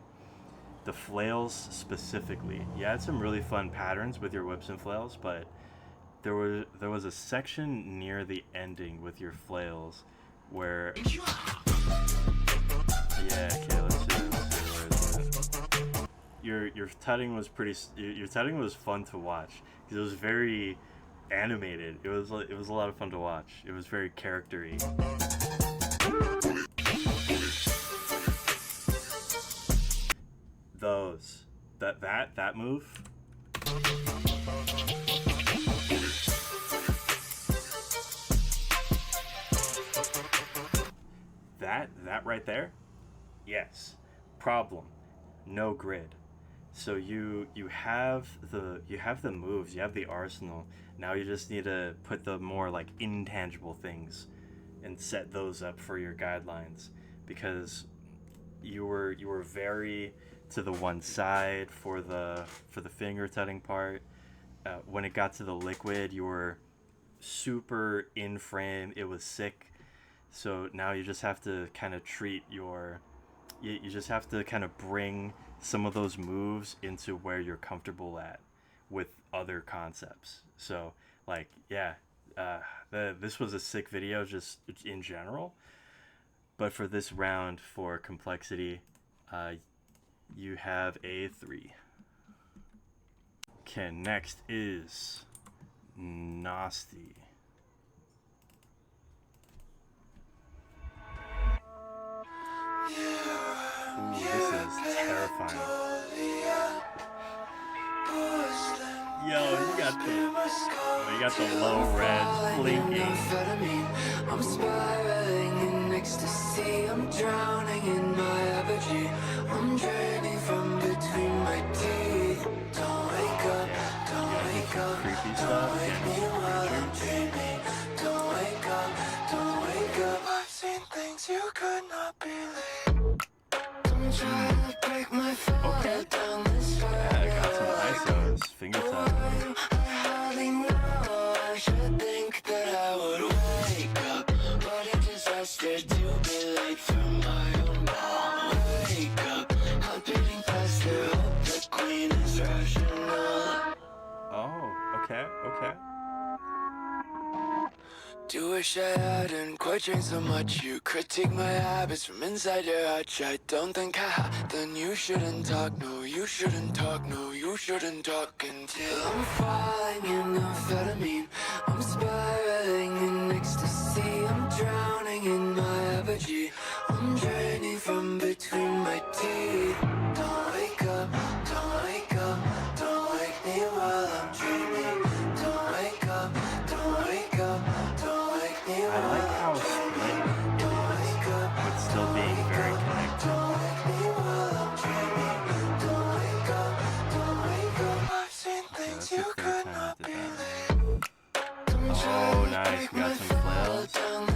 Speaker 1: The flails specifically, you had some really fun patterns with your whips and flails, but there was a section near the ending with your flails where okay, let's see where is it. Your tutting was your tutting was fun to watch because it was very animated. It was a lot of fun to watch. It was very character-y. That move. That right there. Yes. Problem. No grid. So you have the moves, you have the arsenal. Now you just need to put the more like intangible things and set those up for your guidelines, because you were very to the one side for the finger tutting part. When it got to the liquid, you were super in frame. It was sick. So now you just have to kind of treat your you just have to kind of bring some of those moves into where you're comfortable at with other concepts. So like yeah, this was a sick video just in general, but for this round for complexity, you have a 3. Okay, next is Nasty. Ooh, this is terrifying. Yo, you got the low reds blinking.
Speaker 4: I'm spiraling in ecstasy. I'm drowning in my apogee. I'm draining from between my teeth. Don't wake up, don't wake up.
Speaker 1: Creepy
Speaker 4: Don't
Speaker 1: stuff.
Speaker 4: wake me while I'm dreaming. Don't wake up, don't wake up. I've seen things you could not believe. Don't try to break my fall down this road.
Speaker 1: Yeah, I got some ISOs. Finger time.
Speaker 4: I hardly know. I should think that I would wake up. What a disaster to be late from my own ball. Wake up, I'm beating past the hope. The queen is rational.
Speaker 1: Oh, okay.
Speaker 4: Do wish I hadn't quite changed so much. You critique my habits from inside your hutch. I don't think I have. Then you shouldn't talk. No, you shouldn't talk. No, you shouldn't talk until I'm falling in amphetamine. I'm spiraling in ecstasy. I'm drowning in my apogee. I'm draining from between my teeth. Don't wake up, don't wake up. Don't wake me while I'm dreaming. Don't wake up, don't wake up.
Speaker 1: I like how split it is, but still being very connected. That's your third time I did that. Oh, nice. We got some flails. And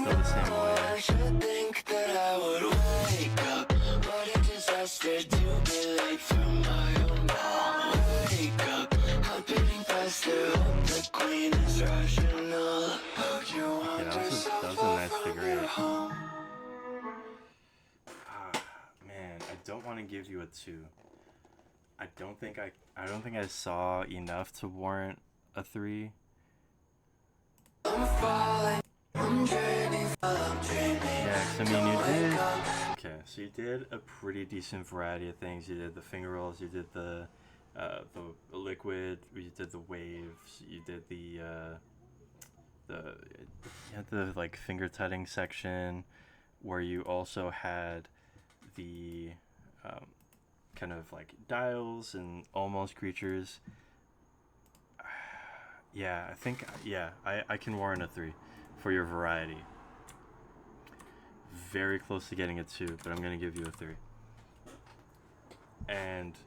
Speaker 1: that's still the same way.
Speaker 4: I should think that I would wake up. What a disaster to be late from my own ball. Wake up, I'm beating past the hope. The queen is rational.
Speaker 1: Okay, that was a nice figure 8. Man, I don't want to give you a 2. I don't think I saw enough to warrant a 3.
Speaker 4: I'm falling, I'm draining, I'm dreaming.
Speaker 1: Yeah, 'cause I mean, you did. Okay, so you did a pretty decent variety of things. You did the finger rolls. You did the liquid. You did the waves. You did you had the like finger tutting section, where you also had the kind of like dials and almost creatures. Yeah, I think I can warrant a 3 for your variety. Very close to getting a 2, but I'm gonna give you a 3. And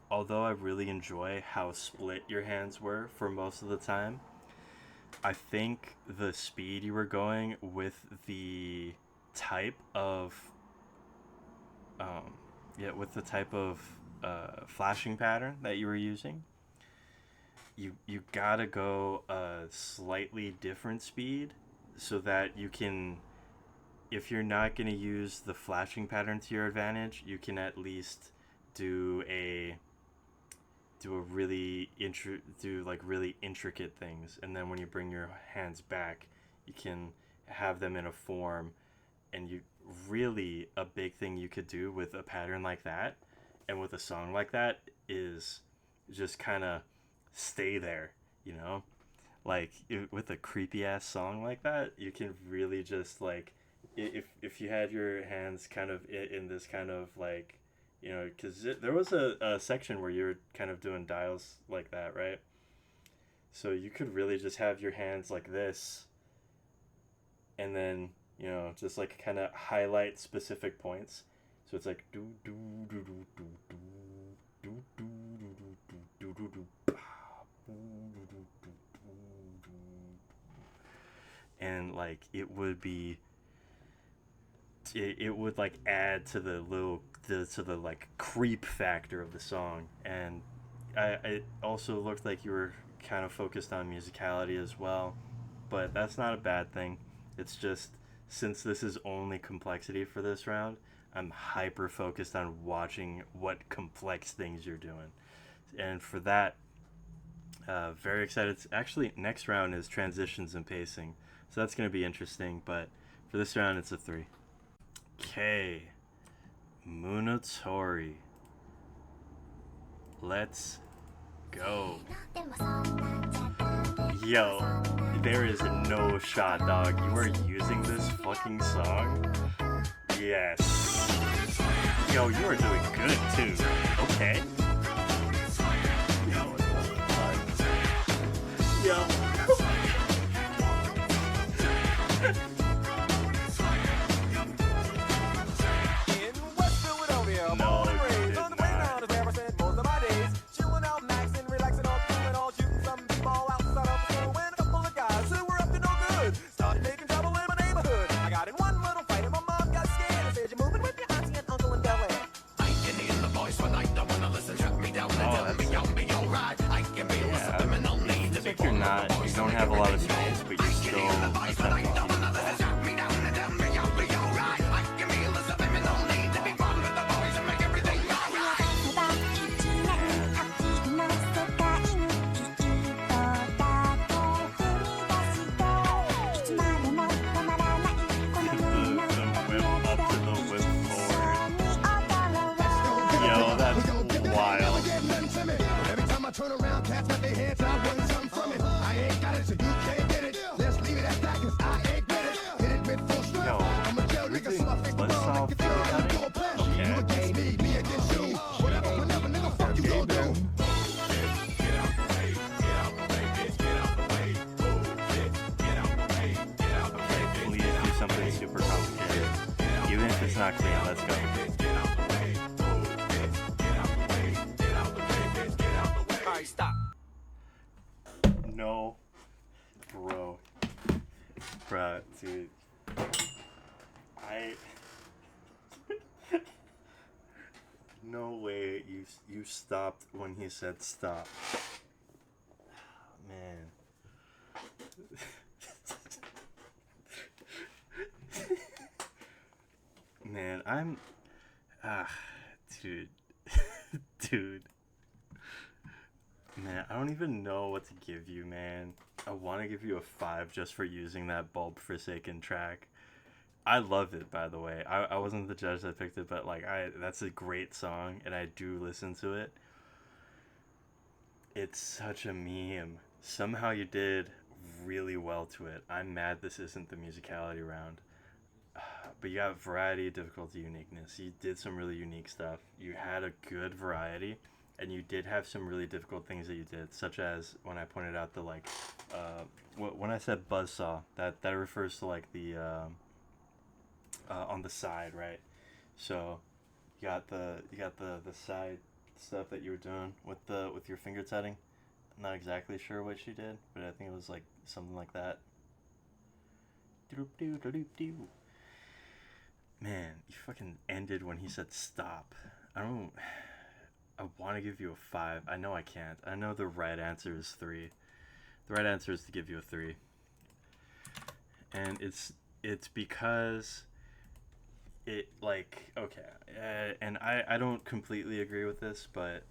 Speaker 1: although I really enjoy how split your hands were for most of the time, I think the speed you were going with the type of flashing pattern that you were using, you gotta go a slightly different speed so that you can, if you're not gonna use the flashing pattern to your advantage, you can at least do really intricate things, and then when you bring your hands back, you can have them in a form. And really a big thing you could do with a pattern like that and with a song like that is just kind of stay there, like with a creepy ass song like that, you can really just like, if you had your hands kind of in this kind of like, because there was a section where you're kind of doing dials like that, right? So you could really just have your hands like this, and then just like kind of highlight specific points. So it's like do do do do do do do do do do do, and like it would like add to the like creep factor of the song. And it also looked like you were kind of focused on musicality as well. but that's not a bad thing. It's just, since this is only complexity for this round, I'm hyper focused on watching what complex things you're doing. And for that, very excited. Actually, next round is transitions and pacing. So that's going to be interesting, but for this round, it's a 3. Okay. Munotori. Let's go. Yo, there is no shot, dog. You are using this fucking song? Yes. Yo, you are doing good, too. Okay. Yo. You don't have a lot of space, but you're still attempting to. Yo, that's wild. Every time I turn around, cats got their hands out, want something from it. I ain't got it, so you can't get it. Let's leave it at that, cause I ain't get it. Hit it with full strength. I'm a jail nigga, so I fix the world. Like the door plan. You against me against you. Whatever, whenever, nigga, fuck you gon' do. Please do something super complicated. Even if it's not clean, let's go.
Speaker 3: Stop.
Speaker 1: No, bro, dude, no way you stopped when he said stop, man. Man, dude, dude. Man, I don't even know what to give you, man. I want to give you a 5 just for using that Bulb Forsaken track. I love it, by the way. I wasn't the judge that picked it, but like that's a great song, and I do listen to it. It's such a meme. Somehow you did really well to it. I'm mad this isn't the musicality round. But you have variety, difficulty, uniqueness. You did some really unique stuff. You had a good variety. And you did have some really difficult things that you did, such as when I pointed out the when I said buzzsaw, that refers to like the on the side, right? So you got the side stuff that you were doing with your finger setting. I'm not exactly sure what she did, but I think it was like something like that. Man, you fucking ended when he said stop. I want to give you a 5. I know I can't. I know the right answer is 3. The right answer is to give you a 3. And it's because it, like, okay. And I don't completely agree with this, but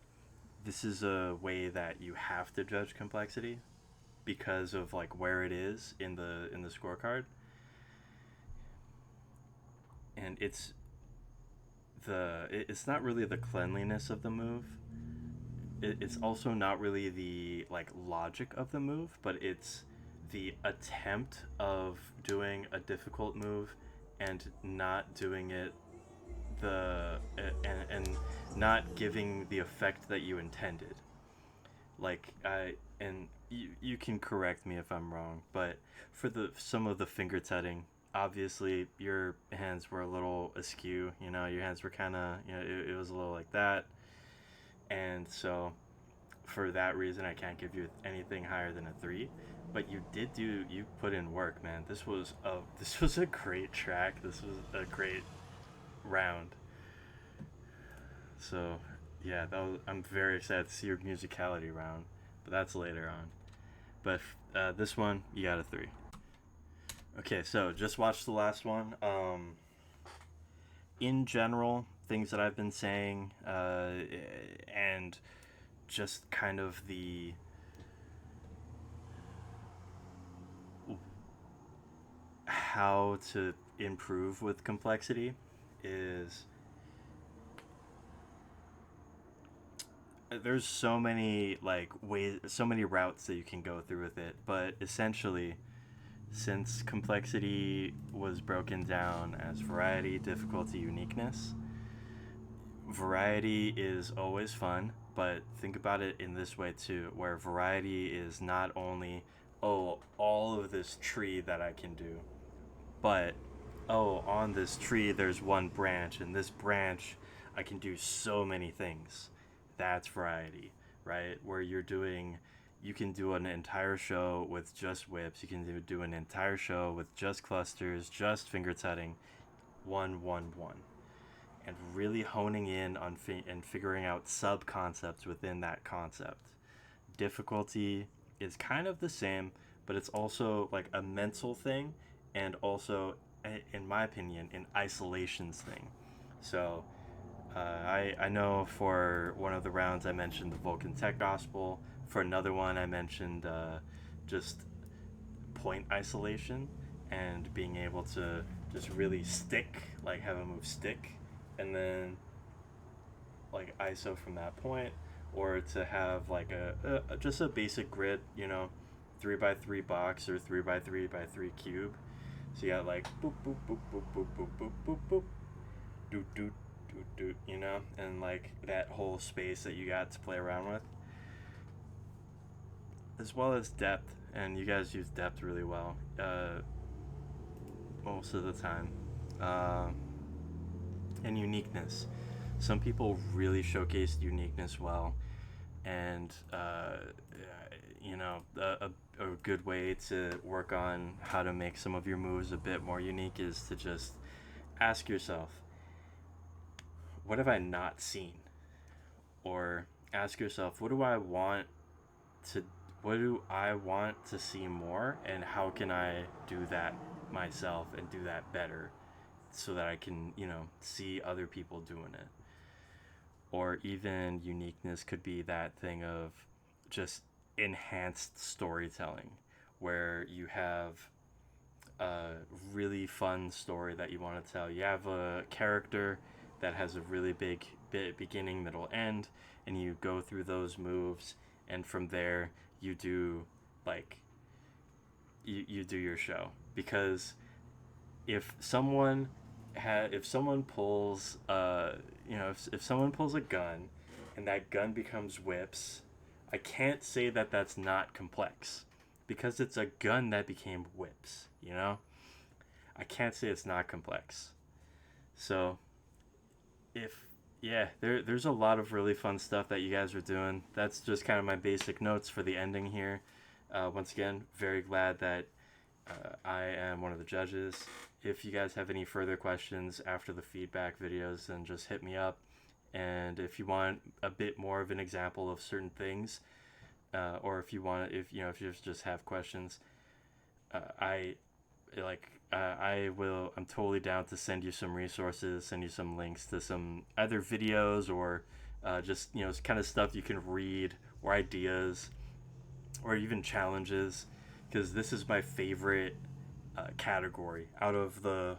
Speaker 1: this is a way that you have to judge complexity because of like where it is in the scorecard. And it's not really the cleanliness of the move. It's also not really the like logic of the move, but it's the attempt of doing a difficult move and not doing it and not giving the effect that you intended. Like you can correct me if I'm wrong, but for some of the finger setting, obviously your hands were a little askew, your hands were kind of, it was a little like that. And so for that reason, I can't give you anything higher than a 3, but you put in work, man. This was a great track. This was a great round. So yeah, I'm very excited to see your musicality round, but that's later on. But this one, you got a 3. Okay, so just watched the last one. In general, things that I've been saying, and just kind of the how to improve with complexity is there's so many like ways, so many routes that you can go through with it, but essentially, since complexity was broken down as variety, difficulty, uniqueness, variety is always fun, but think about it in this way too, where variety is not only, oh, all of this tree that I can do, but, oh, on this tree there's one branch, and this branch I can do so many things. That's variety, right? Where you can do an entire show with just whips, you can do an entire show with just clusters, just finger tutting, one, one, one, and really honing in on and figuring out sub concepts within that concept. Difficulty is kind of the same, but it's also like a mental thing, and also, in my opinion, an isolations thing. So I know for one of the rounds I mentioned the Vulcan Tech Gospel. For another one I mentioned just point isolation and being able to just really stick, like have a move stick, and then like ISO from that point, or to have like a just a basic grid, 3x3 box or 3x3x3 cube. So you got like boop boop boop boop boop boop boop boop boop, doot doot doot doot, and like that whole space that you got to play around with, as well as depth. And you guys use depth really well most of the time, and uniqueness. Some people really showcase uniqueness well, and a good way to work on how to make some of your moves a bit more unique is to just ask yourself, what have I not seen? Or ask yourself, to what do I want to see more, and how can I do that myself and do that better so that I can, see other people doing it. Or even uniqueness could be that thing of just enhanced storytelling, where you have a really fun story that you want to tell. You have a character that has a really big beginning, middle, end, and you go through those moves, and from there you do like you do your show. Because if someone pulls if someone pulls a gun and that gun becomes whips, I can't say that that's not complex, because it's a gun that became whips. I can't say it's not complex. So there's a lot of really fun stuff that you guys are doing. That's just kind of my basic notes for the ending here. Once again, very glad that I am one of the judges. If you guys have any further questions after the feedback videos, then just hit me up. And if you want a bit more of an example of certain things, or if you just have questions, I'm totally down to send you some resources, send you some links to some either videos or just kind of stuff you can read, or ideas, or even challenges, because this is my favorite category out of the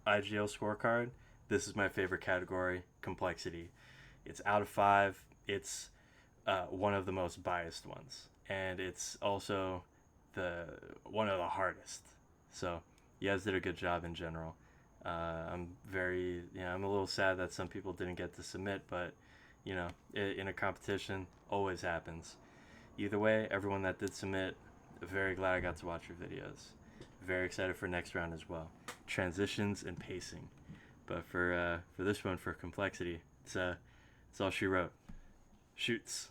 Speaker 1: IGL scorecard. This is my favorite category, complexity. It's out of 5. It's one of the most biased ones, and it's also one of the hardest. So you guys did a good job in general. I'm a little sad that some people didn't get to submit, but in a competition, always happens. Either way, everyone that did submit, very glad I got to watch your videos. Very excited for next round as well. Transitions and pacing. But for this one, for complexity, it's all she wrote. Shoots.